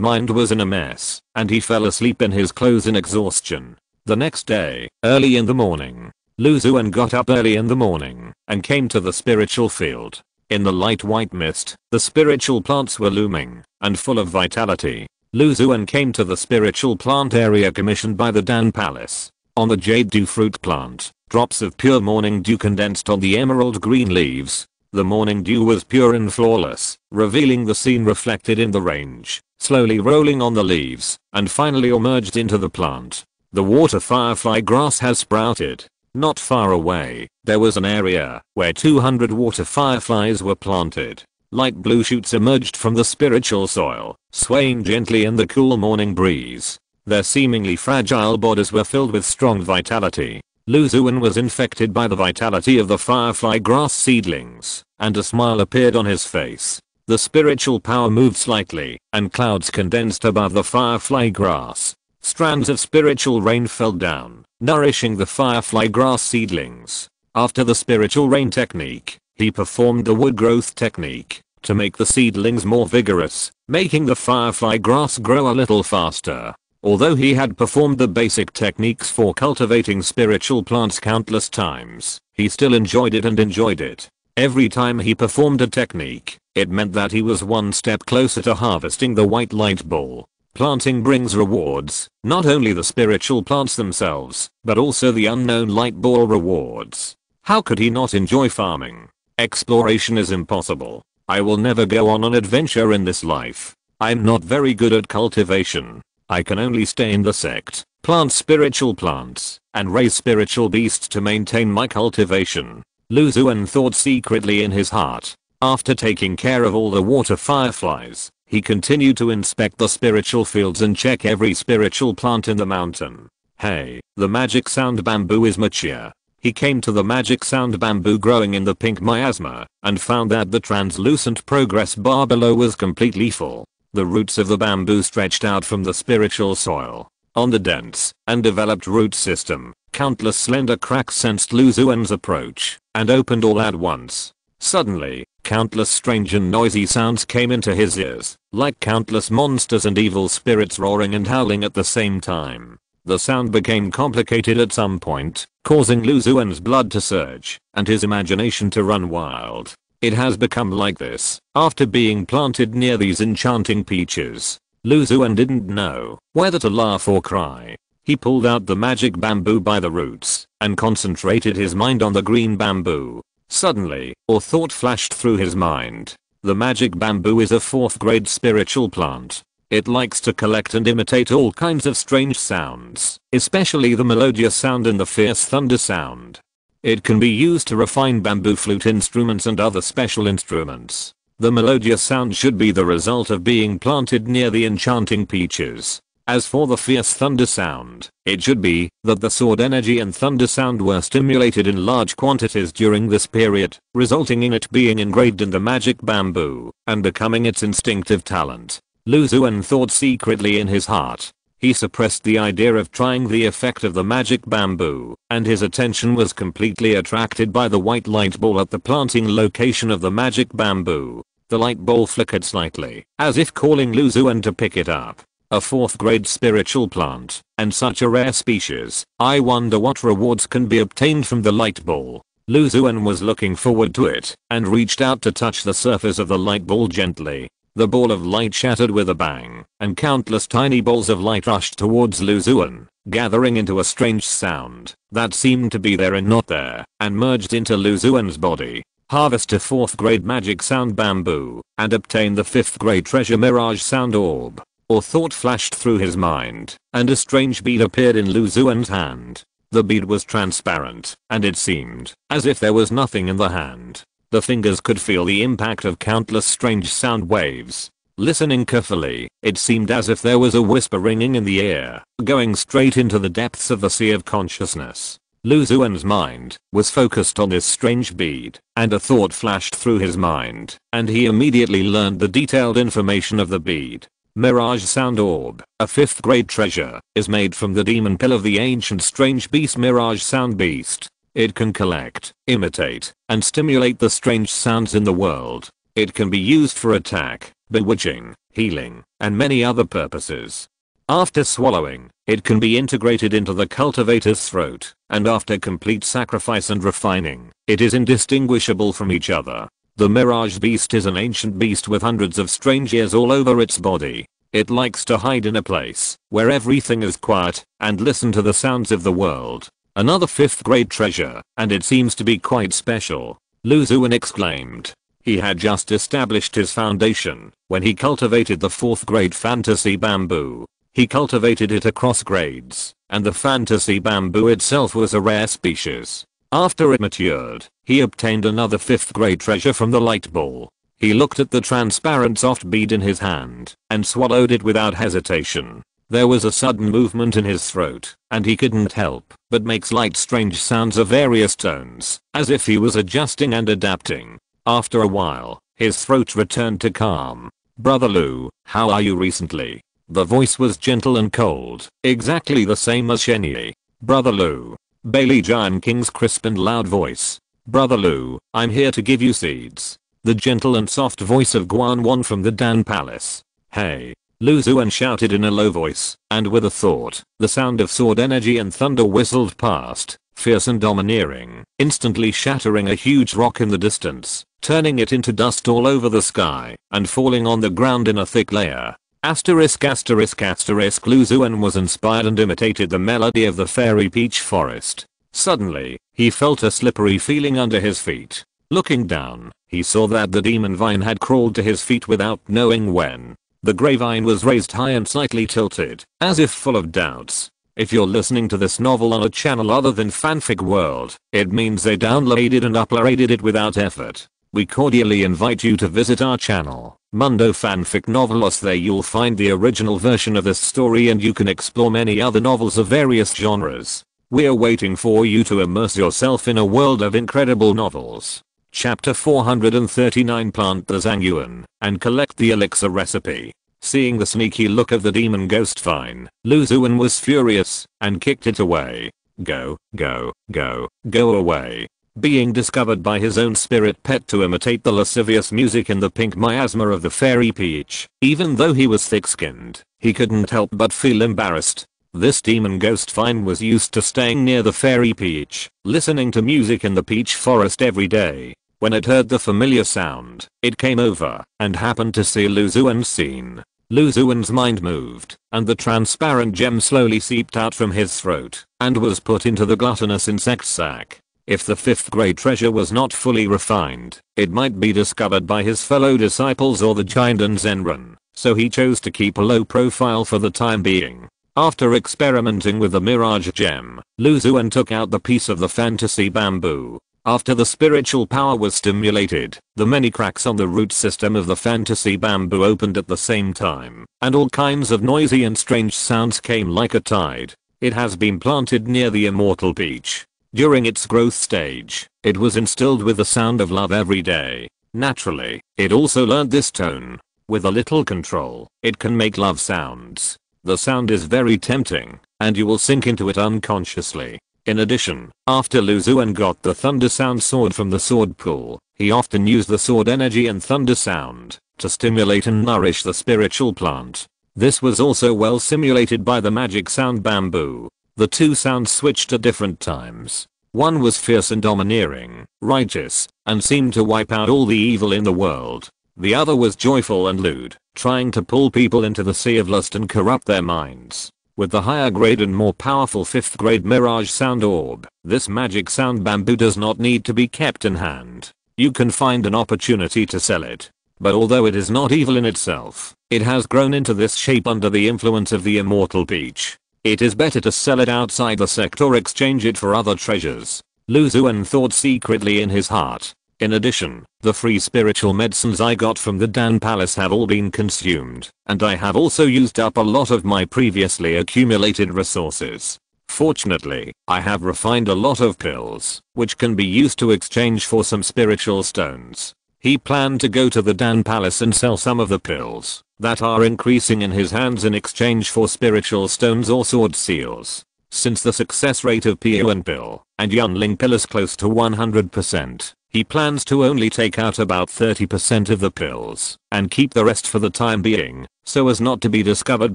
mind was in a mess, and he fell asleep in his clothes in exhaustion. The next day, early in the morning, Lu Xuan got up early in the morning and came to the spiritual field. In the light white mist, the spiritual plants were looming and full of vitality. Lu Xuan came to the spiritual plant area commissioned by the Dan Palace. On the jade dew fruit plant, drops of pure morning dew condensed on the emerald green leaves. The morning dew was pure and flawless, revealing the scene reflected in the range, slowly rolling on the leaves, and finally emerged into the plant. The water firefly grass has sprouted. Not far away, there was an area where 200 water fireflies were planted. Light blue shoots emerged from the spiritual soil, swaying gently in the cool morning breeze. Their seemingly fragile bodies were filled with strong vitality. Xuan was infected by the vitality of the firefly grass seedlings, and a smile appeared on his face. The spiritual power moved slightly, and clouds condensed above the firefly grass. Strands of spiritual rain fell down, nourishing the firefly grass seedlings. After the spiritual rain technique, he performed the wood growth technique to make the seedlings more vigorous, making the firefly grass grow a little faster. Although he had performed the basic techniques for cultivating spiritual plants countless times, he still enjoyed it. Every time he performed a technique, it meant that he was one step closer to harvesting the white light ball. Planting brings rewards, not only the spiritual plants themselves, but also the unknown light ball rewards. How could he not enjoy farming? Exploration is impossible. I will never go on an adventure in this life. I'm not very good at cultivation. I can only stay in the sect, plant spiritual plants, and raise spiritual beasts to maintain my cultivation. Xuan thought secretly in his heart. After taking care of all the water fireflies, he continued to inspect the spiritual fields and check every spiritual plant in the mountain. Hey, the magic sound bamboo is mature. He came to the magic sound bamboo growing in the pink miasma, and found that the translucent progress bar below was completely full. The roots of the bamboo stretched out from the spiritual soil. On the dense and developed root system, countless slender cracks sensed Xuan's approach, and opened all at once. Suddenly, countless strange and noisy sounds came into his ears, like countless monsters and evil spirits roaring and howling at the same time. The sound became complicated at some point, causing Xuan's blood to surge, and his imagination to run wild. It has become like this after being planted near these enchanting peaches. Xuan didn't know whether to laugh or cry. He pulled out the magic bamboo by the roots and concentrated his mind on the green bamboo. Suddenly, a thought flashed through his mind. The magic bamboo is a 4th grade spiritual plant. It likes to collect and imitate all kinds of strange sounds, especially the melodious sound and the fierce thunder sound. It can be used to refine bamboo flute instruments and other special instruments. The melodious sound should be the result of being planted near the enchanting peaches. As for the fierce thunder sound, it should be that the sword energy and thunder sound were stimulated in large quantities during this period, resulting in it being engraved in the magic bamboo and becoming its instinctive talent. Xuan thought secretly in his heart. He suppressed the idea of trying the effect of the magic bamboo, and his attention was completely attracted by the white light ball at the planting location of the magic bamboo. The light ball flickered slightly, as if calling Xuan to pick it up. A 4th grade spiritual plant, and such a rare species. I wonder what rewards can be obtained from the light ball. Xuan was looking forward to it, and reached out to touch the surface of the light ball gently. The ball of light shattered with a bang, and countless tiny balls of light rushed towards Xuan, gathering into a strange sound that seemed to be there and not there, and merged into Xuan's body. Harvest a 4th grade magic sound bamboo, and obtain the 5th grade treasure mirage sound orb. Or thought flashed through his mind, and a strange bead appeared in Xuan's hand. The bead was transparent, and it seemed as if there was nothing in the hand. The fingers could feel the impact of countless strange sound waves. Listening carefully, it seemed as if there was a whisper ringing in the ear, going straight into the depths of the sea of consciousness. Xuan's mind was focused on this strange bead, and a thought flashed through his mind, and he immediately learned the detailed information of the bead. Mirage Sound Orb, a 5th grade treasure, is made from the demon pill of the ancient strange beast Mirage Sound Beast. It can collect, imitate, and stimulate the strange sounds in the world. It can be used for attack, bewitching, healing, and many other purposes. After swallowing, it can be integrated into the cultivator's throat, and after complete sacrifice and refining, it is indistinguishable from each other. The Mirage Beast is an ancient beast with hundreds of strange ears all over its body. It likes to hide in a place where everything is quiet and listen to the sounds of the world. Another 5th grade treasure, and it seems to be quite special. Xuan exclaimed. He had just established his foundation when he cultivated the 4th grade fantasy bamboo. He cultivated it across grades, and the fantasy bamboo itself was a rare species. After it matured, he obtained another 5th grade treasure from the light ball. He looked at the transparent soft bead in his hand, and swallowed it without hesitation. There was a sudden movement in his throat, and he couldn't help but make slight strange sounds of various tones, as if he was adjusting and adapting. After a while, his throat returned to calm. "Brother Lou, how are you recently?" The voice was gentle and cold, exactly the same as Shenyi. "Brother Lou." Bailey Giant King's crisp and loud voice. "Brother Lou, I'm here to give you seeds." The gentle and soft voice of Xuan from the Dan Palace. "Hey." Lu Xuan shouted in a low voice, and with a thought, the sound of sword energy and thunder whistled past, fierce and domineering, instantly shattering a huge rock in the distance, turning it into dust all over the sky, and falling on the ground in a thick layer. Asterisk asterisk asterisk. Lu Xuan was inspired and imitated the melody of the fairy peach forest. Suddenly, he felt a slippery feeling under his feet. Looking down, he saw that the demon vine had crawled to his feet without knowing when. The grey vine was raised high and slightly tilted, as if full of doubts. If you're listening to this novel on a channel other than Fanfic World, it means they downloaded and uploaded it without effort. We cordially invite you to visit our channel, Mundo Fanfic Novelos. There you'll find the original version of this story, and you can explore many other novels of various genres. We're waiting for you to immerse yourself in a world of incredible novels. Chapter 439. Plant the Zangyuan and collect the elixir recipe. Seeing the sneaky look of the demon ghost vine, Lu Xuan was furious and kicked it away. Go, go, go, go away. Being discovered by his own spirit pet to imitate the lascivious music in the pink miasma of the fairy peach, even though he was thick-skinned, he couldn't help but feel embarrassed. This demon ghost vine was used to staying near the fairy peach, listening to music in the peach forest every day. When it heard the familiar sound, it came over and happened to see Lu Xuan's scene. Lu Xuan's mind moved, and the transparent gem slowly seeped out from his throat and was put into the gluttonous insect sack. If the 5th grade treasure was not fully refined, it might be discovered by his fellow disciples or the giant Zenran, so he chose to keep a low profile for the time being. After experimenting with the Mirage Gem, Lu Xuan took out the piece of the fantasy bamboo. After the spiritual power was stimulated, the many cracks on the root system of the fantasy bamboo opened at the same time, and all kinds of noisy and strange sounds came like a tide. It has been planted near the immortal peach. During its growth stage, it was instilled with the sound of love every day. Naturally, it also learned this tone. With a little control, it can make love sounds. The sound is very tempting, and you will sink into it unconsciously. In addition, after Lu Xuan got the thunder sound sword from the sword pool, he often used the sword energy and thunder sound to stimulate and nourish the spiritual plant. This was also well simulated by the magic sound bamboo. The two sounds switched at different times. One was fierce and domineering, righteous, and seemed to wipe out all the evil in the world. The other was joyful and lewd, trying to pull people into the sea of lust and corrupt their minds. With the higher grade and more powerful 5th grade Mirage Sound Orb, this magic sound bamboo does not need to be kept in hand. You can find an opportunity to sell it. But although it is not evil in itself, it has grown into this shape under the influence of the immortal peach. It is better to sell it outside the sect or exchange it for other treasures. Lu Xuan thought secretly in his heart. In addition, the free spiritual medicines I got from the Dan Palace have all been consumed, and I have also used up a lot of my previously accumulated resources. Fortunately, I have refined a lot of pills, which can be used to exchange for some spiritual stones. He planned to go to the Dan Palace and sell some of the pills that are increasing in his hands in exchange for spiritual stones or sword seals. Since the success rate of Puan pill and Yunling pill is close to 100%, he plans to only take out about 30% of the pills and keep the rest for the time being, so as not to be discovered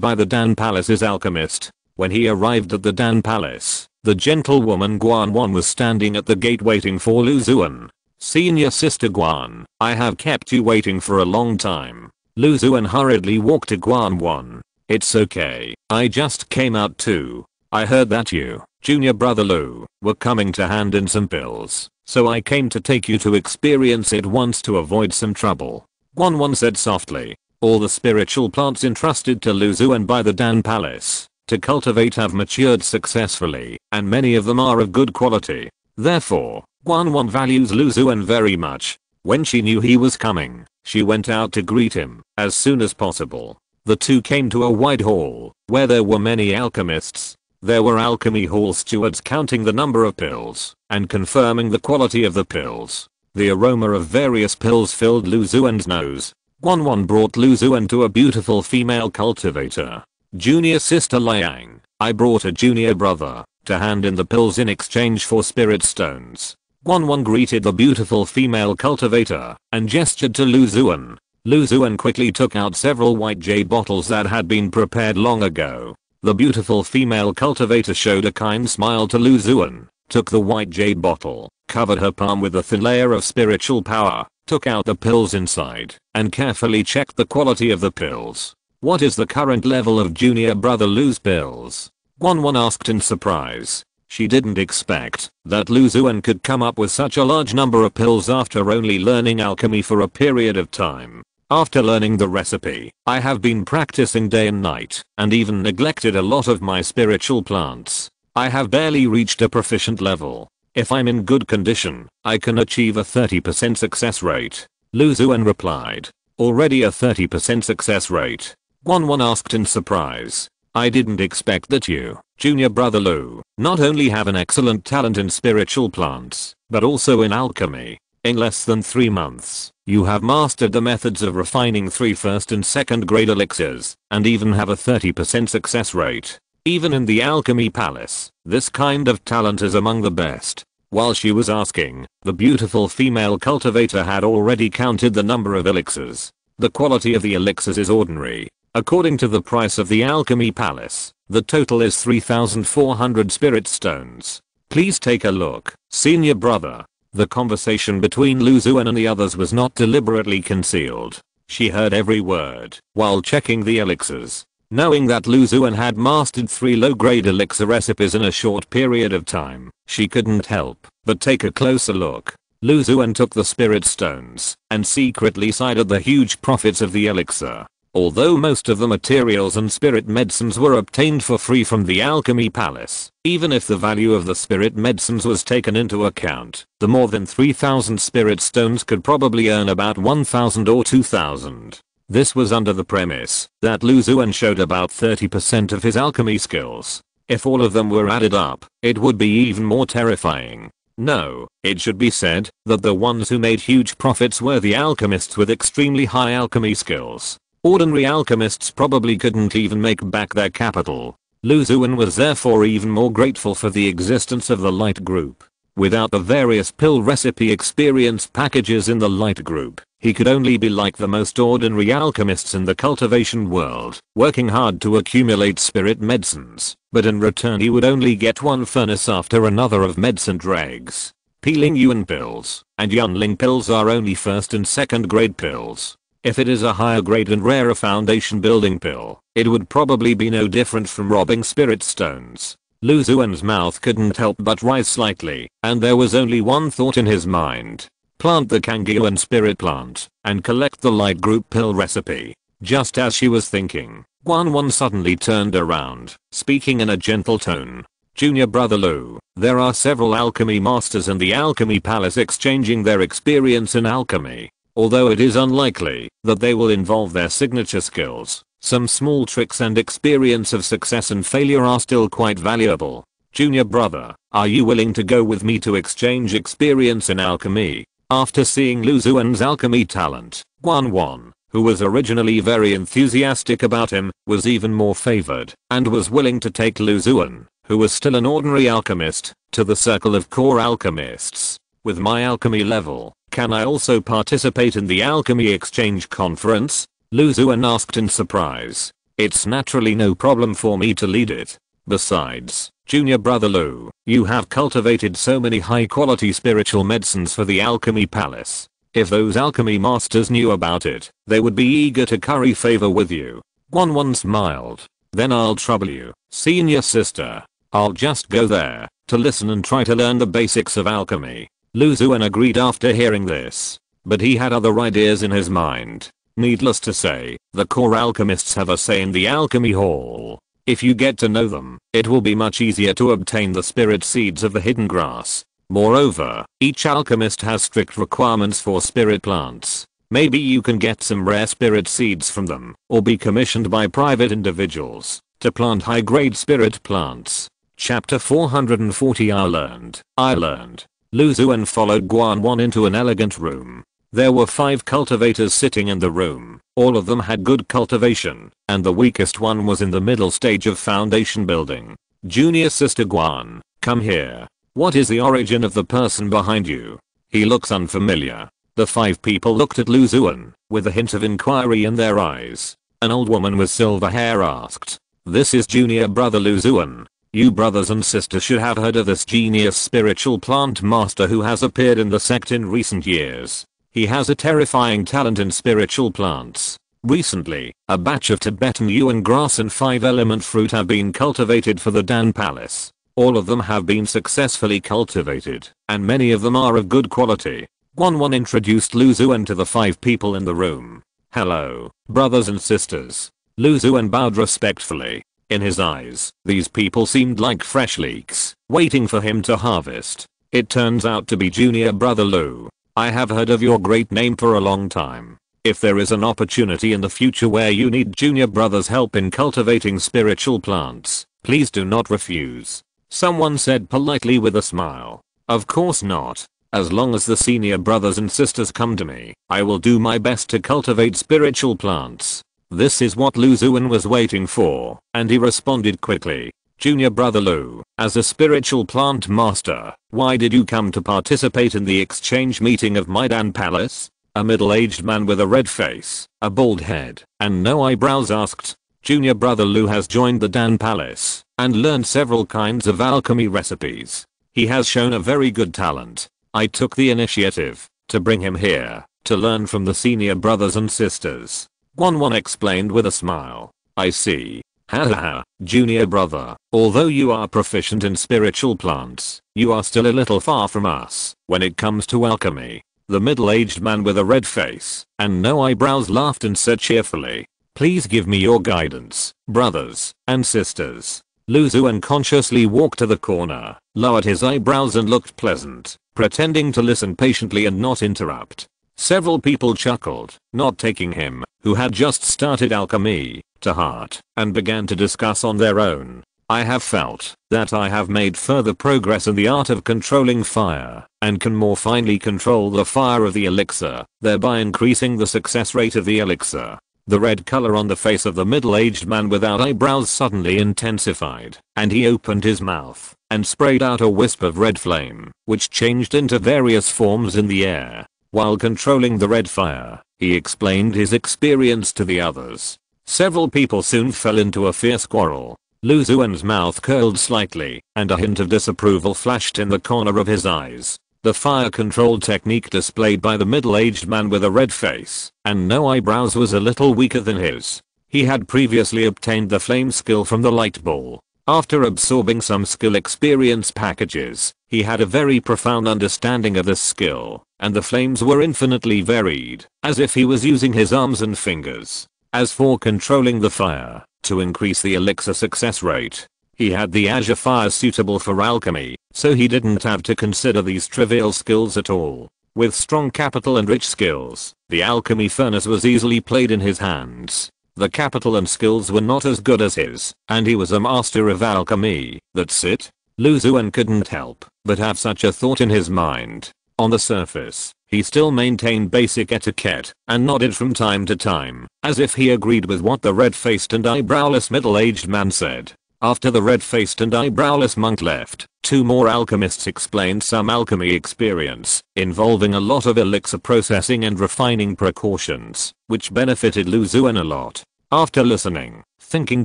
by the Dan Palace's alchemist. When he arrived at the Dan Palace, the gentlewoman Xuan was standing at the gate waiting for Lu Xuan. "Senior Sister Xuan, I have kept you waiting for a long time." Lu Xuan hurriedly walked to Xuan. "It's okay, I just came out too. I heard that you, junior brother Lu, were coming to hand in some pills, so I came to take you to experience it once to avoid some trouble." Xuan said softly. All the spiritual plants entrusted to Lu Xuan by the Dan Palace to cultivate have matured successfully, and many of them are of good quality. Therefore, Xuan values Lu Xuan very much. When she knew he was coming, she went out to greet him as soon as possible. The two came to a wide hall where there were many alchemists. There were alchemy hall stewards counting the number of pills and confirming the quality of the pills. The aroma of various pills filled Lu Xuan's nose. Xuan brought Lu Xuan to a beautiful female cultivator. Junior sister Liang, I brought a junior brother to hand in the pills in exchange for spirit stones. Xuan greeted the beautiful female cultivator and gestured to Lu Xuan. Lu Xuan quickly took out several white jade bottles that had been prepared long ago. The beautiful female cultivator showed a kind smile to Lu Xuan, took the white jade bottle, covered her palm with a thin layer of spiritual power, took out the pills inside, and carefully checked the quality of the pills. What is the current level of junior brother Lu's pills? Xuan asked in surprise. She didn't expect that Lu Xuan could come up with such a large number of pills after only learning alchemy for a period of time. After learning the recipe, I have been practicing day and night, and even neglected a lot of my spiritual plants. I have barely reached a proficient level. If I'm in good condition, I can achieve a 30% success rate. Lu Xuan replied. Already a 30% success rate? Xuan asked in surprise. I didn't expect that you, junior brother Lu, not only have an excellent talent in spiritual plants, but also in alchemy. In less than 3 months, you have mastered the methods of refining 3 first and second grade elixirs, and even have a 30% success rate. Even in the alchemy palace, this kind of talent is among the best. While she was asking, the beautiful female cultivator had already counted the number of elixirs. The quality of the elixirs is ordinary. According to the price of the alchemy palace, the total is 3,400 spirit stones. Please take a look, senior brother. The conversation between Lu Xuan and the others was not deliberately concealed. She heard every word while checking the elixirs. Knowing that Lu Xuan had mastered 3 low-grade elixir recipes in a short period of time, she couldn't help but take a closer look. Lu Xuan took the spirit stones and secretly sighed at the huge profits of the elixir. Although most of the materials and spirit medicines were obtained for free from the alchemy palace, even if the value of the spirit medicines was taken into account, the more than 3,000 spirit stones could probably earn about 1,000 or 2,000. This was under the premise that Lu Xuan showed about 30% of his alchemy skills. If all of them were added up, it would be even more terrifying. No, it should be said that the ones who made huge profits were the alchemists with extremely high alchemy skills. Ordinary alchemists probably couldn't even make back their capital. Lu Xuan was therefore even more grateful for the existence of the light group. Without the various pill recipe experience packages in the light group, he could only be like the most ordinary alchemists in the cultivation world, working hard to accumulate spirit medicines, but in return he would only get one furnace after another of medicine dregs. Peeling Yuan pills and Yunling pills are only first and second grade pills. If it is a higher grade and rarer foundation building pill, it would probably be no different from robbing spirit stones. Lu Xuan's mouth couldn't help but rise slightly, and there was only one thought in his mind. Plant the Kangyuan spirit plant, and collect the light group pill recipe. Just as she was thinking, Xuan suddenly turned around, speaking in a gentle tone. Junior brother Lu, there are several alchemy masters in the alchemy palace exchanging their experience in alchemy. Although it is unlikely that they will involve their signature skills, some small tricks and experience of success and failure are still quite valuable. Junior brother, are you willing to go with me to exchange experience in alchemy? After seeing Lu Xuan's alchemy talent, Xuan, who was originally very enthusiastic about him, was even more favored and was willing to take Lu Xuan, who was still an ordinary alchemist, to the circle of core alchemists. With my alchemy level, can I also participate in the alchemy exchange conference? Lu Xuan asked in surprise. It's naturally no problem for me to lead it. Besides, junior brother Lu, you have cultivated so many high quality spiritual medicines for the alchemy palace. If those alchemy masters knew about it, they would be eager to curry favor with you. Xuan smiled. Then I'll trouble you, senior sister. I'll just go there to listen and try to learn the basics of alchemy. Lu Xuan agreed after hearing this, but he had other ideas in his mind. Needless to say, the core alchemists have a say in the alchemy hall. If you get to know them, it will be much easier to obtain the spirit seeds of the hidden grass. Moreover, each alchemist has strict requirements for spirit plants. Maybe you can get some rare spirit seeds from them, or be commissioned by private individuals to plant high-grade spirit plants. Chapter 440. I learned. Lu Xuan followed Xuan into an elegant room. There were 5 cultivators sitting in the room. All of them had good cultivation, and the weakest one was in the middle stage of foundation building. Junior Sister Xuan, come here. What is the origin of the person behind you? He looks unfamiliar. The 5 people looked at Lu Xuan, with a hint of inquiry in their eyes. An old woman with silver hair asked, "This is junior brother Lu Xuan. You brothers and sisters should have heard of this genius spiritual plant master who has appeared in the sect in recent years. He has a terrifying talent in spiritual plants. Recently, a batch of Tibetan yuan grass and 5-element fruit have been cultivated for the Dan Palace. All of them have been successfully cultivated, and many of them are of good quality." Xuan introduced Lu Xuan to the 5 people in the room. "Hello, brothers and sisters." Lu Xuan bowed respectfully. In his eyes, these people seemed like fresh leeks, waiting for him to harvest. It turns out to be junior brother Lu. I have heard of your great name for a long time. If there is an opportunity in the future where you need junior brother's help in cultivating spiritual plants, please do not refuse. Someone said politely with a smile. Of course not. As long as the senior brothers and sisters come to me, I will do my best to cultivate spiritual plants. This is what Lu Xuan was waiting for, and he responded quickly. Junior brother Lu, as a spiritual plant master, why did you come to participate in the exchange meeting of my Dan Palace? A middle-aged man with a red face, a bald head, and no eyebrows asked. Junior brother Lu has joined the Dan Palace, and learned several kinds of alchemy recipes. He has shown a very good talent. I took the initiative to bring him here to learn from the senior brothers and sisters. Xuan explained with a smile. I see. Haha, junior brother, although you are proficient in spiritual plants, you are still a little far from us when it comes to alchemy. The middle-aged man with a red face and no eyebrows laughed and said cheerfully, "Please give me your guidance, brothers and sisters." Lu Xuan consciously walked to the corner, lowered his eyebrows and looked pleasant, pretending to listen patiently and not interrupt. Several people chuckled, not taking him, who had just started alchemy, to heart, and began to discuss on their own. I have felt that I have made further progress in the art of controlling fire, and can more finely control the fire of the elixir, thereby increasing the success rate of the elixir. The red color on the face of the middle-aged man without eyebrows suddenly intensified, and he opened his mouth and sprayed out a wisp of red flame, which changed into various forms in the air. While controlling the red fire, he explained his experience to the others. Several people soon fell into a fierce quarrel. Lu Xuan's mouth curled slightly, and a hint of disapproval flashed in the corner of his eyes. The fire control technique displayed by the middle-aged man with a red face and no eyebrows was a little weaker than his. He had previously obtained the flame skill from the light ball. After absorbing some skill experience packages, he had a very profound understanding of this skill, and the flames were infinitely varied, as if he was using his arms and fingers. As for controlling the fire, to increase the elixir success rate, he had the azure fire suitable for alchemy, so he didn't have to consider these trivial skills at all. With strong capital and rich skills, the alchemy furnace was easily played in his hands. The capital and skills were not as good as his, and he was a master of alchemy. That's it. Lu Xuan couldn't help but have such a thought in his mind. On the surface, he still maintained basic etiquette and nodded from time to time, as if he agreed with what the red-faced and eyebrowless middle-aged man said. After the red-faced and eyebrowless monk left, 2 more alchemists explained some alchemy experience, involving a lot of elixir processing and refining precautions, which benefited Lu Xuan a lot. After listening, thinking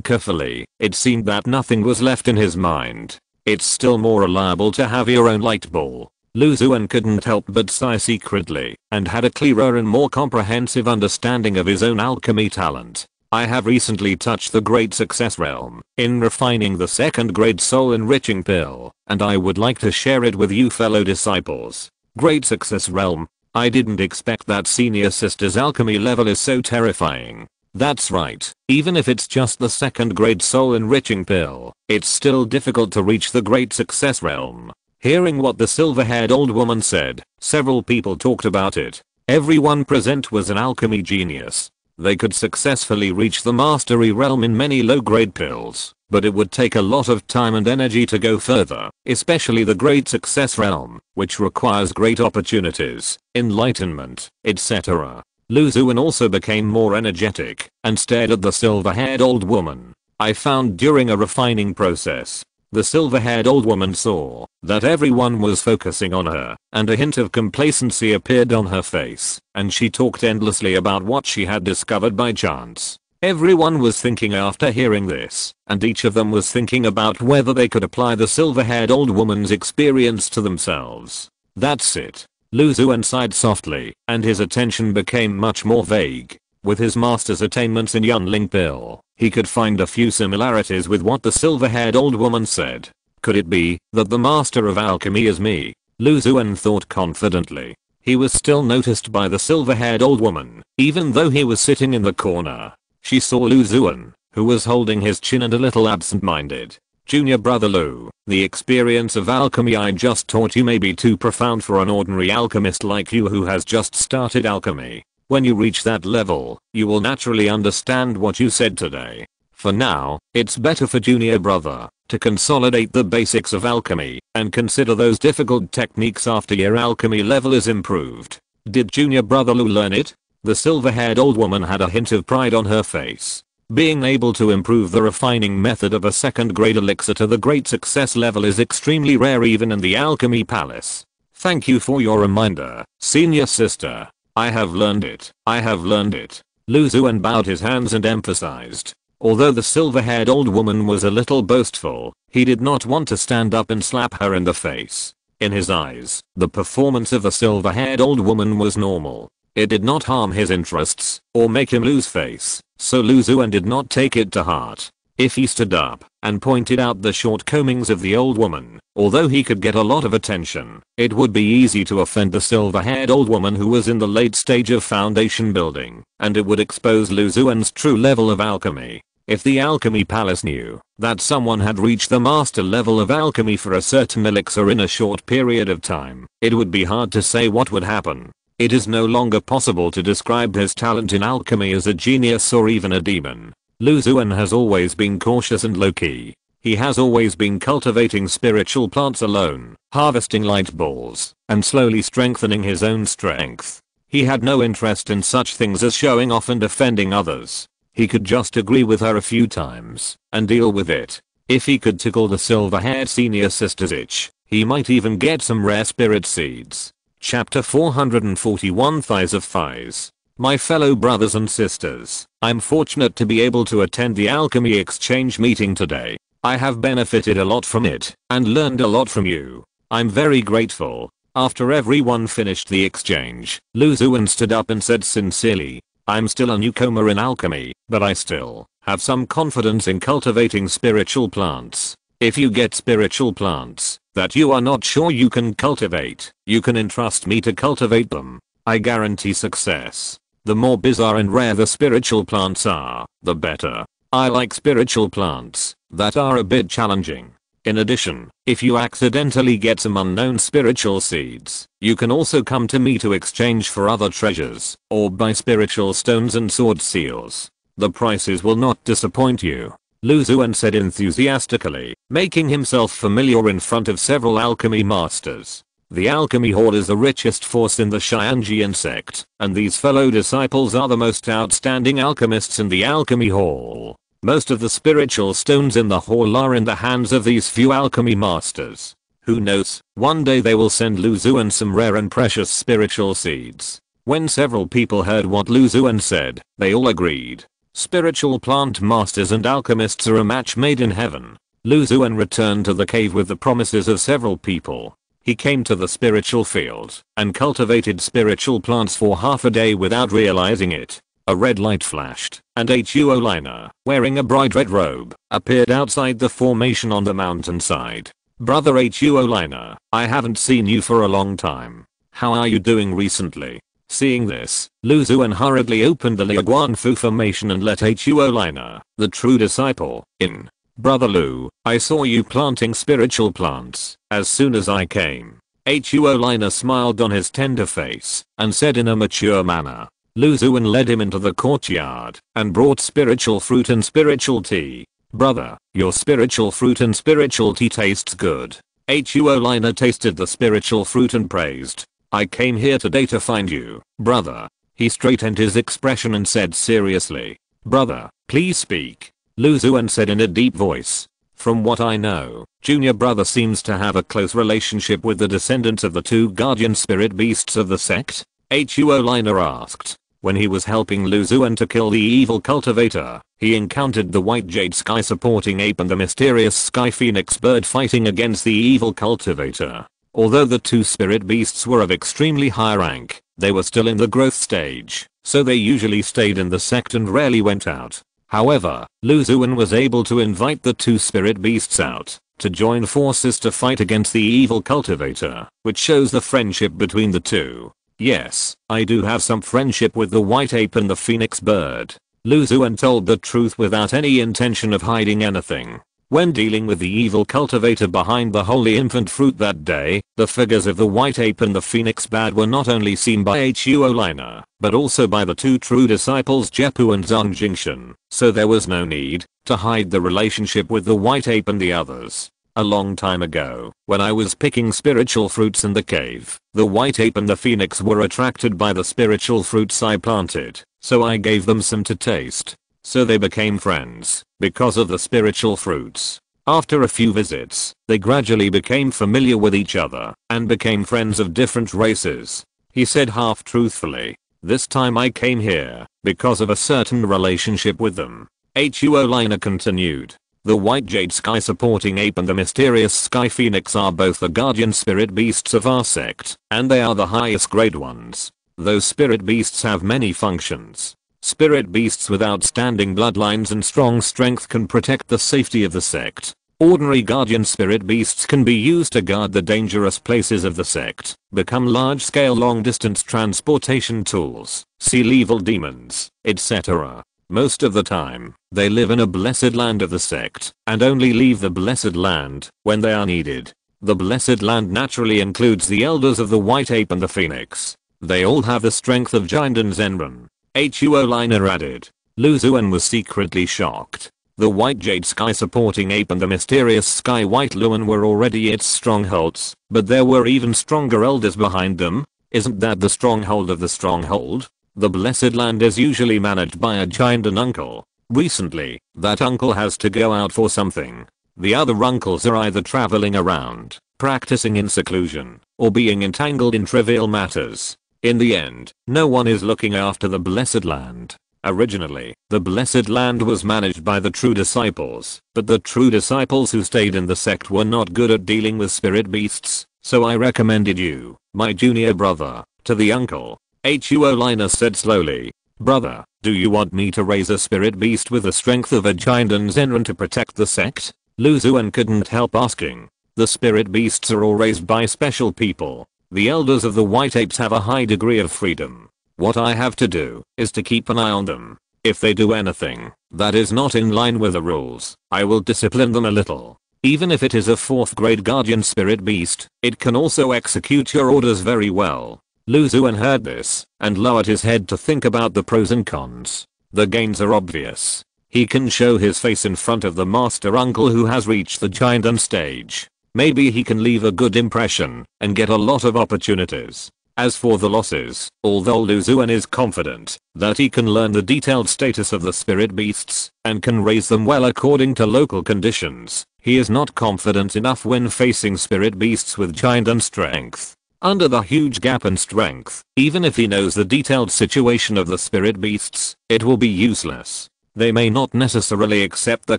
carefully, it seemed that nothing was left in his mind. It's still more reliable to have your own light ball. Lu Xuan couldn't help but sigh secretly, and had a clearer and more comprehensive understanding of his own alchemy talent. I have recently touched the great success realm in refining the 2nd grade soul enriching pill, and I would like to share it with you fellow disciples. Great success realm. I didn't expect that senior sister's alchemy level is so terrifying. That's right, even if it's just the second grade soul enriching pill, it's still difficult to reach the great success realm. Hearing what the silver-haired old woman said, several people talked about it. Everyone present was an alchemy genius. They could successfully reach the mastery realm in many low-grade pills, but it would take a lot of time and energy to go further, especially the great success realm, which requires great opportunities, enlightenment, etc. Lu Xuan also became more energetic and stared at the silver-haired old woman. I found during a refining process, the silver-haired old woman saw that everyone was focusing on her, and a hint of complacency appeared on her face, and she talked endlessly about what she had discovered by chance. Everyone was thinking after hearing this, and each of them was thinking about whether they could apply the silver-haired old woman's experience to themselves. That's it. Lu Xuan sighed softly, and his attention became much more vague. With his master's attainments in Yunling Pill, he could find a few similarities with what the silver-haired old woman said. Could it be that the master of alchemy is me? Lu Xuan thought confidently. He was still noticed by the silver-haired old woman, even though he was sitting in the corner. She saw Lu Xuan, who was holding his chin and a little absent-minded. Junior brother Lu, the experience of alchemy I just taught you may be too profound for an ordinary alchemist like you who has just started alchemy. When you reach that level, you will naturally understand what you said today. For now, it's better for junior brother to consolidate the basics of alchemy and consider those difficult techniques after your alchemy level is improved. Did junior brother Lu learn it? The silver-haired old woman had a hint of pride on her face. Being able to improve the refining method of a second grade elixir to the great success level is extremely rare even in the alchemy palace. Thank you for your reminder, senior sister. I have learned it. I have learned it. Lu Xuan bowed his hands and emphasized. Although the silver-haired old woman was a little boastful, he did not want to stand up and slap her in the face. In his eyes, the performance of the silver-haired old woman was normal. It did not harm his interests or make him lose face, so Lu Xuan did not take it to heart. If he stood up and pointed out the shortcomings of the old woman, although he could get a lot of attention, it would be easy to offend the silver-haired old woman who was in the late stage of foundation building, and it would expose Lu Xuan's true level of alchemy. If the alchemy palace knew that someone had reached the master level of alchemy for a certain elixir in a short period of time, it would be hard to say what would happen. It is no longer possible to describe his talent in alchemy as a genius or even a demon. Lu Xuan has always been cautious and low-key. He has always been cultivating spiritual plants alone, harvesting light balls, and slowly strengthening his own strength. He had no interest in such things as showing off and offending others. He could just agree with her a few times and deal with it. If he could tickle the silver-haired senior sister's itch, he might even get some rare spirit seeds. Chapter 441 Thighs of Thighs. My fellow brothers and sisters, I'm fortunate to be able to attend the alchemy exchange meeting today. I have benefited a lot from it and learned a lot from you. I'm very grateful. After everyone finished the exchange, Lu Xuan stood up and said sincerely, I'm still a newcomer in alchemy, but I still have some confidence in cultivating spiritual plants. If you get spiritual plants that you are not sure you can cultivate, you can entrust me to cultivate them. I guarantee success. The more bizarre and rare the spiritual plants are, the better. I like spiritual plants that are a bit challenging. In addition, if you accidentally get some unknown spiritual seeds, you can also come to me to exchange for other treasures, or buy spiritual stones and sword seals. The prices will not disappoint you. Lu Xuan said enthusiastically, making himself familiar in front of several alchemy masters. The alchemy hall is the richest force in the Xianjian sect, and these fellow disciples are the most outstanding alchemists in the alchemy hall. Most of the spiritual stones in the hall are in the hands of these few alchemy masters. Who knows, one day they will send Lu Xuan some rare and precious spiritual seeds. When several people heard what Lu Xuan said, they all agreed. Spiritual plant masters and alchemists are a match made in heaven. Lu Xuan returned to the cave with the promises of several people. He came to the spiritual field and cultivated spiritual plants for half a day without realizing it. A red light flashed, and Huo Liner, wearing a bright red robe, appeared outside the formation on the mountainside. Brother Huo Liner, I haven't seen you for a long time. How are you doing recently? Seeing this, Lu Xuan hurriedly opened the Liaguan Fu formation and let Huo Liner, the true disciple, in. Brother Lu, I saw you planting spiritual plants as soon as I came. Huo Liner smiled on his tender face and said in a mature manner. Lu Xuan led him into the courtyard and brought spiritual fruit and spiritual tea. Brother, your spiritual fruit and spiritual tea tastes good. Huo Liner tasted the spiritual fruit and praised. I came here today to find you, brother. He straightened his expression and said seriously. Brother, please speak. Lu Xuan said in a deep voice. From what I know, Junior Brother seems to have a close relationship with the descendants of the two guardian spirit beasts of the sect? Huo Liner asked. When he was helping Lu Xuan to kill the evil cultivator, he encountered the white jade sky supporting ape and the mysterious sky phoenix bird fighting against the evil cultivator. Although the two spirit beasts were of extremely high rank, they were still in the growth stage, so they usually stayed in the sect and rarely went out. However, Lu Xuan was able to invite the two spirit beasts out to join forces to fight against the evil cultivator, which shows the friendship between the two. Yes, I do have some friendship with the white ape and the phoenix bird. Lu Xuan told the truth without any intention of hiding anything. When dealing with the evil cultivator behind the holy infant fruit that day, the figures of the white ape and the phoenix bird were not only seen by Huo Liner, but also by the two true disciples Jepu and Zhang Jingshan, so there was no need to hide the relationship with the white ape and the others. A long time ago, when I was picking spiritual fruits in the cave, the white ape and the phoenix were attracted by the spiritual fruits I planted, so I gave them some to taste. So they became friends because of the spiritual fruits. After a few visits, they gradually became familiar with each other and became friends of different races. He said half truthfully. This time I came here because of a certain relationship with them. Huo Liner continued. The white jade sky supporting ape and the mysterious sky phoenix are both the guardian spirit beasts of our sect, and they are the highest grade ones. Those spirit beasts have many functions. Spirit beasts with outstanding bloodlines and strong strength can protect the safety of the sect. Ordinary guardian spirit beasts can be used to guard the dangerous places of the sect, become large-scale long-distance transportation tools, seal evil demons, etc. Most of the time, they live in a blessed land of the sect, and only leave the blessed land when they are needed. The blessed land naturally includes the elders of the white ape and the phoenix. They all have the strength of Giant and Zenran. Huo Liner added. Lu Xuan was secretly shocked. The white jade sky supporting ape and the mysterious sky white Luan were already its strongholds, but there were even stronger elders behind them. Isn't that the stronghold of the stronghold? The blessed land is usually managed by a giant and uncle. Recently, that uncle has to go out for something. The other uncles are either traveling around, practicing in seclusion, or being entangled in trivial matters. In the end, no one is looking after the blessed land. Originally, the blessed land was managed by the true disciples, but the true disciples who stayed in the sect were not good at dealing with spirit beasts, so I recommended you, my junior brother, to the uncle. Huo Liner said slowly. Brother, do you want me to raise a spirit beast with the strength of a giant and Zenran to protect the sect? Lu Xuan couldn't help asking. The spirit beasts are all raised by special people. The elders of the white apes have a high degree of freedom. What I have to do is to keep an eye on them. If they do anything that is not in line with the rules, I will discipline them a little. Even if it is a 4th grade guardian spirit beast, it can also execute your orders very well. Lu Xuan heard this and lowered his head to think about the pros and cons. The gains are obvious. He can show his face in front of the master uncle who has reached the giant stage. Maybe he can leave a good impression and get a lot of opportunities. As for the losses, although Lu Xuan is confident that he can learn the detailed status of the spirit beasts and can raise them well according to local conditions, he is not confident enough when facing spirit beasts with giant strength. Under the huge gap in strength, even if he knows the detailed situation of the spirit beasts, it will be useless. They may not necessarily accept the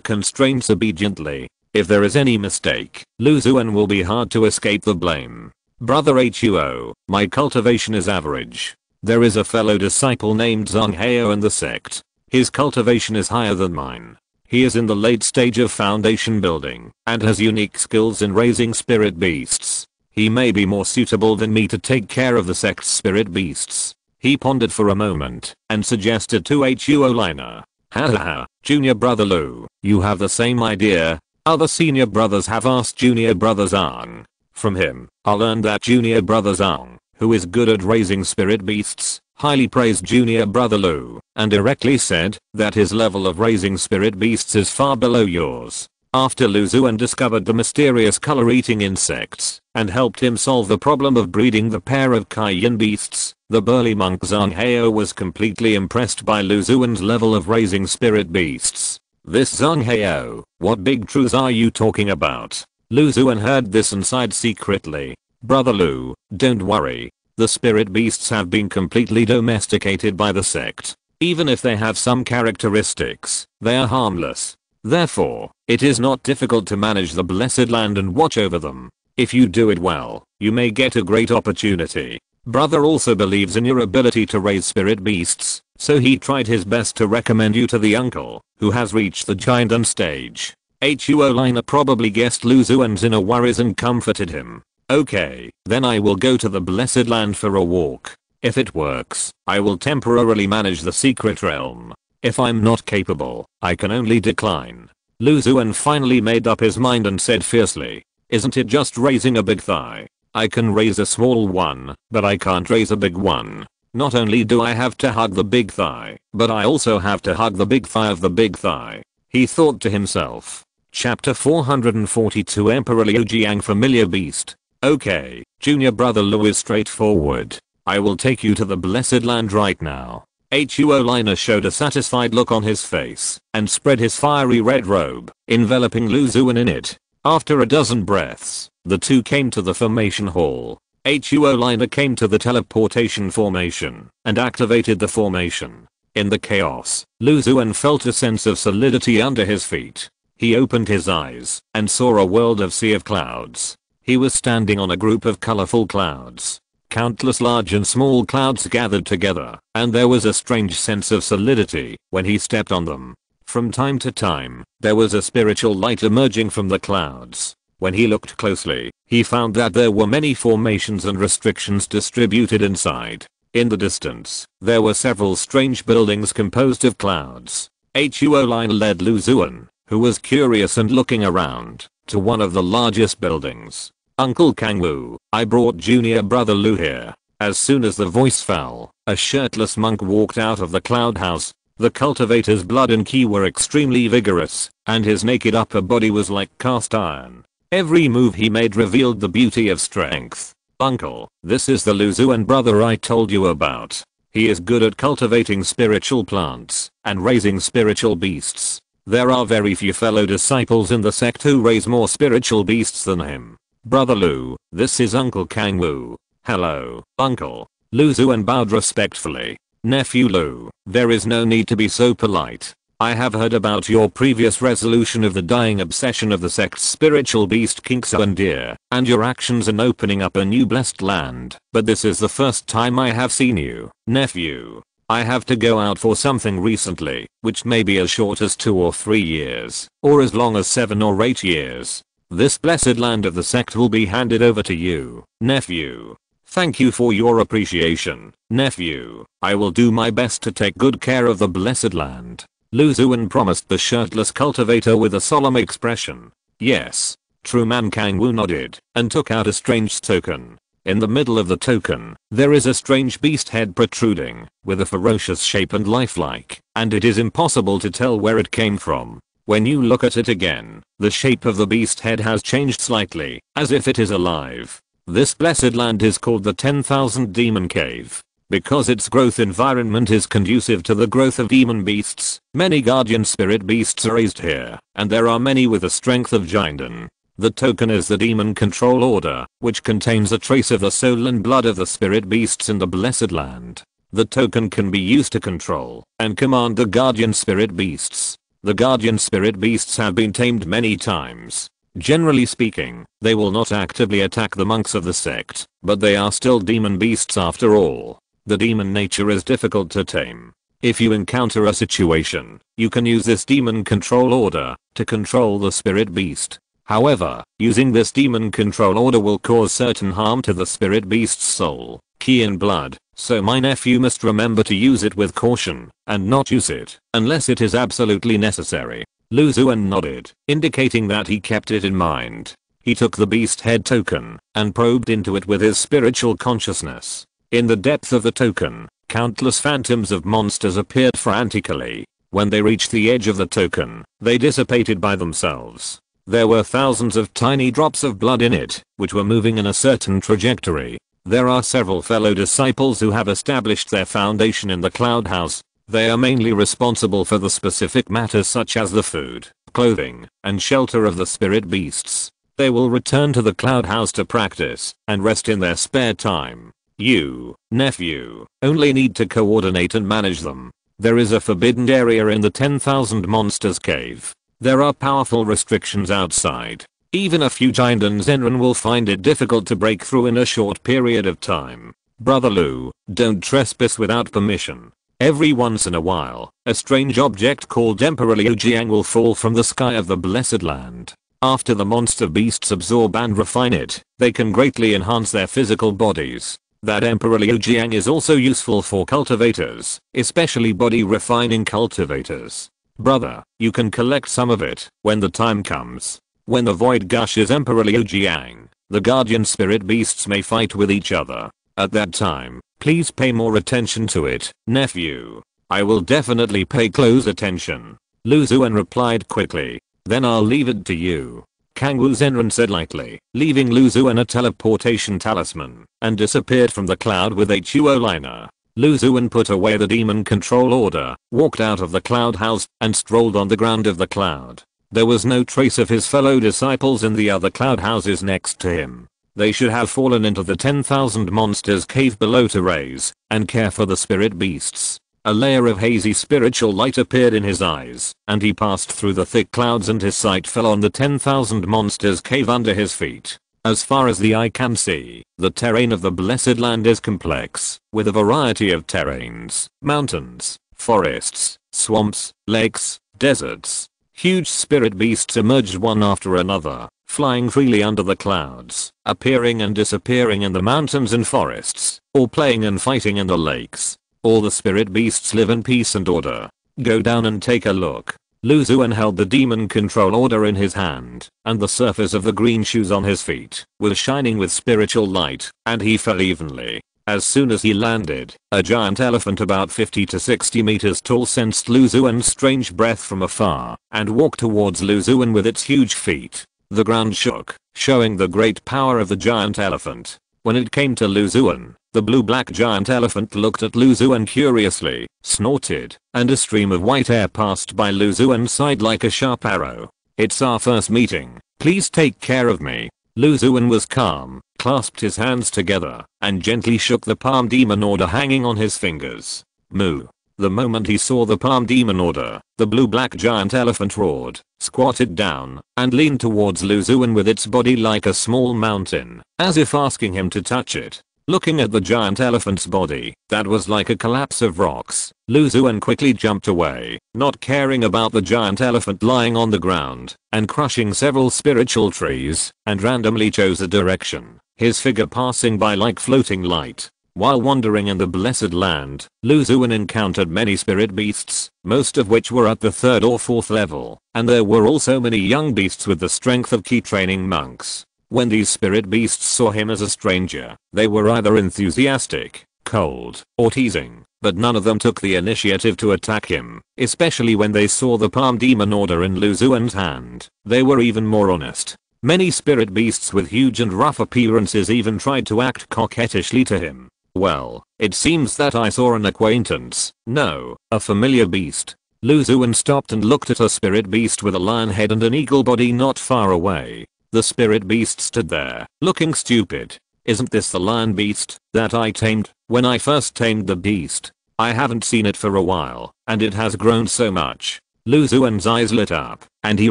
constraints obediently. If there is any mistake, Lu Xuan will be hard to escape the blame. Brother Huo, my cultivation is average. There is a fellow disciple named Zhang Heo in the sect. His cultivation is higher than mine. He is in the late stage of foundation building and has unique skills in raising spirit beasts. He may be more suitable than me to take care of the sect's spirit beasts. He pondered for a moment and suggested to Xuan. Haha, junior brother Lu, you have the same idea. Other senior brothers have asked junior brother Zhang. From him, I learned that junior brother Zhang, who is good at raising spirit beasts, highly praised junior brother Lu, and directly said that his level of raising spirit beasts is far below yours. After Lu Xuan discovered the mysterious color-eating insects and helped him solve the problem of breeding the pair of Kaiyan beasts, the burly monk Zhang Hao was completely impressed by Lu Xuan's level of raising spirit beasts. This Zhang Hao, what big truths are you talking about? Lu Xuan heard this and sighed secretly. Brother Lu, don't worry. The spirit beasts have been completely domesticated by the sect. Even if they have some characteristics, they are harmless. Therefore, it is not difficult to manage the blessed land and watch over them. If you do it well, you may get a great opportunity. Brother also believes in your ability to raise spirit beasts, so he tried his best to recommend you to the uncle, who has reached the giant stage. Xuan probably guessed Lu Xuan's inner worries and comforted him. Okay, then I will go to the blessed land for a walk. If it works, I will temporarily manage the secret realm. If I'm not capable, I can only decline. Lu Xuan finally made up his mind and said fiercely, isn't it just raising a big thigh? I can raise a small one, but I can't raise a big one. Not only do I have to hug the big thigh, but I also have to hug the big thigh of the big thigh. He thought to himself. Chapter 442 Emperor Liu Jiang Familiar Beast. Okay, junior brother Lu is straightforward. I will take you to the blessed land right now. Xuan showed a satisfied look on his face and spread his fiery red robe, enveloping Lu Xuan in it. After a dozen breaths, the two came to the formation hall. Xuan came to the teleportation formation and activated the formation. In the chaos, Lu Xuan felt a sense of solidity under his feet. He opened his eyes and saw a world of sea of clouds. He was standing on a group of colorful clouds. Countless large and small clouds gathered together, and there was a strange sense of solidity when he stepped on them. From time to time, there was a spiritual light emerging from the clouds. When he looked closely, he found that there were many formations and restrictions distributed inside. In the distance, there were several strange buildings composed of clouds. Xuan led Lu Xuan, who was curious and looking around, to one of the largest buildings. Uncle Kangwu, I brought junior brother Lu here. As soon as the voice fell, a shirtless monk walked out of the cloud house. The cultivator's blood and ki were extremely vigorous, and his naked upper body was like cast iron. Every move he made revealed the beauty of strength. Uncle, this is the Lu Xuan brother I told you about. He is good at cultivating spiritual plants and raising spiritual beasts. There are very few fellow disciples in the sect who raise more spiritual beasts than him. Brother Lu, this is Uncle Kangwu. Hello, Uncle. Lu Xuan bowed respectfully. Nephew Lu, there is no need to be so polite. I have heard about your previous resolution of the dying obsession of the sect's spiritual beast King Xuan dear, and your actions in opening up a new blessed land, but this is the first time I have seen you, nephew. I have to go out for something recently, which may be as short as 2 or 3 years, or as long as 7 or 8 years. This blessed land of the sect will be handed over to you, nephew. Thank you for your appreciation, nephew. I will do my best to take good care of the blessed land. Lu Xuan promised the shirtless cultivator with a solemn expression. Yes. True man Kangwu nodded and took out a strange token. In the middle of the token, there is a strange beast head protruding, with a ferocious shape and lifelike, and it is impossible to tell where it came from. When you look at it again, the shape of the beast head has changed slightly, as if it is alive. This blessed land is called the 10,000 Demon Cave. Because its growth environment is conducive to the growth of demon beasts, many guardian spirit beasts are raised here, and there are many with the strength of Jinden. The token is the Demon Control Order, which contains a trace of the soul and blood of the spirit beasts in the blessed land. The token can be used to control and command the guardian spirit beasts. The guardian spirit beasts have been tamed many times. Generally speaking, they will not actively attack the monks of the sect, but they are still demon beasts after all. The demon nature is difficult to tame. If you encounter a situation, you can use this demon control order to control the spirit beast. However, using this demon control order will cause certain harm to the spirit beast's soul, ki and blood, so my nephew must remember to use it with caution, and not use it, unless it is absolutely necessary. Lu Xuan nodded, indicating that he kept it in mind. He took the beast head token, and probed into it with his spiritual consciousness. In the depth of the token, countless phantoms of monsters appeared frantically. When they reached the edge of the token, they dissipated by themselves. There were thousands of tiny drops of blood in it, which were moving in a certain trajectory. There are several fellow disciples who have established their foundation in the cloud house. They are mainly responsible for the specific matters such as the food, clothing, and shelter of the spirit beasts. They will return to the cloud house to practice and rest in their spare time. You, nephew, only need to coordinate and manage them. There is a forbidden area in the 10,000 monsters cave. There are powerful restrictions outside. Even a few giant and Zenran will find it difficult to break through in a short period of time. Brother Lu, don't trespass without permission. Every once in a while, a strange object called Emperor Liu Jiang will fall from the sky of the Blessed Land. After the monster beasts absorb and refine it, they can greatly enhance their physical bodies. That Emperor Liu Jiang is also useful for cultivators, especially body refining cultivators. Brother, you can collect some of it when the time comes. When the void gushes Emperor Liu Jiang, the guardian spirit beasts may fight with each other. At that time, please pay more attention to it, nephew. I will definitely pay close attention. Lu Xuan replied quickly. Then I'll leave it to you. Kangwu Zenran said lightly, leaving Lu Xuan a teleportation talisman, and disappeared from the cloud with a Chuo liner. Lu Xuan put away the demon control order, walked out of the cloud house, and strolled on the ground of the cloud. There was no trace of his fellow disciples in the other cloud houses next to him. They should have fallen into the 10,000 monsters cave below to raise and care for the spirit beasts. A layer of hazy spiritual light appeared in his eyes, and he passed through the thick clouds and his sight fell on the 10,000 monsters cave under his feet. As far as the eye can see, the terrain of the Blessed Land is complex, with a variety of terrains, mountains, forests, swamps, lakes, deserts. Huge spirit beasts emerged one after another, flying freely under the clouds, appearing and disappearing in the mountains and forests, or playing and fighting in the lakes. All the spirit beasts live in peace and order. Go down and take a look. Lu Xuan held the demon control order in his hand, and the surface of the green shoes on his feet was shining with spiritual light, and he fell evenly. As soon as he landed, a giant elephant about 50 to 60 meters tall sensed Lu Xuan's strange breath from afar, and walked towards Lu Xuan with its huge feet. The ground shook, showing the great power of the giant elephant. When it came to Lu Xuan, the blue-black giant elephant looked at Lu Xuan curiously, snorted, and a stream of white air passed by Lu Xuan's side like a sharp arrow. It's our first meeting. Please take care of me. Lu Xuan was calm, clasped his hands together, and gently shook the palm demon order hanging on his fingers. Moo. The moment he saw the palm demon order, the blue-black giant elephant roared, squatted down, and leaned towards Lu Xuan with its body like a small mountain, as if asking him to touch it. Looking at the giant elephant's body, that was like a collapse of rocks, Lu Xuan quickly jumped away, not caring about the giant elephant lying on the ground, and crushing several spiritual trees, and randomly chose a direction, his figure passing by like floating light. While wandering in the Blessed Land, Lu Xuan encountered many spirit beasts, most of which were at the 3rd or 4th level, and there were also many young beasts with the strength of key training monks. When these spirit beasts saw him as a stranger, they were either enthusiastic, cold, or teasing, but none of them took the initiative to attack him, especially when they saw the palm demon order in Lu Xuan's hand. They were even more honest. Many spirit beasts with huge and rough appearances even tried to act coquettishly to him. Well, it seems that I saw an acquaintance. No, a familiar beast. Lu Xuan stopped and looked at a spirit beast with a lion head and an eagle body not far away. The spirit beast stood there, looking stupid. Isn't this the lion beast that I tamed when I first tamed the beast? I haven't seen it for a while, and it has grown so much. Lu Xuan's eyes lit up, and he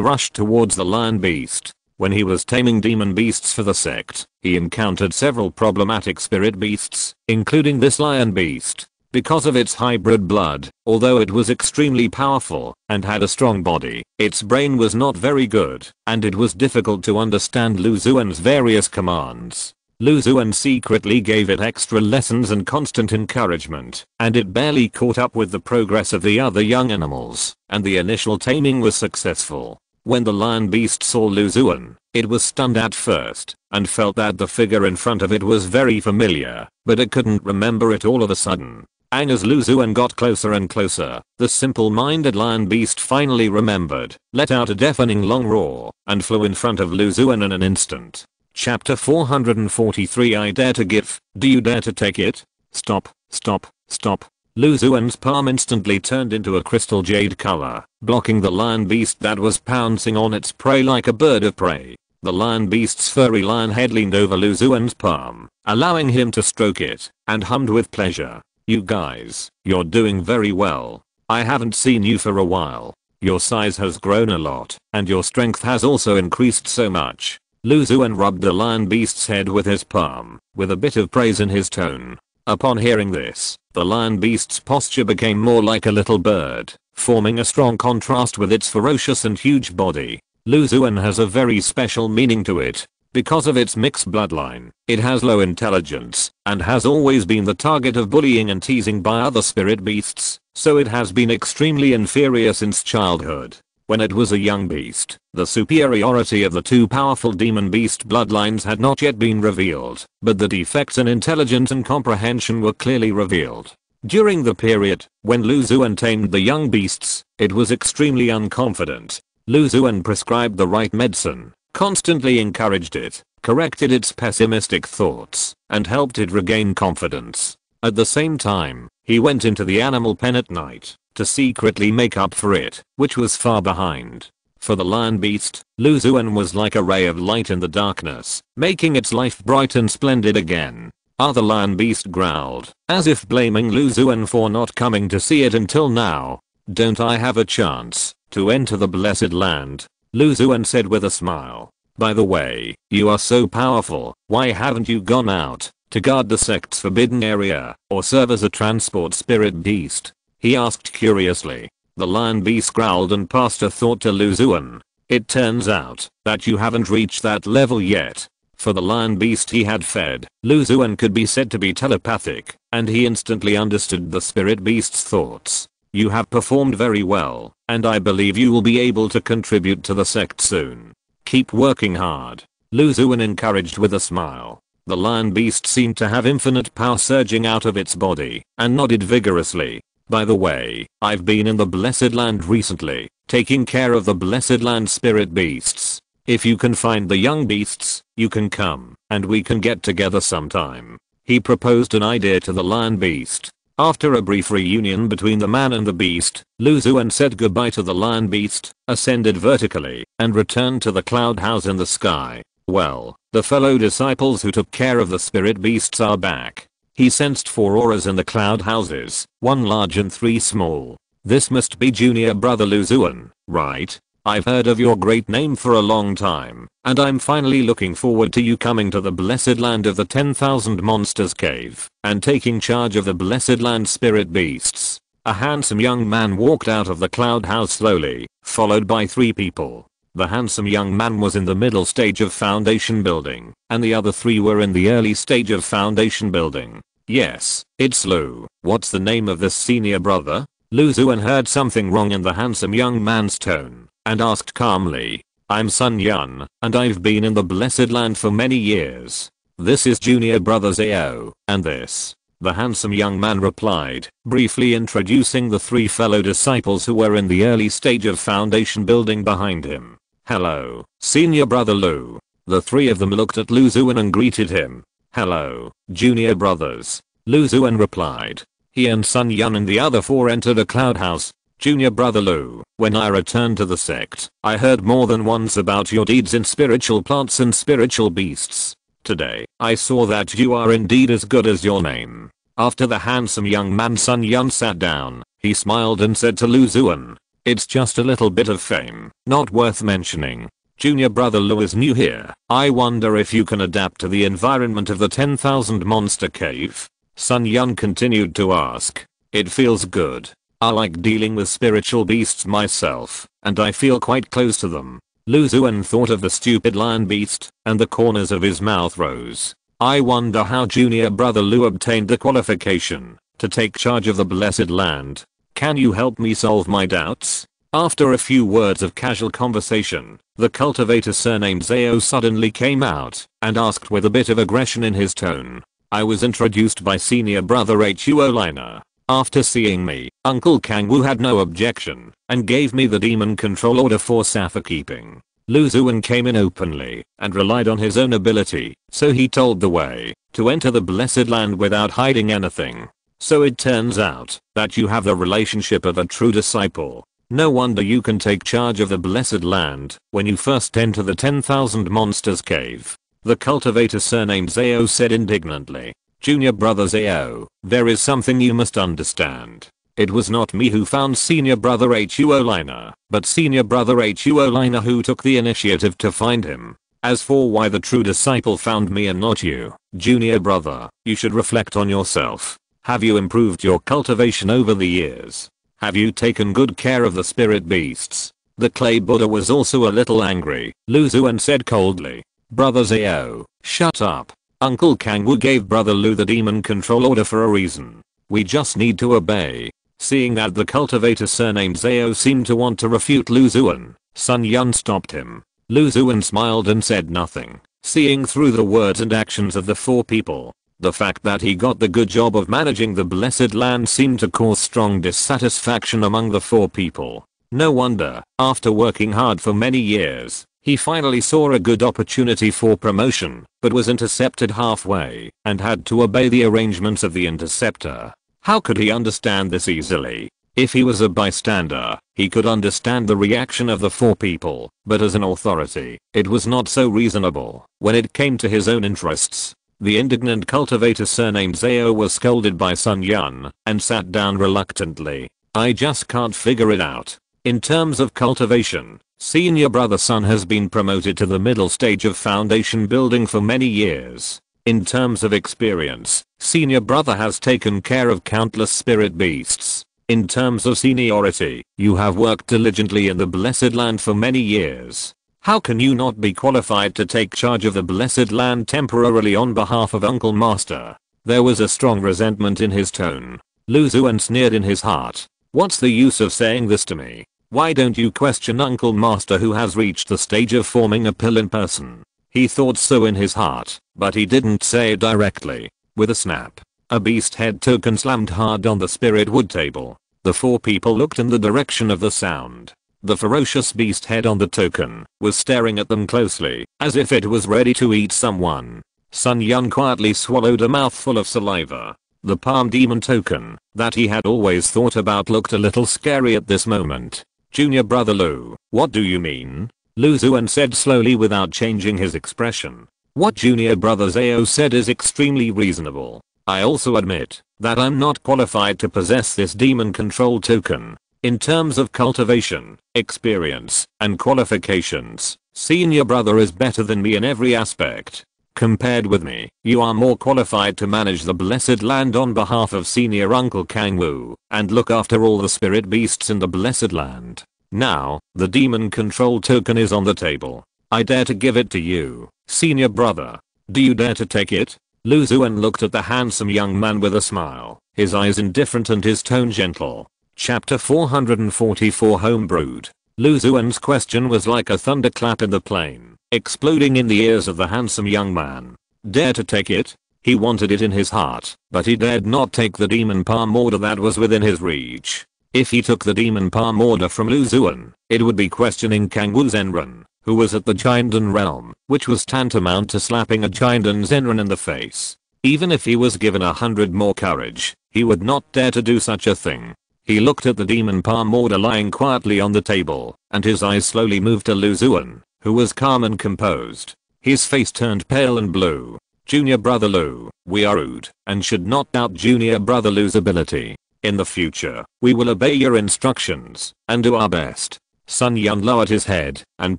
rushed towards the lion beast. When he was taming demon beasts for the sect, he encountered several problematic spirit beasts, including this lion beast. Because of its hybrid blood, although it was extremely powerful and had a strong body, its brain was not very good, and it was difficult to understand Lu Xuan's various commands. Lu Xuan secretly gave it extra lessons and constant encouragement, and it barely caught up with the progress of the other young animals, and the initial taming was successful. When the lion beast saw Lu Xuan, it was stunned at first, and felt that the figure in front of it was very familiar, but it couldn't remember it all of a sudden. And as Lu Xuan got closer and closer, the simple-minded lion beast finally remembered, let out a deafening long roar, and flew in front of Lu Xuan in an instant. Chapter 443 I dare to give, do you dare to take it? Stop, stop, stop. Lu Xuan's palm instantly turned into a crystal jade color, blocking the lion beast that was pouncing on its prey like a bird of prey. The lion beast's furry lion head leaned over Lu Xuan's palm, allowing him to stroke it, and hummed with pleasure. You guys, you're doing very well. I haven't seen you for a while. Your size has grown a lot, and your strength has also increased so much. Lu Xuan rubbed the lion beast's head with his palm, with a bit of praise in his tone. Upon hearing this, the lion beast's posture became more like a little bird, forming a strong contrast with its ferocious and huge body. Lu Xuan has a very special meaning to it. Because of its mixed bloodline, it has low intelligence, and has always been the target of bullying and teasing by other spirit beasts, so it has been extremely inferior since childhood. When it was a young beast, the superiority of the two powerful demon beast bloodlines had not yet been revealed, but the defects in intelligence and comprehension were clearly revealed. During the period when Lu Xuan tamed the young beasts, it was extremely unconfident. Lu Xuan prescribed the right medicine, constantly encouraged it, corrected its pessimistic thoughts, and helped it regain confidence. At the same time, he went into the animal pen at night to secretly make up for it, which was far behind. For the lion beast, Lu Xuan was like a ray of light in the darkness, making its life bright and splendid again. Other lion beast growled, as if blaming Lu Xuan for not coming to see it until now. Don't I have a chance to enter the blessed land? Lu Xuan said with a smile. By the way, you are so powerful, why haven't you gone out to guard the sect's forbidden area, or serve as a transport spirit beast? He asked curiously. The lion beast growled and passed a thought to Lu Xuan. It turns out that you haven't reached that level yet. For the lion beast he had fed, Lu Xuan could be said to be telepathic, and he instantly understood the spirit beast's thoughts. You have performed very well, and I believe you will be able to contribute to the sect soon. Keep working hard. Lu Xuan encouraged with a smile. The lion beast seemed to have infinite power surging out of its body, and nodded vigorously. By the way, I've been in the Blessed Land recently, taking care of the Blessed Land spirit beasts. If you can find the young beasts, you can come, and we can get together sometime. He proposed an idea to the lion beast. After a brief reunion between the man and the beast, Lu Xuan said goodbye to the lion beast, ascended vertically, and returned to the cloud house in the sky. Well, the fellow disciples who took care of the spirit beasts are back. He sensed 4 auras in the cloud houses, 1 large and 3 small. This must be junior brother Lu Xuan, right? I've heard of your great name for a long time, and I'm finally looking forward to you coming to the blessed land of the 10,000 monsters cave, and taking charge of the blessed land spirit beasts. A handsome young man walked out of the cloud house slowly, followed by 3 people. The handsome young man was in the middle stage of foundation building, and the other 3 were in the early stage of foundation building. Yes, it's Lu. What's the name of this senior brother? Lu Xuan heard something wrong in the handsome young man's tone, and asked calmly. I'm Sun Yun, and I've been in the blessed land for many years. This is junior brother Zhao, and this. The handsome young man replied, briefly introducing the 3 fellow disciples who were in the early stage of foundation building behind him. Hello, senior brother Lu. The 3 of them looked at Lu Xuan and greeted him. Hello, junior brothers. Lu Xuan replied. He and Sun Yun and the other 4 entered a cloud house. Junior brother Lu, when I returned to the sect, I heard more than once about your deeds in spiritual plants and spiritual beasts. Today, I saw that you are indeed as good as your name. After the handsome young man Sun Yun sat down, he smiled and said to Lu Xuan, it's just a little bit of fame, not worth mentioning. Junior brother Lu is new here. I wonder if you can adapt to the environment of the 10,000 monster cave. Sun Yun continued to ask. It feels good. I like dealing with spiritual beasts myself, and I feel quite close to them. Lu Xuan thought of the stupid lion beast, and the corners of his mouth rose. I wonder how junior brother Lu obtained the qualification to take charge of the blessed land. Can you help me solve my doubts? After a few words of casual conversation, the cultivator surnamed Zhao suddenly came out and asked with a bit of aggression in his tone. I was introduced by senior brother Xuan. After seeing me, Uncle Kangwu had no objection and gave me the demon control order for safekeeping. Lu Xuan came in openly and relied on his own ability, so he told the way to enter the blessed land without hiding anything. So it turns out that you have the relationship of a true disciple. No wonder you can take charge of the blessed land when you first enter the 10,000 monsters cave. The cultivator surnamed Zhao said indignantly. Junior brother Zhao, there is something you must understand. It was not me who found senior brother Xuan, but senior brother Xuan who took the initiative to find him. As for why the true disciple found me and not you, junior brother, you should reflect on yourself. Have you improved your cultivation over the years? Have you taken good care of the spirit beasts? The clay Buddha was also a little angry. Lu Xuan said coldly. Brother Zhao, shut up. Uncle Kangwu gave brother Lu the demon control order for a reason. We just need to obey. Seeing that the cultivator surnamed Zhao seemed to want to refute Lu Xuan, Sun Yun stopped him. Lu Xuan smiled and said nothing, seeing through the words and actions of the four people. The fact that he got the good job of managing the blessed land seemed to cause strong dissatisfaction among the four people. No wonder, after working hard for many years, he finally saw a good opportunity for promotion, but was intercepted halfway and had to obey the arrangements of the interceptor. How could he understand this easily? If he was a bystander, he could understand the reaction of the four people, but as an authority, it was not so reasonable when it came to his own interests. The indignant cultivator surnamed Zhao was scolded by Sun Yun and sat down reluctantly. I just can't figure it out. In terms of cultivation, senior brother Sun has been promoted to the middle stage of foundation building for many years. In terms of experience, senior brother has taken care of countless spirit beasts. In terms of seniority, you have worked diligently in the blessed land for many years. How can you not be qualified to take charge of the blessed land temporarily on behalf of Uncle Master? There was a strong resentment in his tone. Lu Xuan sneered in his heart. What's the use of saying this to me? Why don't you question Uncle Master who has reached the stage of forming a pill in person? He thought so in his heart, but he didn't say it directly. With a snap, a beast head token slammed hard on the spirit wood table. The four people looked in the direction of the sound. The ferocious beast head on the token was staring at them closely, as if it was ready to eat someone. Sun Yun quietly swallowed a mouthful of saliva. The palm demon token that he had always thought about looked a little scary at this moment. Junior brother Lu, what do you mean? Lu Xuan said slowly without changing his expression. What junior brother Zhao said is extremely reasonable. I also admit that I'm not qualified to possess this demon control token. In terms of cultivation, experience, and qualifications, senior brother is better than me in every aspect. Compared with me, you are more qualified to manage the blessed land on behalf of senior Uncle Kangwu and look after all the spirit beasts in the blessed land. Now, the demon control token is on the table. I dare to give it to you, senior brother. Do you dare to take it? Lu Xuan looked at the handsome young man with a smile, his eyes indifferent and his tone gentle. Chapter 444 Homebrewed. Lu Xuan's question was like a thunderclap in the plain, exploding in the ears of the handsome young man. Dare to take it? He wanted it in his heart, but he dared not take the demon palm order that was within his reach. If he took the demon palm order from Lu Xuan, it would be questioning Kangwu Zenran, who was at the Jiandan realm, which was tantamount to slapping a Jiandan Zenran in the face. Even if he was given 100 more courage, he would not dare to do such a thing. He looked at the demon palm order lying quietly on the table, and his eyes slowly moved to Lu Xuan, who was calm and composed. His face turned pale and blue. Junior brother Lu, we are rude, and should not doubt junior brother Lu's ability. In the future, we will obey your instructions, and do our best. Sun Yun lowered his head, and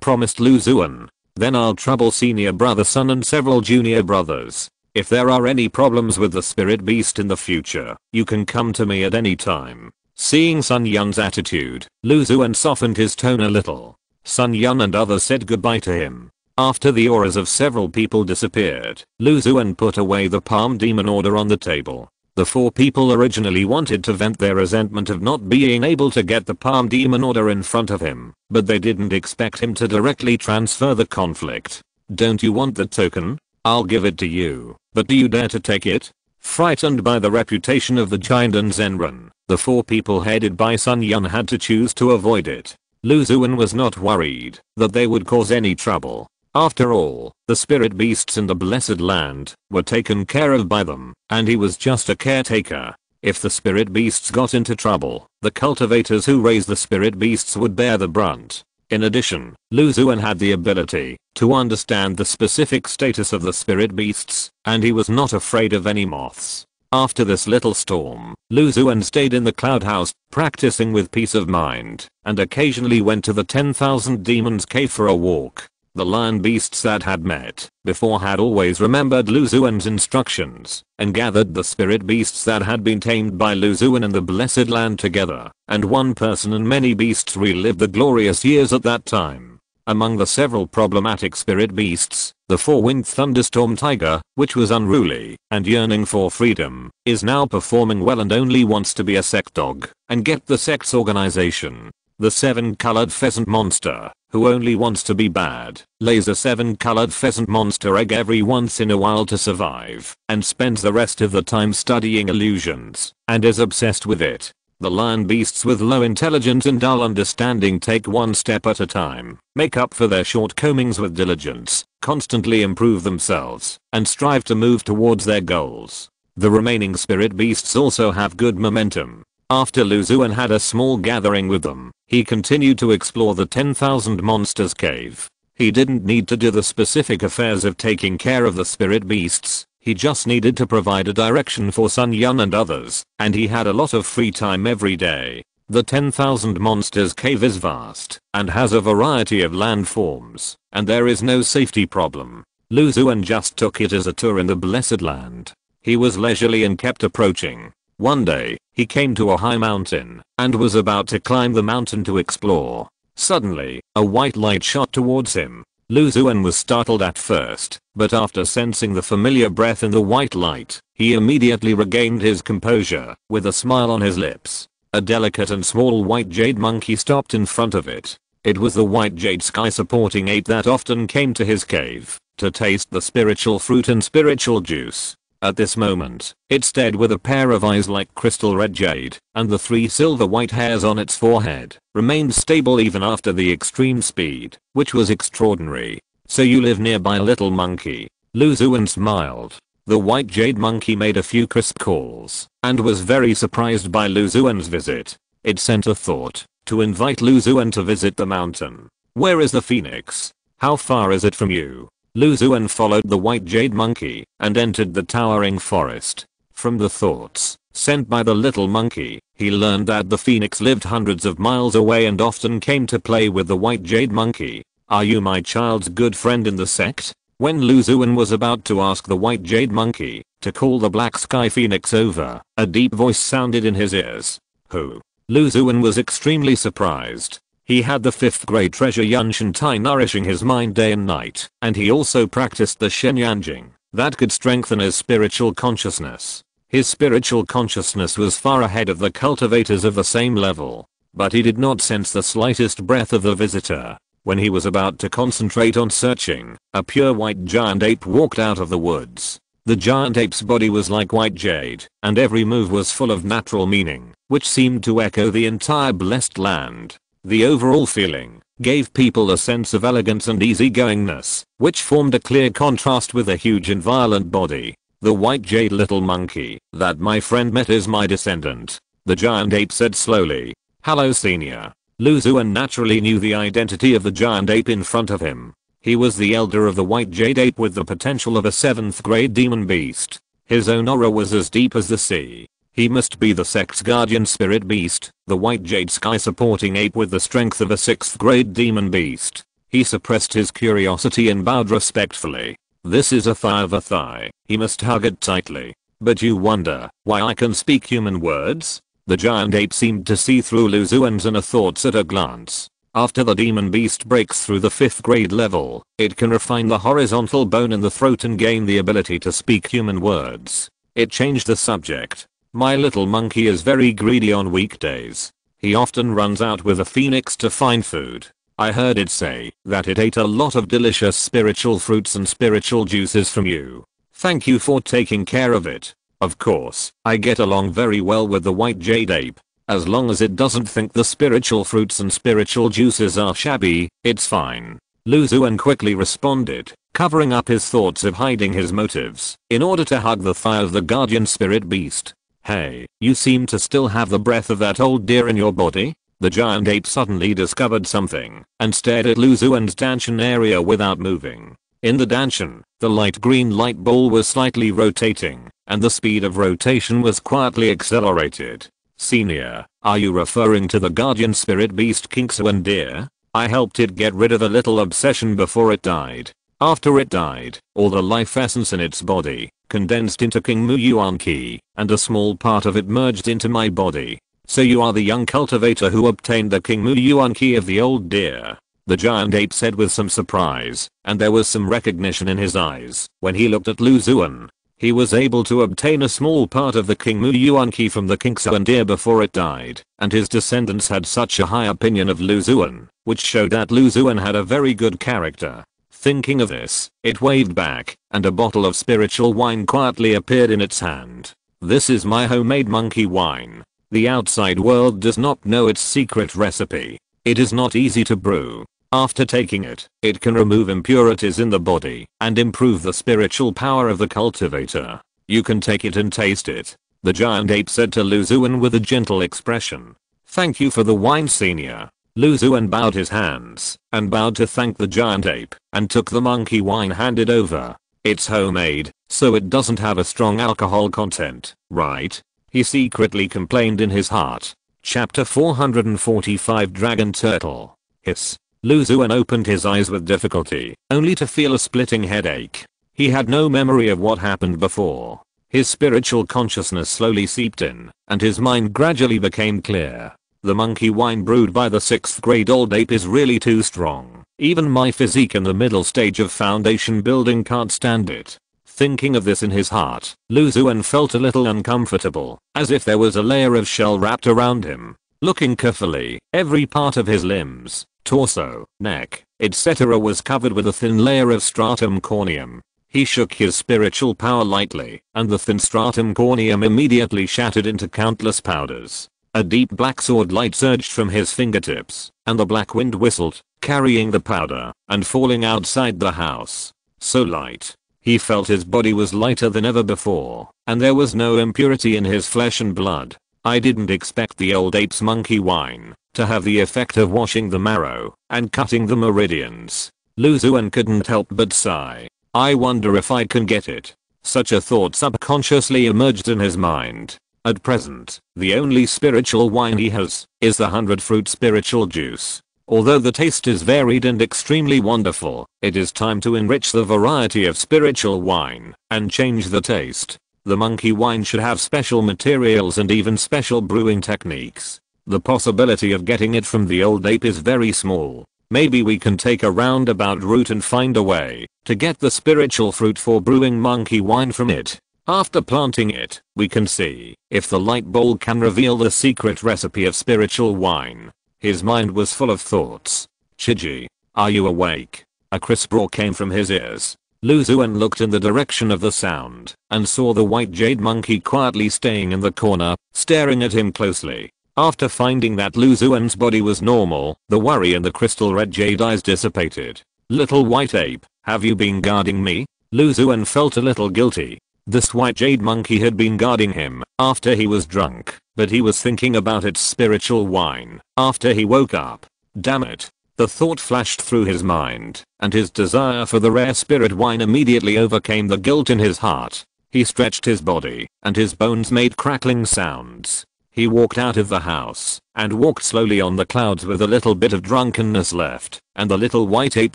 promised Lu Xuan. Then I'll trouble senior brother Sun and several junior brothers. If there are any problems with the spirit beast in the future, you can come to me at any time. Seeing Sun Yun's attitude, Lu Xuan softened his tone a little. Sun Yun and others said goodbye to him. After the auras of several people disappeared, Lu Xuan put away the palm demon order on the table. The 4 people originally wanted to vent their resentment of not being able to get the palm demon order in front of him, but they didn't expect him to directly transfer the conflict. Don't you want the token? I'll give it to you, but do you dare to take it? Frightened by the reputation of the giant and Zenran, the 4 people headed by Sun Yun had to choose to avoid it. Lu Xuan was not worried that they would cause any trouble. After all, the spirit beasts in the Blessed Land were taken care of by them, and he was just a caretaker. If the spirit beasts got into trouble, the cultivators who raised the spirit beasts would bear the brunt. In addition, Lu Xuan had the ability to understand the specific status of the spirit beasts, and he was not afraid of any moths. After this little storm, Lu Xuan stayed in the cloud house, practicing with peace of mind, and occasionally went to the 10,000 Demons Cave for a walk. The lion beasts that had met before had always remembered Lu Xuan's instructions and gathered the spirit beasts that had been tamed by Lu Xuan in the Blessed Land together, and one person and many beasts relived the glorious years at that time. Among the several problematic spirit beasts, the 4-winged thunderstorm tiger, which was unruly and yearning for freedom, is now performing well and only wants to be a sect dog and get the sect's organization. The 7-colored pheasant monster, who only wants to be bad, lays a 7-colored pheasant monster egg every once in a while to survive, and spends the rest of the time studying illusions, and is obsessed with it. The lion beasts with low intelligence and dull understanding take one step at a time, make up for their shortcomings with diligence, constantly improve themselves, and strive to move towards their goals. The remaining spirit beasts also have good momentum. After Lu Xuan had a small gathering with them, he continued to explore the 10,000 Monsters Cave. He didn't need to do the specific affairs of taking care of the spirit beasts, he just needed to provide a direction for Sun Yun and others, and he had a lot of free time every day. The 10,000 Monsters Cave is vast, and has a variety of landforms, and there is no safety problem. Lu Xuan just took it as a tour in the Blessed Land. He was leisurely and kept approaching. One day, he came to a high mountain, and was about to climb the mountain to explore. Suddenly, a white light shot towards him. Lu Xuan was startled at first, but after sensing the familiar breath in the white light, he immediately regained his composure, with a smile on his lips. A delicate and small white jade monkey stopped in front of it. It was the white jade sky supporting ape that often came to his cave, to taste the spiritual fruit and spiritual juice. At this moment, it stared with a pair of eyes like crystal red jade, and the 3 silver white hairs on its forehead remained stable even after the extreme speed, which was extraordinary. So you live nearby, little monkey? Lu Xuan smiled. The white jade monkey made a few crisp calls, and was very surprised by Lu Xuan's visit. It sent a thought to invite Lu Xuan to visit the mountain. Where is the phoenix? How far is it from you? Lu Xuan followed the white jade monkey and entered the towering forest. From the thoughts sent by the little monkey, he learned that the phoenix lived hundreds of miles away and often came to play with the white jade monkey. Are you my child's good friend in the sect? When Lu Xuan was about to ask the white jade monkey to call the black sky phoenix over, a deep voice sounded in his ears. Who? Lu Xuan was extremely surprised. He had the 5th grade treasure Yun Shantai nourishing his mind day and night, and he also practiced the Shen Yanjing that could strengthen his spiritual consciousness. His spiritual consciousness was far ahead of the cultivators of the same level, but he did not sense the slightest breath of the visitor. When he was about to concentrate on searching, a pure white giant ape walked out of the woods. The giant ape's body was like white jade, and every move was full of natural meaning, which seemed to echo the entire blessed land. The overall feeling gave people a sense of elegance and easygoingness, which formed a clear contrast with a huge and violent body. The white jade little monkey that my friend met is my descendant, the giant ape said slowly. Hello, senior. Lu Xuan naturally knew the identity of the giant ape in front of him. He was the elder of the white jade ape with the potential of a 7th grade demon beast. His own aura was as deep as the sea. He must be the sect's guardian spirit beast, the white jade sky supporting ape with the strength of a 6th grade demon beast. He suppressed his curiosity and bowed respectfully. This is a thigh of a thigh. He must hug it tightly. But you wonder why I can speak human words? The giant ape seemed to see through Lu Xuan's inner thoughts at a glance. After the demon beast breaks through the 5th grade level, it can refine the horizontal bone in the throat and gain the ability to speak human words. It changed the subject. My little monkey is very greedy on weekdays. He often runs out with a phoenix to find food. I heard it say that it ate a lot of delicious spiritual fruits and spiritual juices from you. Thank you for taking care of it. Of course, I get along very well with the white jade ape. As long as it doesn't think the spiritual fruits and spiritual juices are shabby, it's fine. Lu Xuan quickly responded, covering up his thoughts of hiding his motives, in order to hug the thigh of the guardian spirit beast. Hey, you seem to still have the breath of that old deer in your body? The giant ape suddenly discovered something, and stared at Lu Xuan's Danshan area without moving. In the Danshan, the light green light ball was slightly rotating, and the speed of rotation was quietly accelerated. Senior, are you referring to the guardian spirit beast King Xuan deer? I helped it get rid of a little obsession before it died. After it died, all the life essence in its body condensed into King Mu Yuan Qi, and a small part of it merged into my body. So you are the young cultivator who obtained the King Mu Yuan Qi of the old deer. The giant ape said with some surprise, and there was some recognition in his eyes when he looked at Lu Xuan. He was able to obtain a small part of the King Mu Yuan Qi from the King Xuan deer before it died, and his descendants had such a high opinion of Lu Xuan, which showed that Lu Xuan had a very good character. Thinking of this, it waved back, and a bottle of spiritual wine quietly appeared in its hand. This is my homemade monkey wine. The outside world does not know its secret recipe. It is not easy to brew. After taking it, it can remove impurities in the body and improve the spiritual power of the cultivator. You can take it and taste it. The giant ape said to Lu Xuan with a gentle expression. Thank you for the wine, senior. Lu Xuan bowed his hands and bowed to thank the giant ape and took the monkey wine handed over. It's homemade, so it doesn't have a strong alcohol content, right? He secretly complained in his heart. Chapter 445 Dragon Turtle. Hiss. Lu Xuan opened his eyes with difficulty, only to feel a splitting headache. He had no memory of what happened before. His spiritual consciousness slowly seeped in, and his mind gradually became clear. The monkey wine brewed by the 6th grade old ape is really too strong. Even my physique in the middle stage of foundation building can't stand it. Thinking of this in his heart, Lu Xuan felt a little uncomfortable, as if there was a layer of shell wrapped around him. Looking carefully, every part of his limbs, torso, neck, etc. was covered with a thin layer of stratum corneum. He shook his spiritual power lightly, and the thin stratum corneum immediately shattered into countless powders. A deep black sword light surged from his fingertips, and the black wind whistled, carrying the powder, and falling outside the house. So light. He felt his body was lighter than ever before, and there was no impurity in his flesh and blood. I didn't expect the old ape's monkey wine to have the effect of washing the marrow and cutting the meridians. Lu Xuan couldn't help but sigh. I wonder if I can get it. Such a thought subconsciously emerged in his mind. At present, the only spiritual wine he has is the 100-fruit spiritual juice. Although the taste is varied and extremely wonderful, it is time to enrich the variety of spiritual wine and change the taste. The monkey wine should have special materials and even special brewing techniques. The possibility of getting it from the old ape is very small. Maybe we can take a roundabout route and find a way to get the spiritual fruit for brewing monkey wine from it. After planting it, we can see if the light bowl can reveal the secret recipe of spiritual wine. His mind was full of thoughts. Chiji, are you awake? A crisp roar came from his ears. Lu Xuan looked in the direction of the sound and saw the white jade monkey quietly staying in the corner, staring at him closely. After finding that Lu Xuan's body was normal, the worry in the crystal red jade eyes dissipated. Little white ape, have you been guarding me? Lu Xuan felt a little guilty. This white jade monkey had been guarding him after he was drunk, but he was thinking about its spiritual wine after he woke up. Damn it. The thought flashed through his mind, and his desire for the rare spirit wine immediately overcame the guilt in his heart. He stretched his body, and his bones made crackling sounds. He walked out of the house, and walked slowly on the clouds with a little bit of drunkenness left, and the little white ape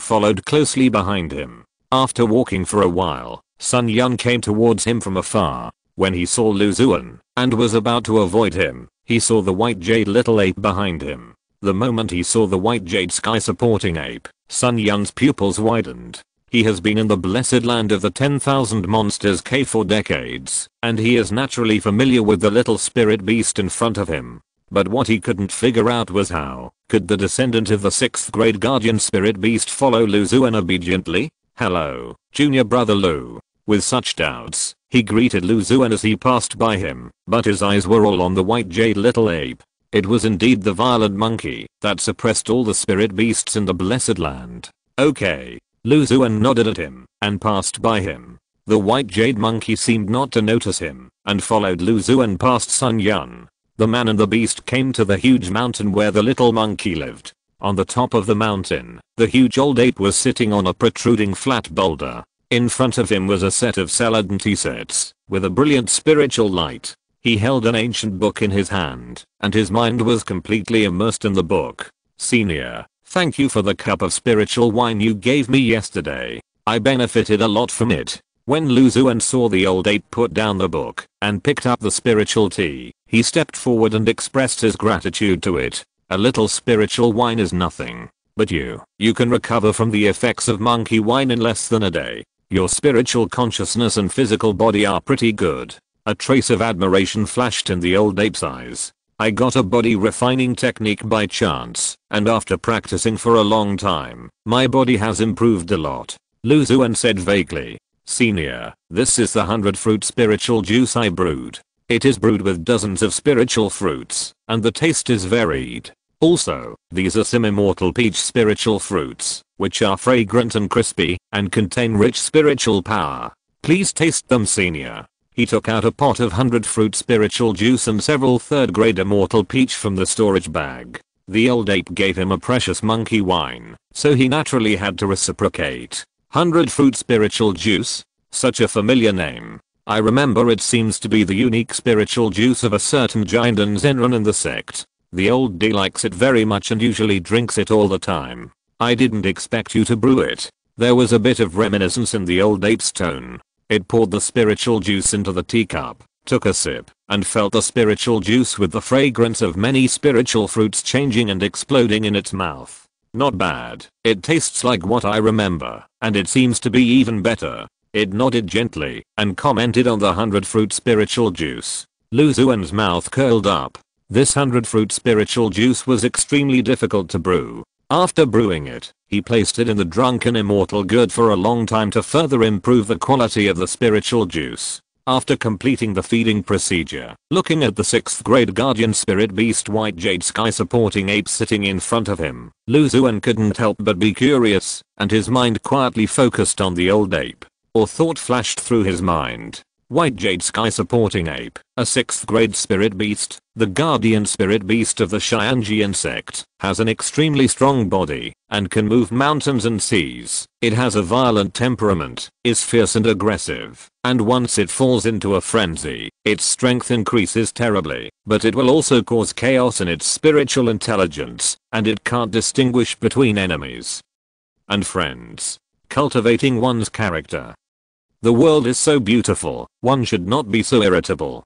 followed closely behind him. After walking for a while, Sun Yun came towards him from afar. When he saw Lu Xuan and was about to avoid him, he saw the white jade little ape behind him. The moment he saw the white jade sky supporting ape, Sun Yun's pupils widened. He has been in the blessed land of the 10,000 monsters cave for decades, and he is naturally familiar with the little spirit beast in front of him. But what he couldn't figure out was how could the descendant of the 6th grade guardian spirit beast follow Lu Xuan obediently? Hello, junior brother Lu. With such doubts, he greeted Lu Xuan as he passed by him, but his eyes were all on the white jade little ape. It was indeed the violent monkey that suppressed all the spirit beasts in the blessed land. Okay. Lu Xuan nodded at him and passed by him. The white jade monkey seemed not to notice him and followed Lu Xuan past Sun Yun. The man and the beast came to the huge mountain where the little monkey lived. On the top of the mountain, the huge old ape was sitting on a protruding flat boulder. In front of him was a set of salad and tea sets with a brilliant spiritual light. He held an ancient book in his hand, and his mind was completely immersed in the book. Senior, thank you for the cup of spiritual wine you gave me yesterday. I benefited a lot from it. When Lu Xuan saw the old ape put down the book and picked up the spiritual tea, he stepped forward and expressed his gratitude to it. A little spiritual wine is nothing. But you can recover from the effects of monkey wine in less than a day. Your spiritual consciousness and physical body are pretty good. A trace of admiration flashed in the old ape's eyes. I got a body refining technique by chance, and after practicing for a long time, my body has improved a lot. Lu Xuan said vaguely. Senior, this is the 100 fruit spiritual juice I brewed. It is brewed with dozens of spiritual fruits, and the taste is varied. Also, these are some immortal peach spiritual fruits, which are fragrant and crispy, and contain rich spiritual power. Please taste them, Senior. He took out a pot of 100 fruit spiritual juice and several 3rd grade immortal peach from the storage bag. The old ape gave him a precious monkey wine, so he naturally had to reciprocate. 100 fruit spiritual juice? Such a familiar name. I remember it seems to be the unique spiritual juice of a certain Jinden Zenron in the sect. The old D likes it very much and usually drinks it all the time. I didn't expect you to brew it. There was a bit of reminiscence in the old ape's tone. It poured the spiritual juice into the teacup, took a sip, and felt the spiritual juice with the fragrance of many spiritual fruits changing and exploding in its mouth. Not bad. It tastes like what I remember, and it seems to be even better. It nodded gently and commented on the 100 fruit spiritual juice. Lu Xuan's mouth curled up. This 100 fruit spiritual juice was extremely difficult to brew. After brewing it, he placed it in the drunken immortal gourd for a long time to further improve the quality of the spiritual juice. After completing the feeding procedure, looking at the 6th grade guardian spirit beast white jade sky supporting ape sitting in front of him, Lu Xuan couldn't help but be curious, and his mind quietly focused on the old ape. Or thought flashed through his mind. White jade sky supporting ape, a 6th grade spirit beast, the guardian spirit beast of the Xianjian sect, has an extremely strong body, and can move mountains and seas. It has a violent temperament, is fierce and aggressive, and once it falls into a frenzy, its strength increases terribly, but it will also cause chaos in its spiritual intelligence, and it can't distinguish between enemies and friends. Cultivating one's character. The world is so beautiful, one should not be so irritable.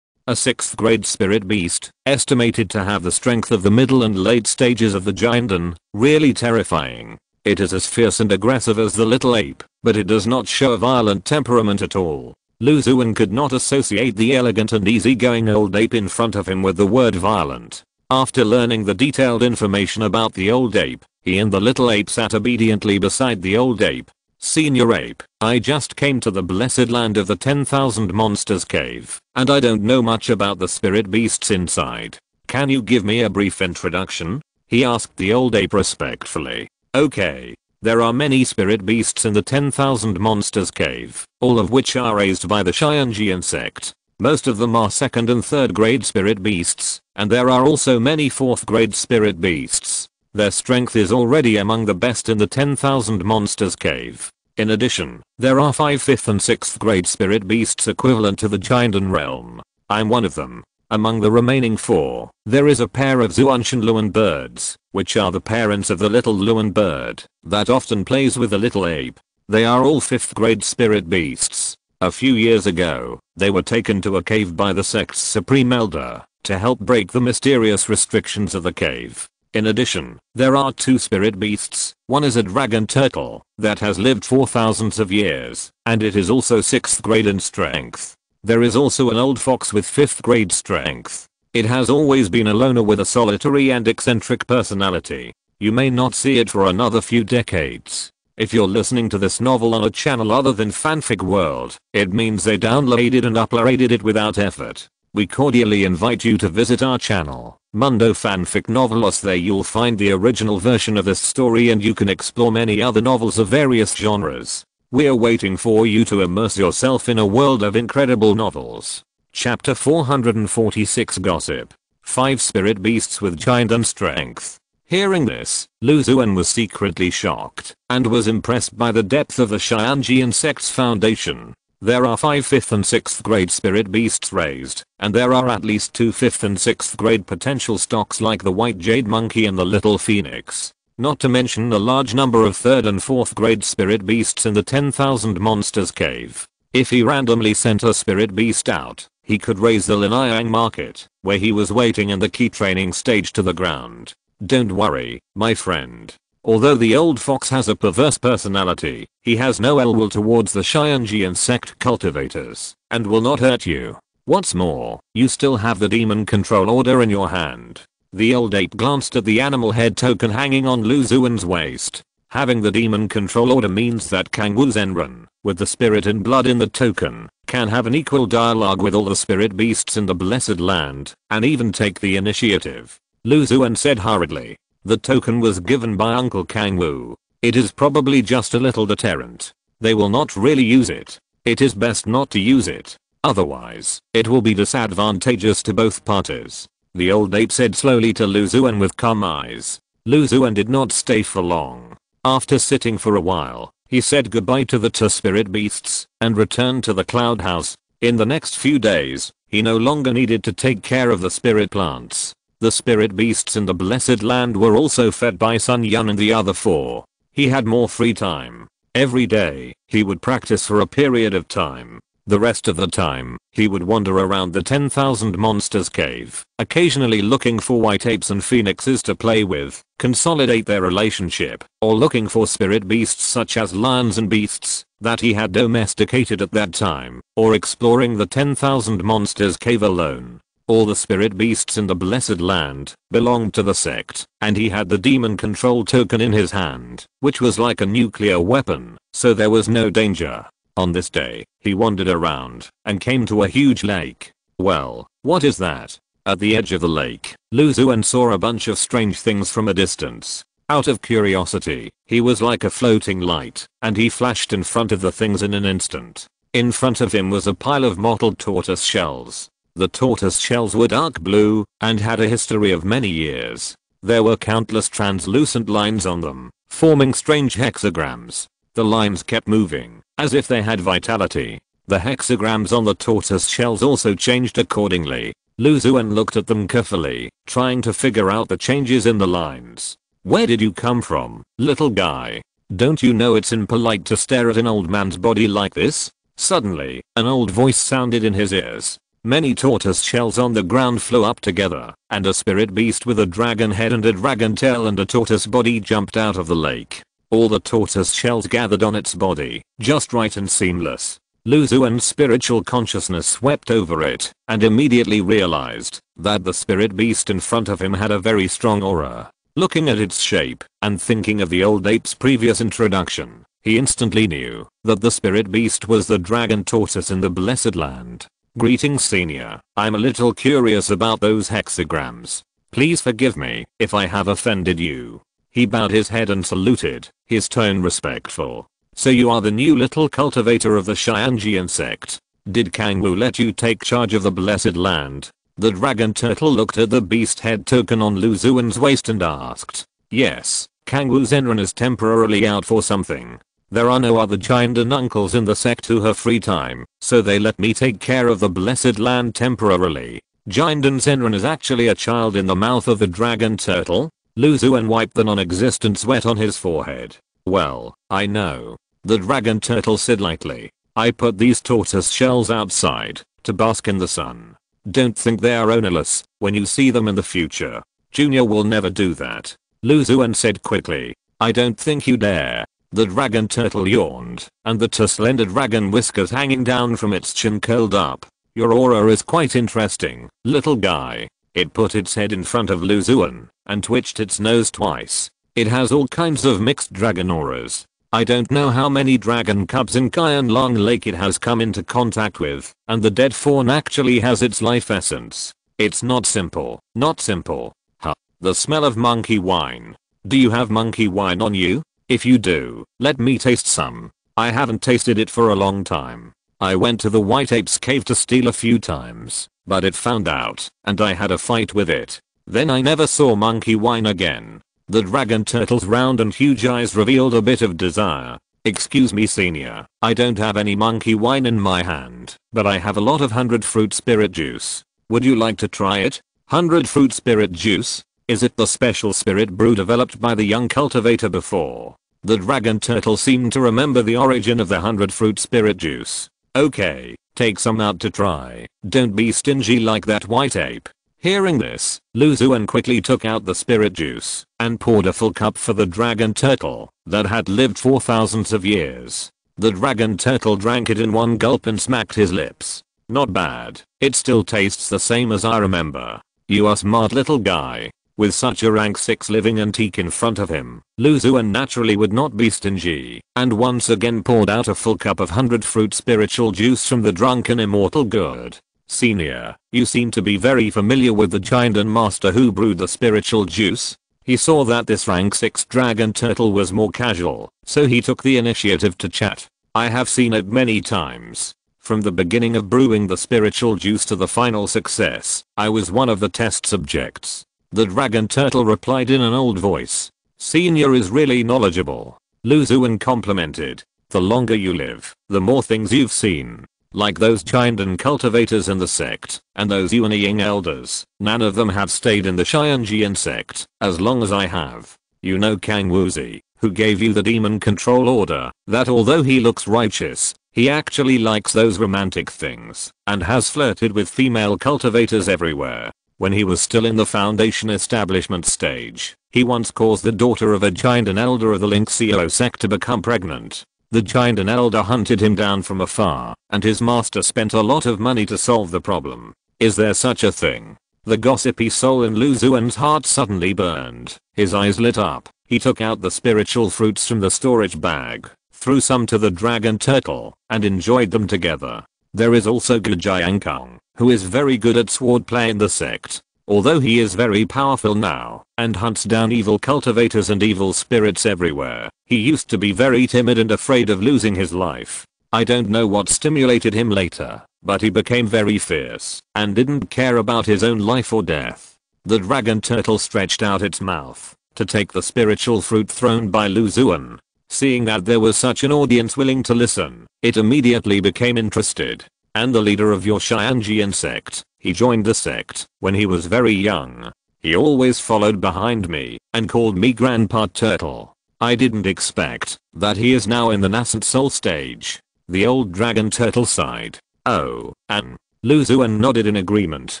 A 6th grade spirit beast, estimated to have the strength of the middle and late stages of the Jinden, really terrifying. It is as fierce and aggressive as the little ape, but it does not show a violent temperament at all. Lu Xuan could not associate the elegant and easygoing old ape in front of him with the word violent. After learning the detailed information about the old ape, he and the little ape sat obediently beside the old ape. Senior ape, I just came to the blessed land of the 10,000 monsters cave, and I don't know much about the spirit beasts inside. Can you give me a brief introduction? He asked the old ape respectfully. Okay. There are many spirit beasts in the 10,000 monsters cave, all of which are raised by the Xianjian sect. Most of them are 2nd and 3rd grade spirit beasts, and there are also many 4th grade spirit beasts. Their strength is already among the best in the 10,000 monsters cave. In addition, there are 5 5th and 6th grade spirit beasts equivalent to the Jinden realm. I'm one of them. Among the remaining 4, there is a pair of Xuanshan Luan birds, which are the parents of the little Luan bird that often plays with the little ape. They are all 5th grade spirit beasts. A few years ago, they were taken to a cave by the sect's supreme elder to help break the mysterious restrictions of the cave. In addition, there are 2 spirit beasts. One is a dragon turtle that has lived for thousands of years, and it is also 6th grade in strength. There is also an old fox with 5th grade strength. It has always been a loner with a solitary and eccentric personality. You may not see it for another few decades. If you're listening to this novel on a channel other than Fanfic World, it means they downloaded and uploaded it without effort. We cordially invite you to visit our channel, Mundo Fanfic Novelos. There you'll find the original version of this story and you can explore many other novels of various genres. We're waiting for you to immerse yourself in a world of incredible novels. Chapter 446 Gossip. 5 Spirit Beasts with Giant Strength. Hearing this, Xuan was secretly shocked and was impressed by the depth of the Xianjian sect's foundation. There are 5 5th and 6th grade spirit beasts raised, and there are at least 2 5th and 6th grade potential stocks like the white jade monkey and the little phoenix. Not to mention a large number of 3rd and 4th grade spirit beasts in the 10,000 monsters cave. If he randomly sent a spirit beast out, he could raise the Linyang market, where he was waiting in the key training stage to the ground. Don't worry, my friend. Although the old fox has a perverse personality, he has no ill will towards the Xianjian sect cultivators, and will not hurt you. What's more, you still have the demon control order in your hand. The old ape glanced at the animal head token hanging on Xuan's waist. Having the demon control order means that Kangwu Zenran, with the spirit and blood in the token, can have an equal dialogue with all the spirit beasts in the blessed land, and even take the initiative. Xuan said hurriedly. The token was given by Uncle Kangwu. It is probably just a little deterrent. They will not really use it. It is best not to use it. Otherwise, it will be disadvantageous to both parties. The old ape said slowly to Xuan with calm eyes. Xuan did not stay for long. After sitting for a while, he said goodbye to the 2 spirit beasts and returned to the cloud house. In the next few days, he no longer needed to take care of the spirit plants. The spirit beasts in the blessed land were also fed by Sun Yun and the other 4. He had more free time. Every day, he would practice for a period of time. The rest of the time, he would wander around the 10,000 monsters cave, occasionally looking for white apes and phoenixes to play with, consolidate their relationship, or looking for spirit beasts such as lions and beasts that he had domesticated at that time, or exploring the 10,000 monsters cave alone. All the spirit beasts in the blessed land belonged to the sect, and he had the demon control token in his hand, which was like a nuclear weapon, so there was no danger. On this day, he wandered around and came to a huge lake. Well, what is that? At the edge of the lake, Xuan saw a bunch of strange things from a distance. Out of curiosity, he was like a floating light, and he flashed in front of the things in an instant. In front of him was a pile of mottled tortoise shells. The tortoise shells were dark blue and had a history of many years. There were countless translucent lines on them, forming strange hexagrams. The lines kept moving, as if they had vitality. The hexagrams on the tortoise shells also changed accordingly. Xuan looked at them carefully, trying to figure out the changes in the lines. Where did you come from, little guy? Don't you know it's impolite to stare at an old man's body like this? Suddenly, an old voice sounded in his ears. Many tortoise shells on the ground flew up together, and a spirit beast with a dragon head and a dragon tail and a tortoise body jumped out of the lake. All the tortoise shells gathered on its body, just right and seamless. Xuan's spiritual consciousness swept over it, and immediately realized that the spirit beast in front of him had a very strong aura. Looking at its shape, and thinking of the old ape's previous introduction, he instantly knew that the spirit beast was the dragon tortoise in the blessed land. Greetings senior, I'm a little curious about those hexagrams. Please forgive me if I have offended you. He bowed his head and saluted, his tone respectful. So you are the new little cultivator of the Xianjian sect. Did Kangwu let you take charge of the blessed land? The dragon turtle looked at the beast head token on Xuan's waist and asked. Yes, Kangwu Zenran is temporarily out for something. There are no other giant and uncles in the sect who have free time, so they let me take care of the blessed land temporarily. Giant Zenran is actually a child in the mouth of the dragon turtle? Xuan wiped the non-existent sweat on his forehead. Well, I know. The dragon turtle said lightly. I put these tortoise shells outside to bask in the sun. Don't think they are ownerless when you see them in the future. Junior will never do that. Xuan said quickly. I don't think you dare. The dragon turtle yawned, and the slender dragon whiskers hanging down from its chin curled up. Your aura is quite interesting, little guy. It put its head in front of Xuan and twitched its nose twice. It has all kinds of mixed dragon auras. I don't know how many dragon cubs in Long Lake it has come into contact with, and the dead fawn actually has its life essence. It's not simple, not simple. Huh. The smell of monkey wine. Do you have monkey wine on you? If you do, let me taste some. I haven't tasted it for a long time. I went to the white ape's cave to steal a few times, but it found out, and I had a fight with it. Then I never saw monkey wine again. The dragon turtle's round and huge eyes revealed a bit of desire. Excuse me senior, I don't have any monkey wine in my hand, but I have a lot of 100 fruit spirit juice. Would you like to try it? 100 fruit spirit juice? Is it the special spirit brew developed by the young cultivator before? The dragon turtle seemed to remember the origin of the 100 fruit spirit juice. Okay, take some out to try. Don't be stingy like that white ape. Hearing this, Xuan quickly took out the spirit juice and poured a full cup for the dragon turtle that had lived for thousands of years. The dragon turtle drank it in one gulp and smacked his lips. Not bad. It still tastes the same as I remember. You are smart little guy. With such a rank 6 living antique in front of him, Xuan naturally would not be stingy, and once again poured out a full cup of 100 fruit spiritual juice from the drunken immortal gourd. Senior, you seem to be very familiar with the giant and master who brewed the spiritual juice. He saw that this rank 6 dragon turtle was more casual, so he took the initiative to chat. I have seen it many times. From the beginning of brewing the spiritual juice to the final success, I was one of the test subjects. The dragon turtle replied in an old voice. Senior is really knowledgeable. Xuan complimented. The longer you live, the more things you've seen. Like those giant and cultivators in the sect, and those Yuanying elders, none of them have stayed in the Xianjian sect, as long as I have. You know Kang Wuzi, who gave you the demon control order, that although he looks righteous, he actually likes those romantic things, and has flirted with female cultivators everywhere. When he was still in the Foundation establishment stage, he once caused the daughter of a giant and elder of the Linxio sect to become pregnant. The giant and elder hunted him down from afar, and his master spent a lot of money to solve the problem. Is there such a thing? The gossipy soul in Xuan's heart suddenly burned. His eyes lit up. He took out the spiritual fruits from the storage bag, threw some to the dragon turtle, and enjoyed them together. There is also Gujiankang, who is very good at swordplay in the sect. Although he is very powerful now, and hunts down evil cultivators and evil spirits everywhere, he used to be very timid and afraid of losing his life. I don't know what stimulated him later, but he became very fierce, and didn't care about his own life or death. The dragon turtle stretched out its mouth to take the spiritual fruit thrown by Xuan. Seeing that there was such an audience willing to listen, it immediately became interested. And the leader of your Xianjian sect, he joined the sect when he was very young. He always followed behind me and called me Grandpa Turtle. I didn't expect that he is now in the nascent soul stage. The old dragon turtle sighed. Oh, and Xuan nodded in agreement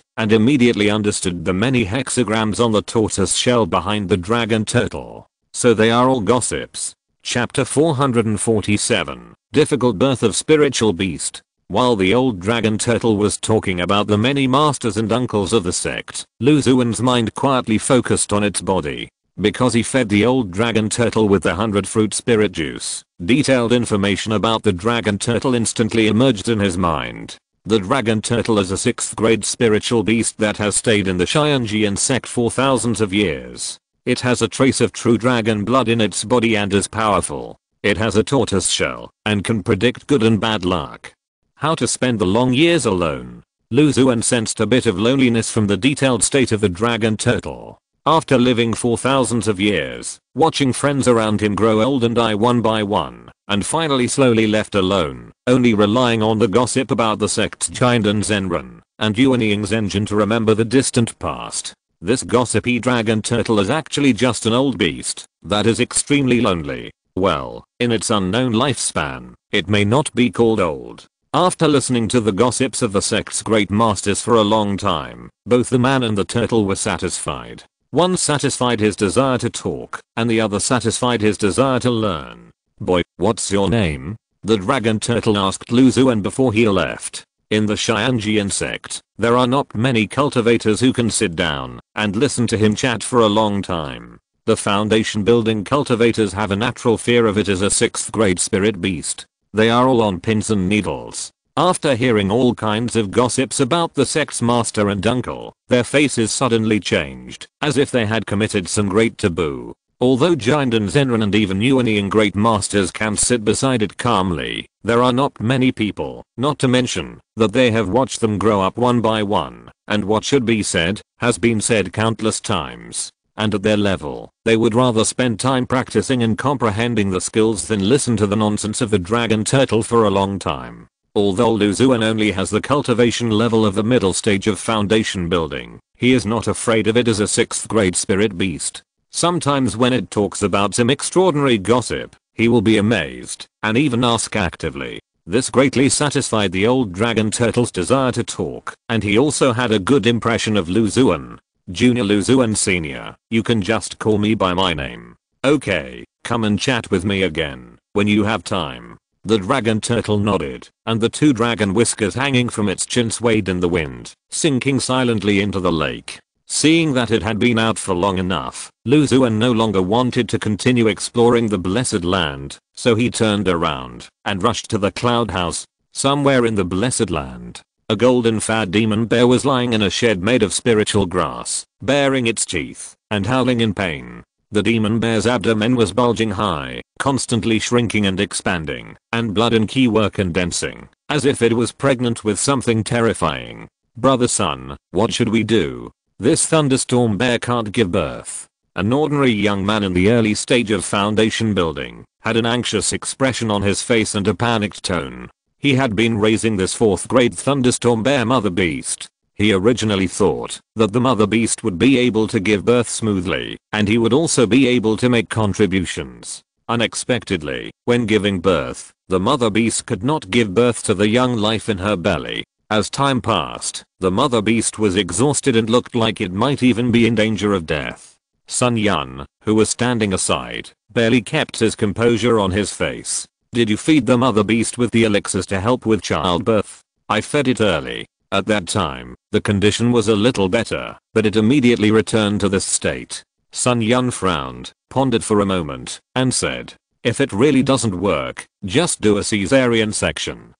and immediately understood the many hexagrams on the tortoise shell behind the dragon turtle. So they are all gossips. Chapter 447, Difficult Birth of Spiritual Beast. While the old dragon turtle was talking about the many masters and uncles of the sect, Xuan's mind quietly focused on its body. Because he fed the old dragon turtle with the 100 fruit spirit juice, detailed information about the dragon turtle instantly emerged in his mind. The dragon turtle is a 6th grade spiritual beast that has stayed in the Xianjian sect for thousands of years. It has a trace of true dragon blood in its body and is powerful. It has a tortoise shell and can predict good and bad luck. How to spend the long years alone. Xuan sensed a bit of loneliness from the detailed state of the dragon turtle. After living for thousands of years, watching friends around him grow old and die one by one, and finally slowly left alone, only relying on the gossip about the sect's giant and Zenran, and Yuanying's engine to remember the distant past. This gossipy dragon turtle is actually just an old beast that is extremely lonely. Well, in its unknown lifespan, it may not be called old. After listening to the gossips of the sect's great masters for a long time, both the man and the turtle were satisfied. One satisfied his desire to talk, and the other satisfied his desire to learn. "Boy, what's your name?" the dragon turtle asked Lu Xuan before he left. In the Xianjian sect, there are not many cultivators who can sit down and listen to him chat for a long time. The foundation building cultivators have a natural fear of it as a 6th grade spirit beast. They are all on pins and needles. After hearing all kinds of gossips about the sect's master and uncle, their faces suddenly changed, as if they had committed some great taboo. Although Jinden Zenran and even Yuanian great masters can sit beside it calmly, there are not many people, not to mention that they have watched them grow up one by one, and what should be said, has been said countless times. And at their level, they would rather spend time practicing and comprehending the skills than listen to the nonsense of the dragon turtle for a long time. Although Lu Xuan only has the cultivation level of the middle stage of foundation building, he is not afraid of it as a 6th grade spirit beast. Sometimes when it talks about some extraordinary gossip, he will be amazed and even ask actively. This greatly satisfied the old dragon turtle's desire to talk, and he also had a good impression of Lu Xuan. "Junior Lu Xuan Senior, you can just call me by my name. Okay, come and chat with me again when you have time." The dragon turtle nodded, and the 2 dragon whiskers hanging from its chin swayed in the wind, sinking silently into the lake. Seeing that it had been out for long enough, Lu Xuan no longer wanted to continue exploring the blessed land, so he turned around and rushed to the cloud house. Somewhere in the blessed land, a golden fat demon bear was lying in a shed made of spiritual grass, baring its teeth and howling in pain. The demon bear's abdomen was bulging high, constantly shrinking and expanding, and blood and qi were condensing, as if it was pregnant with something terrifying. "Brother Sun, what should we do? This thunderstorm bear can't give birth." An ordinary young man in the early stage of foundation building had an anxious expression on his face and a panicked tone. He had been raising this 4th grade thunderstorm bear mother beast. He originally thought that the mother beast would be able to give birth smoothly, and he would also be able to make contributions. Unexpectedly, when giving birth, the mother beast could not give birth to the young life in her belly. As time passed, the mother beast was exhausted and looked like it might even be in danger of death. Sun Yun, who was standing aside, barely kept his composure on his face. "Did you feed the mother beast with the elixirs to help with childbirth?" "I fed it early. At that time, the condition was a little better, but it immediately returned to this state." Sun Yun frowned, pondered for a moment, and said, "If it really doesn't work, just do a cesarean section."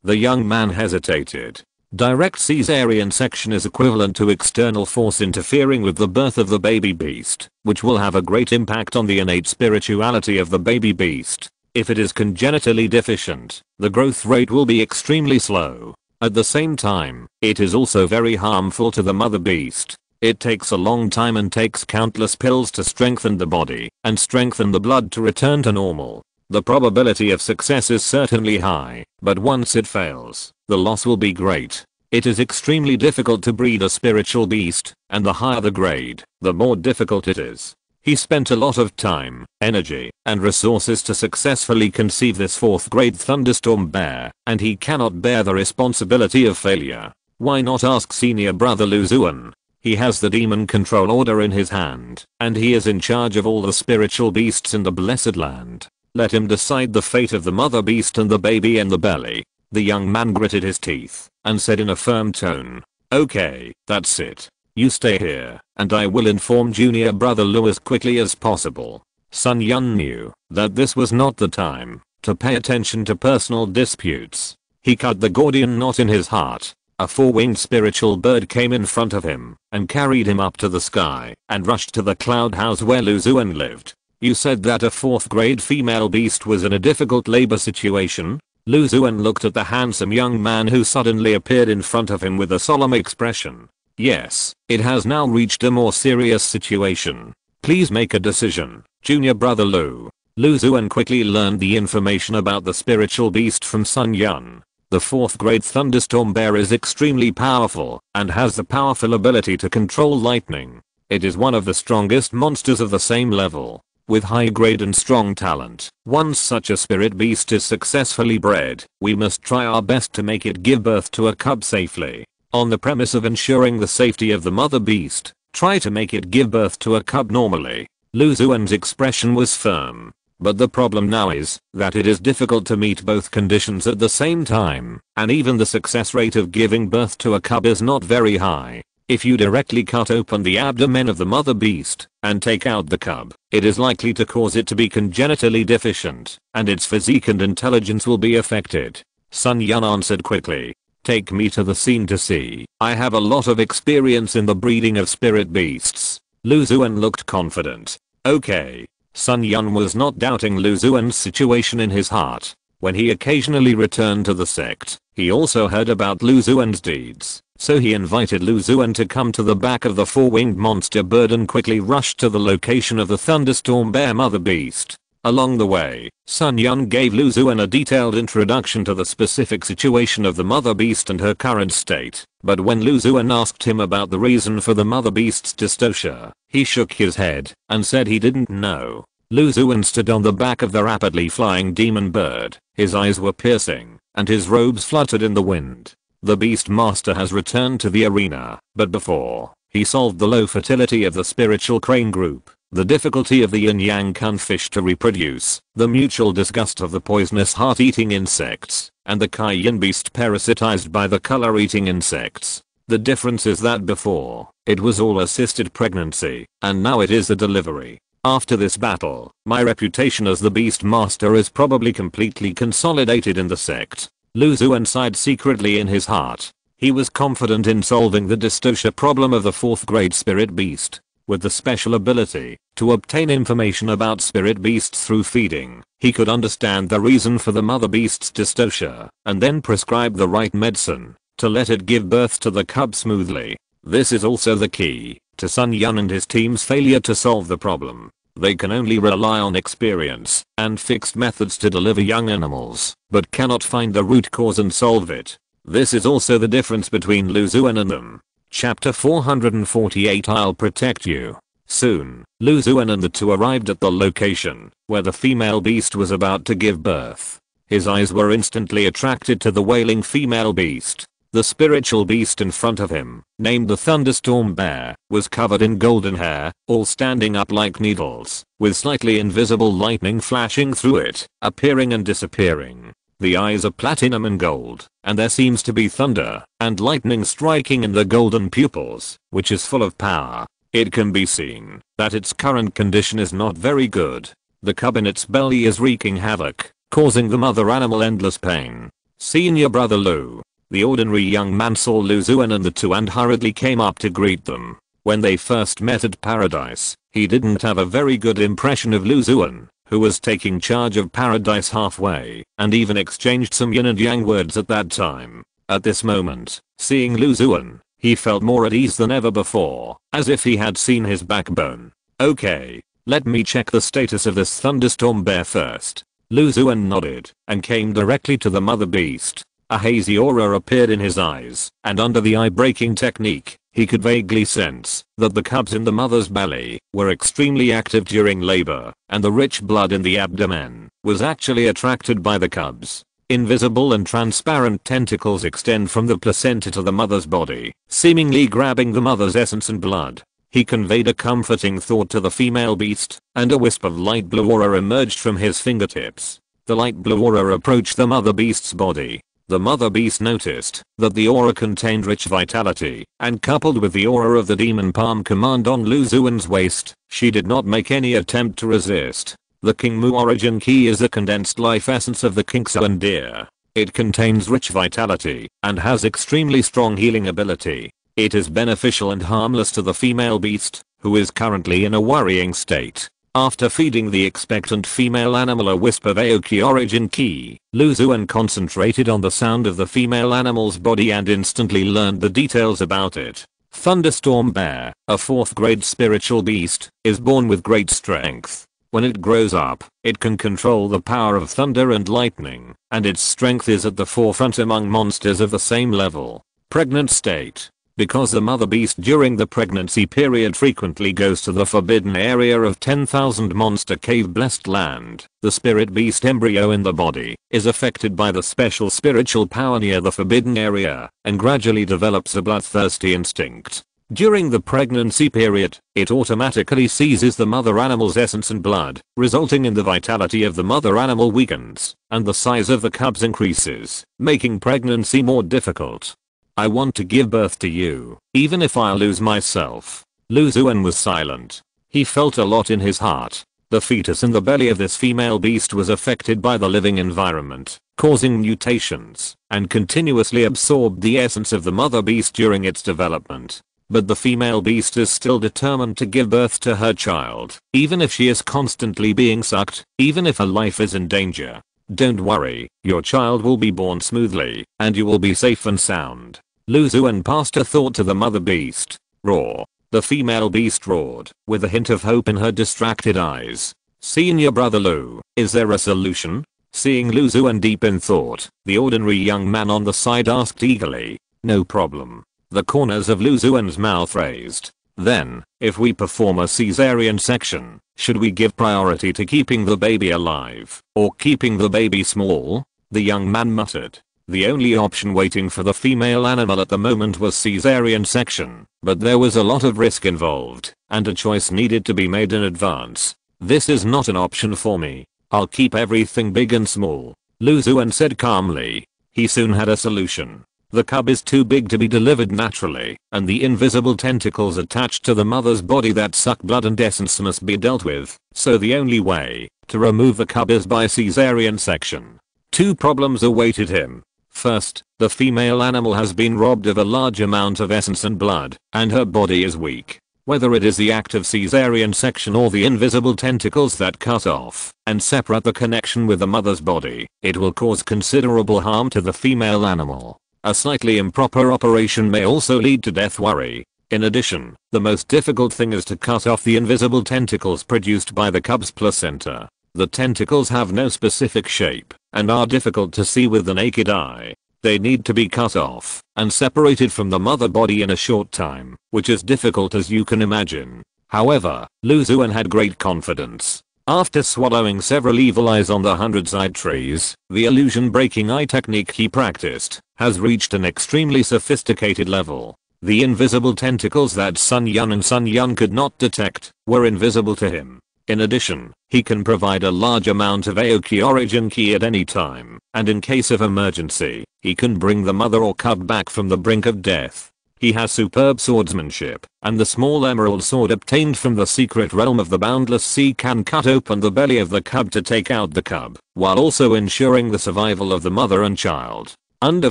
The young man hesitated. Direct cesarean section is equivalent to external force interfering with the birth of the baby beast, which will have a great impact on the innate spirituality of the baby beast. If it is congenitally deficient, the growth rate will be extremely slow. At the same time, it is also very harmful to the mother beast. It takes a long time and takes countless pills to strengthen the body and strengthen the blood to return to normal. The probability of success is certainly high, but once it fails, the loss will be great. It is extremely difficult to breed a spiritual beast, and the higher the grade, the more difficult it is. He spent a lot of time, energy, and resources to successfully conceive this 4th grade thunderstorm bear, and he cannot bear the responsibility of failure. Why not ask senior brother Lu Xuan? He has the demon control order in his hand, and he is in charge of all the spiritual beasts in the blessed land. Let him decide the fate of the mother beast and the baby in the belly. The young man gritted his teeth and said in a firm tone, "Okay, that's it. You stay here, and I will inform junior brother Lu as quickly as possible." Sun Yun knew that this was not the time to pay attention to personal disputes. He cut the Gordian knot in his heart. A 4-winged spiritual bird came in front of him and carried him up to the sky and rushed to the cloud house where Lu Xuan lived. "You said that a 4th grade female beast was in a difficult labor situation?" Lu Xuan looked at the handsome young man who suddenly appeared in front of him with a solemn expression. "Yes, it has now reached a more serious situation. Please make a decision, junior brother Lu." Lu Xuan quickly learned the information about the spiritual beast from Sun Yun. The 4th grade thunderstorm bear is extremely powerful and has the powerful ability to control lightning. It is one of the strongest monsters of the same level. with high grade and strong talent. Once such a spirit beast is successfully bred, we must try our best to make it give birth to a cub safely. On the premise of ensuring the safety of the mother beast, try to make it give birth to a cub normally. Lu Xuan's expression was firm. But the problem now is that it is difficult to meet both conditions at the same time, and even the success rate of giving birth to a cub is not very high. If you directly cut open the abdomen of the mother beast and take out the cub, it is likely to cause it to be congenitally deficient, and its physique and intelligence will be affected. Sun Yun answered quickly. Take me to the scene to see. I have a lot of experience in the breeding of spirit beasts. Lu Xuan looked confident. Okay. Sun Yun was not doubting Lu Xuan's situation in his heart. When he occasionally returned to the sect, he also heard about Lu Xuan's deeds, so he invited Lu Xuan to come to the back of the four-winged monster bird and quickly rushed to the location of the thunderstorm bear mother beast. Along the way, Sun Yun gave Lu Xuan a detailed introduction to the specific situation of the mother beast and her current state, but when Lu Xuan asked him about the reason for the mother beast's dystocia, he shook his head and said he didn't know. Lu Xuan stood on the back of the rapidly flying demon bird, his eyes were piercing, and his robes fluttered in the wind. The beast master has returned to the arena, but before he solved the low fertility of the spiritual crane group, the difficulty of the yin-yang cunfish to reproduce, the mutual disgust of the poisonous heart-eating insects, and the kai-yin beast parasitized by the color-eating insects. The difference is that before, it was all assisted pregnancy, and now it is a delivery. After this battle, my reputation as the beast master is probably completely consolidated in the sect. Lu Xuan sighed secretly in his heart. He was confident in solving the dystocia problem of the 4th grade spirit beast. With the special ability to obtain information about spirit beasts through feeding, he could understand the reason for the mother beast's dystocia, and then prescribe the right medicine to let it give birth to the cub smoothly. This is also the key to Sun Yun and his team's failure to solve the problem. They can only rely on experience and fixed methods to deliver young animals, but cannot find the root cause and solve it. This is also the difference between Lu Xuan and them. Chapter 448 I'll protect you. Soon, Lu Xuan and the two arrived at the location where the female beast was about to give birth. His eyes were instantly attracted to the wailing female beast. The spiritual beast in front of him, named the thunderstorm bear, was covered in golden hair, all standing up like needles, with slightly invisible lightning flashing through it, appearing and disappearing. The eyes are platinum and gold, and there seems to be thunder and lightning striking in the golden pupils, which is full of power. It can be seen that its current condition is not very good. The cub in its belly is wreaking havoc, causing the mother animal endless pain. Senior brother Lu. The ordinary young man saw Lu Xuan and the two and hurriedly came up to greet them. When they first met at Paradise, he didn't have a very good impression of Lu Xuan, who was taking charge of Paradise halfway, and even exchanged some yin and yang words at that time. At this moment, seeing Lu Xuan, he felt more at ease than ever before, as if he had seen his backbone. Okay, let me check the status of this thunderstorm bear first. Lu Xuan nodded, and came directly to the mother beast. A hazy aura appeared in his eyes, and under the eye-breaking technique, he could vaguely sense that the cubs in the mother's belly were extremely active during labor, and the rich blood in the abdomen was actually attracted by the cubs. Invisible and transparent tentacles extend from the placenta to the mother's body, seemingly grabbing the mother's essence and blood. He conveyed a comforting thought to the female beast, and a wisp of light blue aura emerged from his fingertips. The light blue aura approached the mother beast's body. The mother beast noticed that the aura contained rich vitality, and coupled with the aura of the demon palm command on Lu Xuan's waist, she did not make any attempt to resist. The King Mu origin key is the condensed life essence of the King Xuan deer. It contains rich vitality, and has extremely strong healing ability. It is beneficial and harmless to the female beast, who is currently in a worrying state. After feeding the expectant female animal a wisp of Aoki origin key, Lu Xuan concentrated on the sound of the female animal's body and instantly learned the details about it. Thunderstorm bear, a 4th grade spiritual beast, is born with great strength. When it grows up, it can control the power of thunder and lightning, and its strength is at the forefront among monsters of the same level. Pregnant state. Because the mother beast during the pregnancy period frequently goes to the forbidden area of 10,000 monster cave blessed land, the spirit beast embryo in the body is affected by the special spiritual power near the forbidden area and gradually develops a bloodthirsty instinct. During the pregnancy period, it automatically seizes the mother animal's essence and blood, resulting in the vitality of the mother animal weakens and the size of the cubs increases, making pregnancy more difficult. I want to give birth to you, even if I lose myself. Xuan was silent. He felt a lot in his heart. The fetus in the belly of this female beast was affected by the living environment, causing mutations, and continuously absorbed the essence of the mother beast during its development. But the female beast is still determined to give birth to her child, even if she is constantly being sucked, even if her life is in danger. Don't worry, your child will be born smoothly, and you will be safe and sound. Xuan passed a thought to the mother beast. Roar. The female beast roared, with a hint of hope in her distracted eyes. Senior brother Lu, is there a solution? Seeing Xuan deep in thought, the ordinary young man on the side asked eagerly. No problem. The corners of Xuan's mouth raised. Then, if we perform a caesarean section, should we give priority to keeping the baby alive, or keeping the baby small? The young man muttered. The only option waiting for the female animal at the moment was caesarean section, but there was a lot of risk involved, and a choice needed to be made in advance. This is not an option for me. I'll keep everything big and small, Xuan said calmly. He soon had a solution. The cub is too big to be delivered naturally, and the invisible tentacles attached to the mother's body that suck blood and essence must be dealt with, so the only way to remove the cub is by caesarean section. Two problems awaited him. First, the female animal has been robbed of a large amount of essence and blood, and her body is weak. Whether it is the act of caesarean section or the invisible tentacles that cut off and separate the connection with the mother's body, it will cause considerable harm to the female animal. A slightly improper operation may also lead to death worry. In addition, the most difficult thing is to cut off the invisible tentacles produced by the cub's placenta. The tentacles have no specific shape and are difficult to see with the naked eye. They need to be cut off and separated from the mother body in a short time, which is difficult as you can imagine. However, Xuan had great confidence. After swallowing several evil eyes on the 100-side trees, the illusion-breaking eye technique he practiced has reached an extremely sophisticated level. The invisible tentacles that Sun Yun could not detect were invisible to him. In addition, he can provide a large amount of Aoki origin ki at any time, and in case of emergency, he can bring the mother or cub back from the brink of death. He has superb swordsmanship, and the small emerald sword obtained from the secret realm of the boundless sea can cut open the belly of the cub to take out the cub, while also ensuring the survival of the mother and child. Under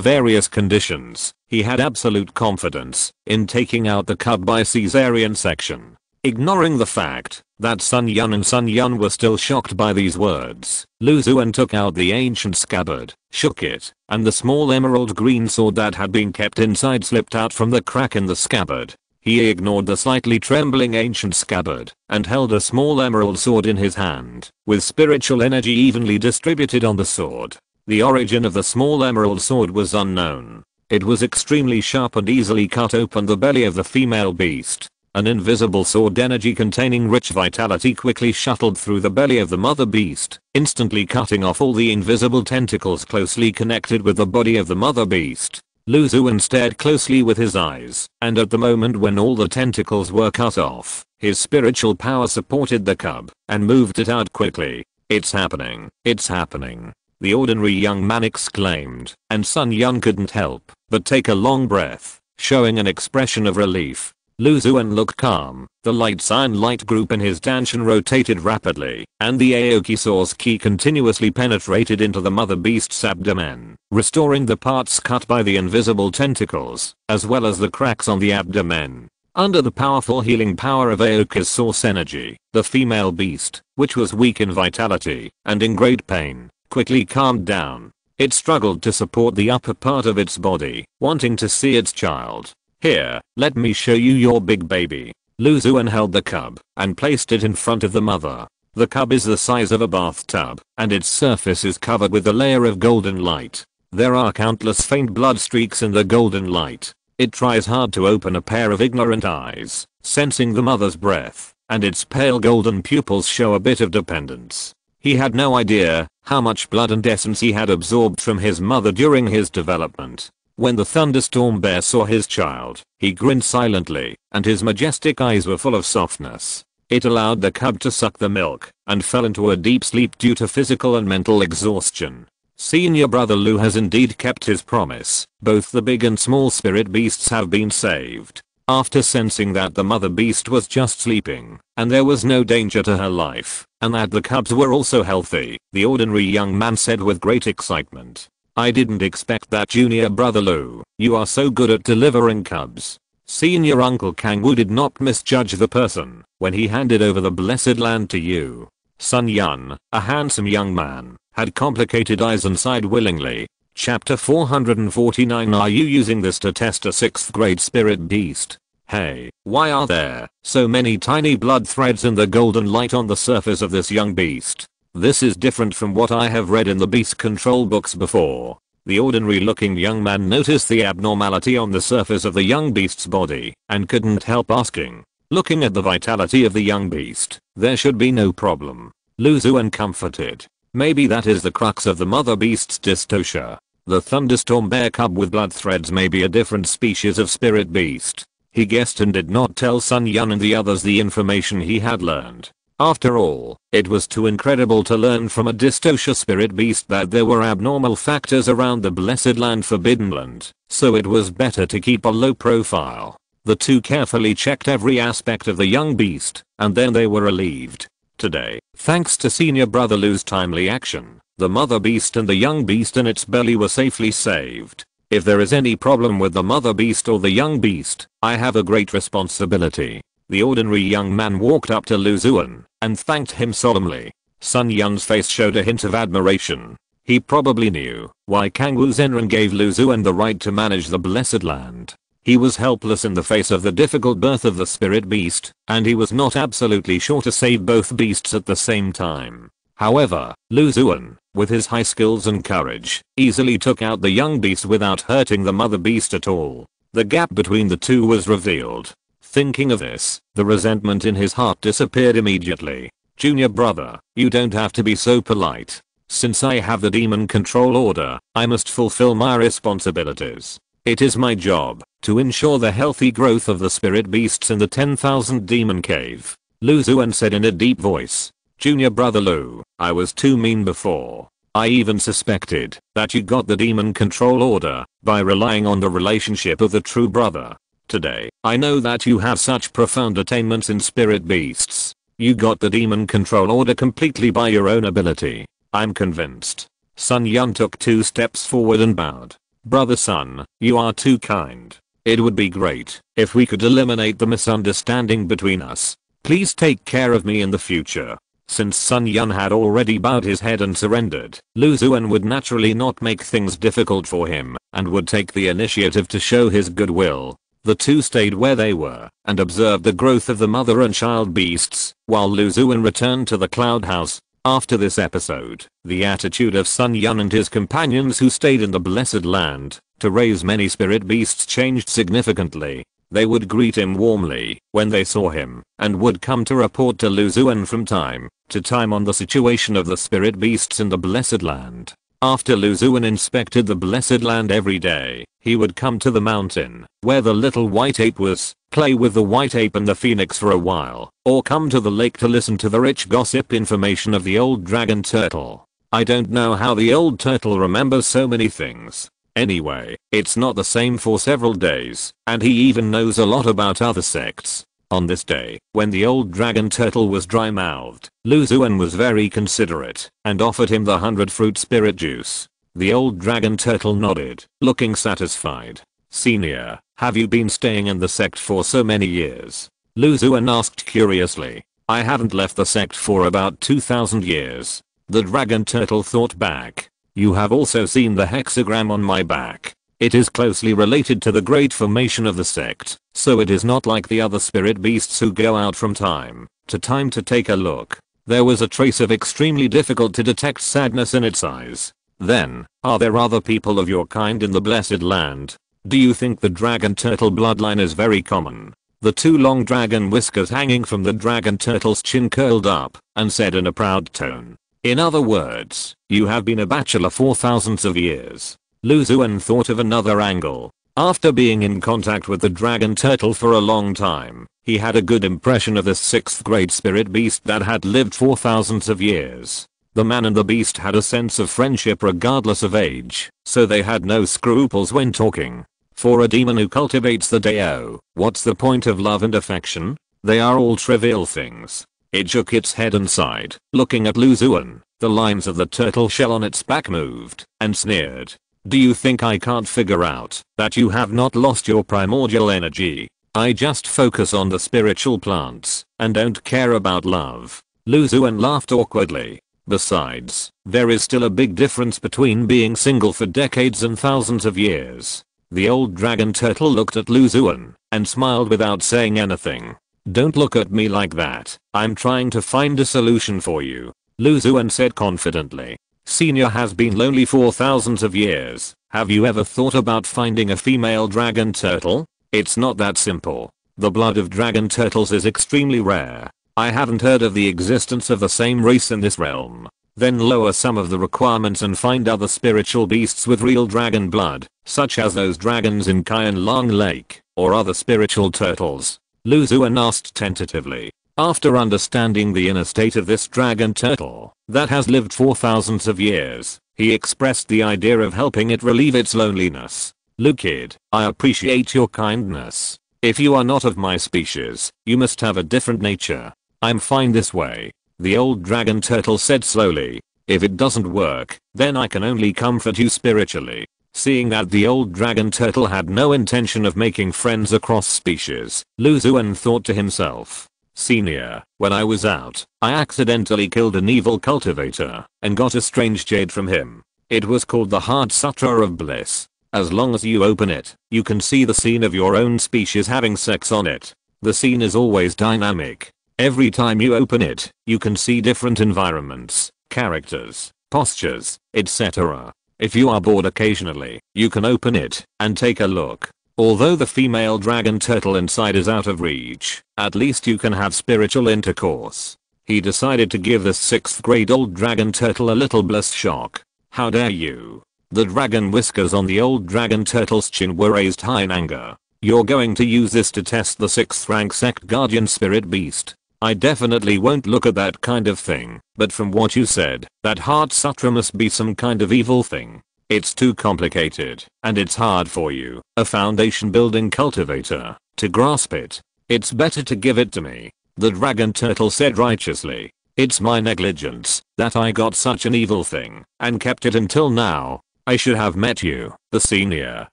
various conditions, he had absolute confidence in taking out the cub by caesarean section. Ignoring the fact that Sun Yun were still shocked by these words, Xuan took out the ancient scabbard, shook it, and the small emerald green sword that had been kept inside slipped out from the crack in the scabbard. He ignored the slightly trembling ancient scabbard and held a small emerald sword in his hand, with spiritual energy evenly distributed on the sword. The origin of the small emerald sword was unknown. It was extremely sharp and easily cut open the belly of the female beast. An invisible sword energy containing rich vitality quickly shuttled through the belly of the mother beast, instantly cutting off all the invisible tentacles closely connected with the body of the mother beast. Xuan stared closely with his eyes, and at the moment when all the tentacles were cut off, his spiritual power supported the cub and moved it out quickly. It's happening, it's happening, the ordinary young man exclaimed, and Sun Yun couldn't help but take a long breath, showing an expression of relief. Xuan looked calm. The light sign light group in his danshan rotated rapidly, and the Aoki source ki continuously penetrated into the mother beast's abdomen, restoring the parts cut by the invisible tentacles, as well as the cracks on the abdomen. Under the powerful healing power of Aoki's source energy, the female beast, which was weak in vitality and in great pain, quickly calmed down. It struggled to support the upper part of its body, wanting to see its child. Here, let me show you your big baby. Xuan held the cub and placed it in front of the mother. The cub is the size of a bathtub, and its surface is covered with a layer of golden light. There are countless faint blood streaks in the golden light. It tries hard to open a pair of ignorant eyes, sensing the mother's breath, and its pale golden pupils show a bit of dependence. He had no idea how much blood and essence he had absorbed from his mother during his development. When the thunderstorm bear saw his child, he grinned silently, and his majestic eyes were full of softness. It allowed the cub to suck the milk, and fell into a deep sleep due to physical and mental exhaustion. Senior brother Lu has indeed kept his promise. Both the big and small spirit beasts have been saved. After sensing that the mother beast was just sleeping, and there was no danger to her life, and that the cubs were also healthy, the ordinary young man said with great excitement, "I didn't expect that, junior brother Lu. You are so good at delivering cubs." Senior Uncle Kangwoo did not misjudge the person when he handed over the blessed land to you. Sun Yun, a handsome young man, had complicated eyes and sighed willingly. Chapter 449. Are you using this to test a 6th grade spirit beast? Hey, why are there so many tiny blood threads in the golden light on the surface of this young beast? This is different from what I have read in the beast control books before. The ordinary looking young man noticed the abnormality on the surface of the young beast's body and couldn't help asking. Looking at the vitality of the young beast, there should be no problem. Lu Xuan comforted. Maybe that is the crux of the mother beast's dystocia. The thunderstorm bear cub with blood threads may be a different species of spirit beast. He guessed and did not tell Sun Yun and the others the information he had learned. After all, it was too incredible to learn from a dystocia spirit beast that there were abnormal factors around the blessed land Forbidden Land, so it was better to keep a low profile. The two carefully checked every aspect of the young beast, and then they were relieved. Today, thanks to senior brother Lu's timely action, the mother beast and the young beast in its belly were safely saved. If there is any problem with the mother beast or the young beast, I have a great responsibility. The ordinary young man walked up to Lu Xuan and thanked him solemnly. Sun Yun's face showed a hint of admiration. He probably knew why Kangwoo Zenran gave Lu Xuan the right to manage the blessed land. He was helpless in the face of the difficult birth of the spirit beast, and he was not absolutely sure to save both beasts at the same time. However, Lu Xuan, with his high skills and courage, easily took out the young beast without hurting the mother beast at all. The gap between the two was revealed. Thinking of this, the resentment in his heart disappeared immediately. Junior brother, you don't have to be so polite. Since I have the demon control order, I must fulfill my responsibilities. It is my job to ensure the healthy growth of the spirit beasts in the 10,000 demon cave. Lu Xuan said in a deep voice. Junior brother Lu, I was too mean before. I even suspected that you got the demon control order by relying on the relationship of the true brother. Today, I know that you have such profound attainments in spirit beasts. You got the demon control order completely by your own ability. I'm convinced. Sun Yun took 2 steps forward and bowed. Brother Sun, you are too kind. It would be great if we could eliminate the misunderstanding between us. Please take care of me in the future. Since Sun Yun had already bowed his head and surrendered, Lu Xuan would naturally not make things difficult for him and would take the initiative to show his goodwill. The two stayed where they were and observed the growth of the mother and child beasts while Lu Xuan returned to the cloud house. After this episode, the attitude of Sun Yun and his companions who stayed in the blessed land to raise many spirit beasts changed significantly. They would greet him warmly when they saw him and would come to report to Lu Xuan from time to time on the situation of the spirit beasts in the blessed land. After Lu Xuan inspected the blessed land every day, he would come to the mountain where the little white ape was, play with the white ape and the phoenix for a while, or come to the lake to listen to the rich gossip information of the old dragon turtle. I don't know how the old turtle remembers so many things. Anyway, it's not the same for several days, and he even knows a lot about other sects. On this day, when the old dragon turtle was dry-mouthed, Lu Xuan was very considerate and offered him the 100-fruit spirit juice. The old dragon turtle nodded, looking satisfied. Senior, have you been staying in the sect for so many years? Lu Xuan asked curiously. I haven't left the sect for about 2,000 years. The dragon turtle thought back. You have also seen the hexagram on my back. It is closely related to the great formation of the sect, so it is not like the other spirit beasts who go out from time to take a look. There was a trace of extremely difficult to detect sadness in its eyes. Then, are there other people of your kind in the blessed land? Do you think the dragon turtle bloodline is very common? The two long dragon whiskers hanging from the dragon turtle's chin curled up and said in a proud tone. In other words, you have been a bachelor for thousands of years. Xuan thought of another angle. After being in contact with the dragon turtle for a long time, he had a good impression of this 6th grade spirit beast that had lived for thousands of years. The man and the beast had a sense of friendship regardless of age, so they had no scruples when talking. For a demon who cultivates the Dao, what's the point of love and affection? They are all trivial things. It shook its head and sighed, looking at Xuan. The lines of the turtle shell on its back moved, and sneered. Do you think I can't figure out that you have not lost your primordial energy? I just focus on the spiritual plants, and don't care about love. Xuan laughed awkwardly. Besides, there is still a big difference between being single for decades and thousands of years. The old dragon turtle looked at Xuan and smiled without saying anything. Don't look at me like that. I'm trying to find a solution for you, Xuan said confidently. Senior has been lonely for thousands of years. Have you ever thought about finding a female dragon turtle? It's not that simple. The blood of dragon turtles is extremely rare. I haven't heard of the existence of the same race in this realm. Then lower some of the requirements and find other spiritual beasts with real dragon blood, such as those dragons in Kyan Long Lake, or other spiritual turtles. Xuan asked tentatively. After understanding the inner state of this dragon turtle that has lived for thousands of years, he expressed the idea of helping it relieve its loneliness. Look kid, I appreciate your kindness. If you are not of my species, you must have a different nature. I'm fine this way. The old dragon turtle said slowly. If it doesn't work, then I can only comfort you spiritually. Seeing that the old dragon turtle had no intention of making friends across species, Xuan thought to himself. Senior, when I was out, I accidentally killed an evil cultivator and got a strange jade from him. It was called the Heart Sutra of Bliss. As long as you open it, you can see the scene of your own species having sex on it. The scene is always dynamic. Every time you open it, you can see different environments, characters, postures, etc. If you are bored occasionally, you can open it and take a look. Although the female dragon turtle inside is out of reach, at least you can have spiritual intercourse. He decided to give this 6th grade old dragon turtle a little bliss shock. How dare you? The dragon whiskers on the old dragon turtle's chin were raised high in anger. You're going to use this to test the 6th rank sect guardian spirit beast. I definitely won't look at that kind of thing, but from what you said, that Heart Sutra must be some kind of evil thing. It's too complicated, and it's hard for you, a foundation building cultivator, to grasp it. It's better to give it to me, the dragon turtle said righteously. It's my negligence that I got such an evil thing and kept it until now. I should have met you, the senior,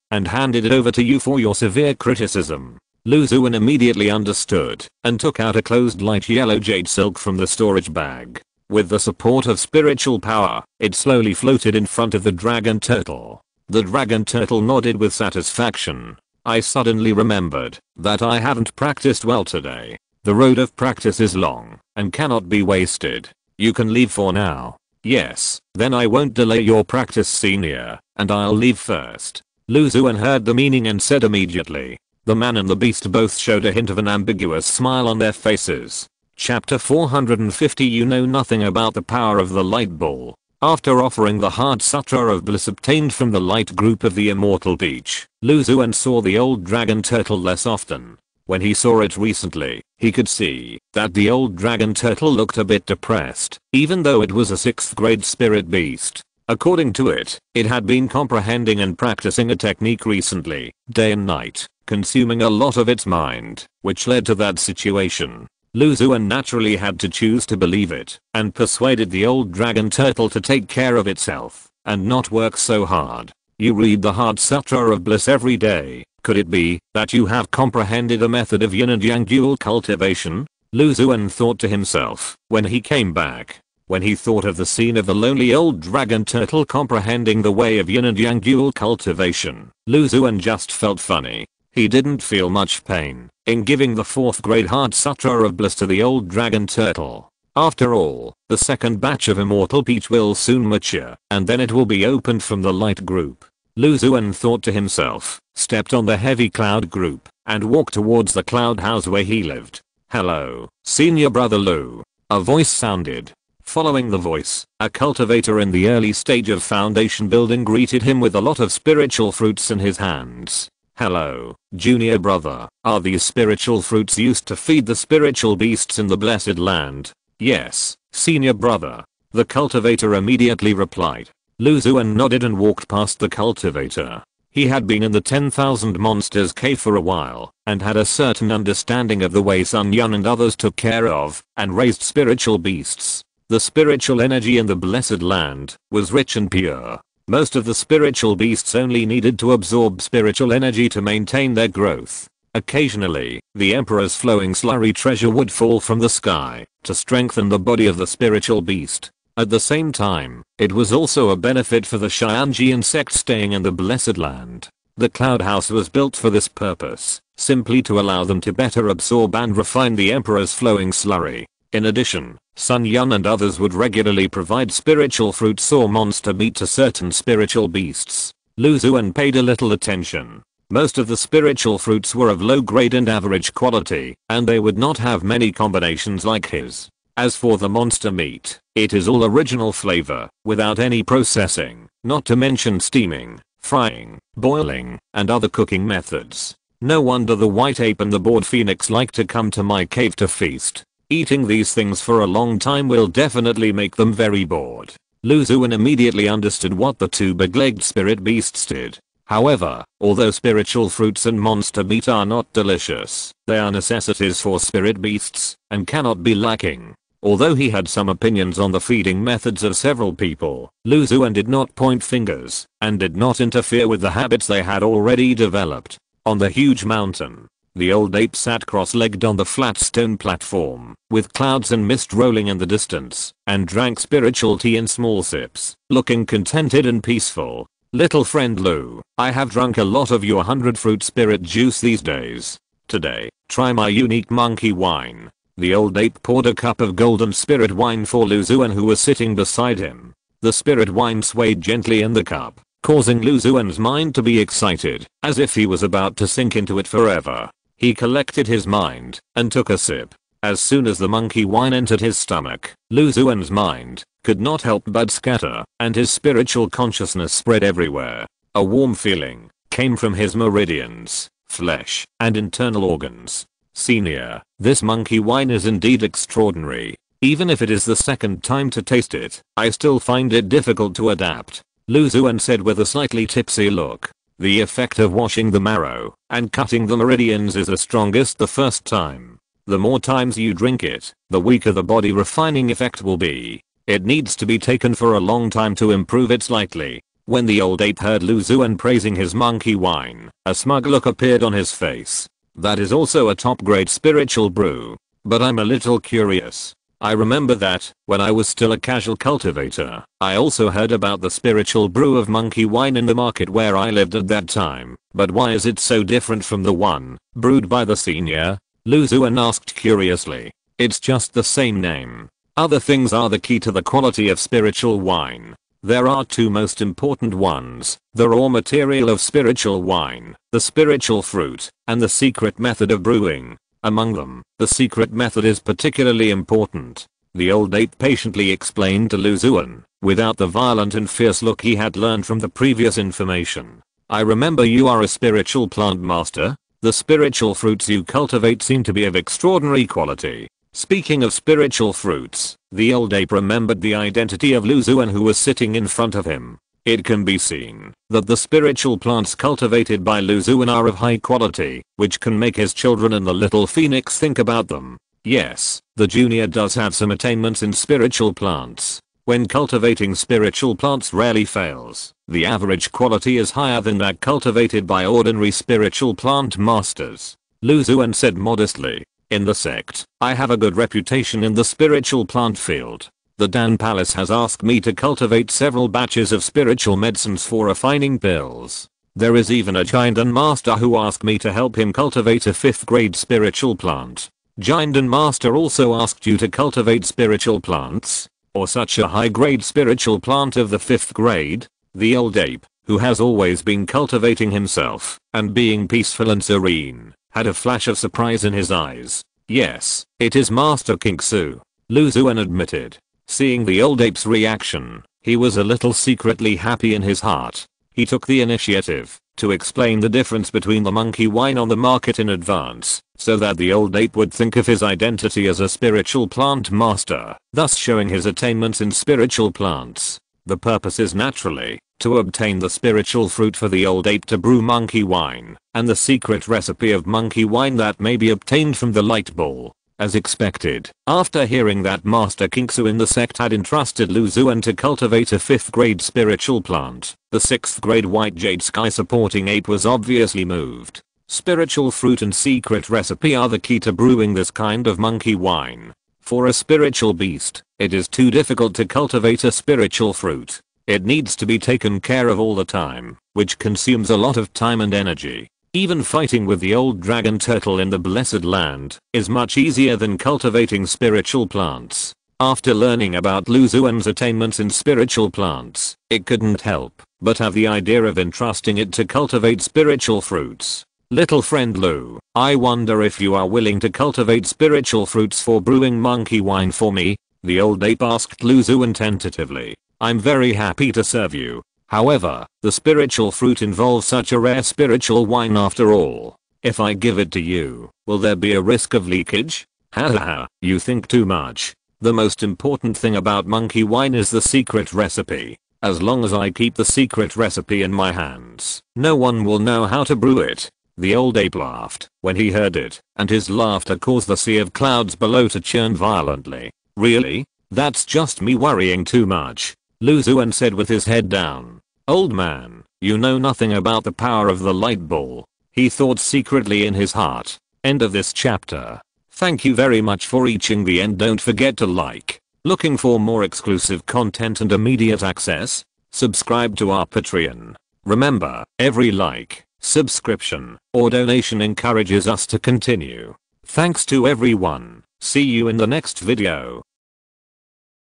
and handed it over to you for your severe criticism. Xuan immediately understood and took out a closed light yellow jade silk from the storage bag. With the support of spiritual power, it slowly floated in front of the dragon turtle. The dragon turtle nodded with satisfaction. I suddenly remembered that I haven't practiced well today. The road of practice is long and cannot be wasted. You can leave for now. Yes, then I won't delay your practice senior, and I'll leave first. Xuan heard the meaning and said immediately. The man and the beast both showed a hint of an ambiguous smile on their faces. Chapter 450. You know nothing about the power of the light ball. After offering the Heart Sutra of Bliss obtained from the light group of the Immortal Beach, Xuan saw the old dragon turtle less often. When he saw it recently, he could see that the old dragon turtle looked a bit depressed, even though it was a 6th grade spirit beast. According to it, it had been comprehending and practicing a technique recently, day and night, consuming a lot of its mind, which led to that situation. Xuan naturally had to choose to believe it, and persuaded the old dragon turtle to take care of itself, and not work so hard. You read the Heart Sutra of Bliss every day. Could it be that you have comprehended a method of yin and yang dual cultivation? Xuan thought to himself when he came back. When he thought of the scene of the lonely old dragon turtle comprehending the way of yin and yang dual cultivation, Xuan just felt funny. He didn't feel much pain in giving the 4th grade Heart Sutra of Bliss to the old dragon turtle. After all, the second batch of Immortal Peach will soon mature, and then it will be opened from the light group. Lu Xuan thought to himself, stepped on the heavy cloud group, and walked towards the cloud house where he lived. "Hello, senior brother Lu." A voice sounded. Following the voice, a cultivator in the early stage of foundation building greeted him with a lot of spiritual fruits in his hands. "Hello, junior brother. Are these spiritual fruits used to feed the spiritual beasts in the blessed land?" "Yes, senior brother." The cultivator immediately replied. Lu Xuan nodded and walked past the cultivator. He had been in the 10,000 monsters cave for a while, and had a certain understanding of the way Sun Yun and others took care of, and raised spiritual beasts. The spiritual energy in the blessed land was rich and pure. Most of the spiritual beasts only needed to absorb spiritual energy to maintain their growth. Occasionally, the emperor's flowing slurry treasure would fall from the sky to strengthen the body of the spiritual beast. At the same time, it was also a benefit for the Xianji insect staying in the blessed land. The cloud house was built for this purpose, simply to allow them to better absorb and refine the emperor's flowing slurry. In addition, Sun Yun and others would regularly provide spiritual fruits or monster meat to certain spiritual beasts. Lu Xuan paid a little attention. Most of the spiritual fruits were of low grade and average quality, and they would not have many combinations like his. As for the monster meat, it is all original flavor, without any processing, not to mention steaming, frying, boiling, and other cooking methods. No wonder the white ape and the bored phoenix like to come to my cave to feast. Eating these things for a long time will definitely make them very bored. Lu Xuan immediately understood what the two big-legged spirit beasts did. However, although spiritual fruits and monster meat are not delicious, they are necessities for spirit beasts, and cannot be lacking. Although he had some opinions on the feeding methods of several people, Lu Xuan did not point fingers, and did not interfere with the habits they had already developed. On the huge mountain, the old ape sat cross-legged on the flat stone platform, with clouds and mist rolling in the distance, and drank spiritual tea in small sips, looking contented and peaceful. "Little friend Lu, I have drunk a lot of your 100 fruit spirit juice these days. Today, try my unique monkey wine." The old ape poured a cup of golden spirit wine for Lu Xuan, who was sitting beside him. The spirit wine swayed gently in the cup, causing Lu Xuan's mind to be excited, as if he was about to sink into it forever. He collected his mind, and took a sip. As soon as the monkey wine entered his stomach, Lu Xuan's mind could not help but scatter, and his spiritual consciousness spread everywhere. A warm feeling came from his meridians, flesh, and internal organs. "Senior, this monkey wine is indeed extraordinary. Even if it is the second time to taste it, I still find it difficult to adapt," Lu Xuan said with a slightly tipsy look. "The effect of washing the marrow and cutting the meridians is the strongest the first time. The more times you drink it, the weaker the body refining effect will be. It needs to be taken for a long time to improve it slightly." When the old ape heard Lu Xuan praising his monkey wine, a smug look appeared on his face. "That is also a top-grade spiritual brew. But I'm a little curious. I remember that, when I was still a casual cultivator, I also heard about the spiritual brew of monkey wine in the market where I lived at that time. But why is it so different from the one brewed by the senior?" Lu Xuan asked curiously. "It's just the same name. Other things are the key to the quality of spiritual wine. There are two most important ones: the raw material of spiritual wine, the spiritual fruit, and the secret method of brewing. Among them, the secret method is particularly important," the old ape patiently explained to Lu Xuan, without the violent and fierce look he had learned from the previous information. "I remember you are a spiritual plant master. The spiritual fruits you cultivate seem to be of extraordinary quality." Speaking of spiritual fruits, the old ape remembered the identity of Lu Xuan, who was sitting in front of him. It can be seen that the spiritual plants cultivated by Lu Xuan are of high quality, which can make his children and the little phoenix think about them. Yes, the junior does have some attainments in spiritual plants. When cultivating spiritual plants rarely fails. The average quality is higher than that cultivated by ordinary spiritual plant masters, Lu Xuan said modestly. "In the sect, I have a good reputation in the spiritual plant field. The Dan Palace has asked me to cultivate several batches of spiritual medicines for refining pills. There is even a Jindan master who asked me to help him cultivate a 5th grade spiritual plant." "Jindan master also asked you to cultivate spiritual plants? Or such a high grade spiritual plant of the 5th grade?" The old ape, who has always been cultivating himself and being peaceful and serene, had a flash of surprise in his eyes. "Yes, it is Master King Su," Lu Xuan admitted. Seeing the old ape's reaction, he was a little secretly happy in his heart. He took the initiative to explain the difference between the monkey wine on the market in advance, so that the old ape would think of his identity as a spiritual plant master, thus showing his attainments in spiritual plants. The purpose is naturally to obtain the spiritual fruit for the old ape to brew monkey wine, and the secret recipe of monkey wine that may be obtained from the light ball. As expected, after hearing that Master King Su in the sect had entrusted Lu Xuan to cultivate a 5th grade spiritual plant, the 6th grade white jade sky supporting ape was obviously moved. Spiritual fruit and secret recipe are the key to brewing this kind of monkey wine. For a spiritual beast, it is too difficult to cultivate a spiritual fruit. It needs to be taken care of all the time, which consumes a lot of time and energy. Even fighting with the old dragon turtle in the Blessed Land is much easier than cultivating spiritual plants. After learning about Lu Xuan's attainments in spiritual plants, it couldn't help but have the idea of entrusting it to cultivate spiritual fruits. "Little friend Lu, I wonder if you are willing to cultivate spiritual fruits for brewing monkey wine for me?" the old ape asked Lu Xuan tentatively. "I'm very happy to serve you. However, the spiritual fruit involves such a rare spiritual wine after all. If I give it to you, will there be a risk of leakage?" "Hahaha, you think too much. The most important thing about monkey wine is the secret recipe. As long as I keep the secret recipe in my hands, no one will know how to brew it." The old ape laughed when he heard it, and his laughter caused the sea of clouds below to churn violently. "Really? That's just me worrying too much," Lu Xuan said with his head down. "Old man, you know nothing about the power of the light ball," he thought secretly in his heart. End of this chapter. Thank you very much for reaching the end. Don't forget to like. Looking for more exclusive content and immediate access? Subscribe to our Patreon. Remember, every like, subscription, or donation encourages us to continue. Thanks to everyone. See you in the next video.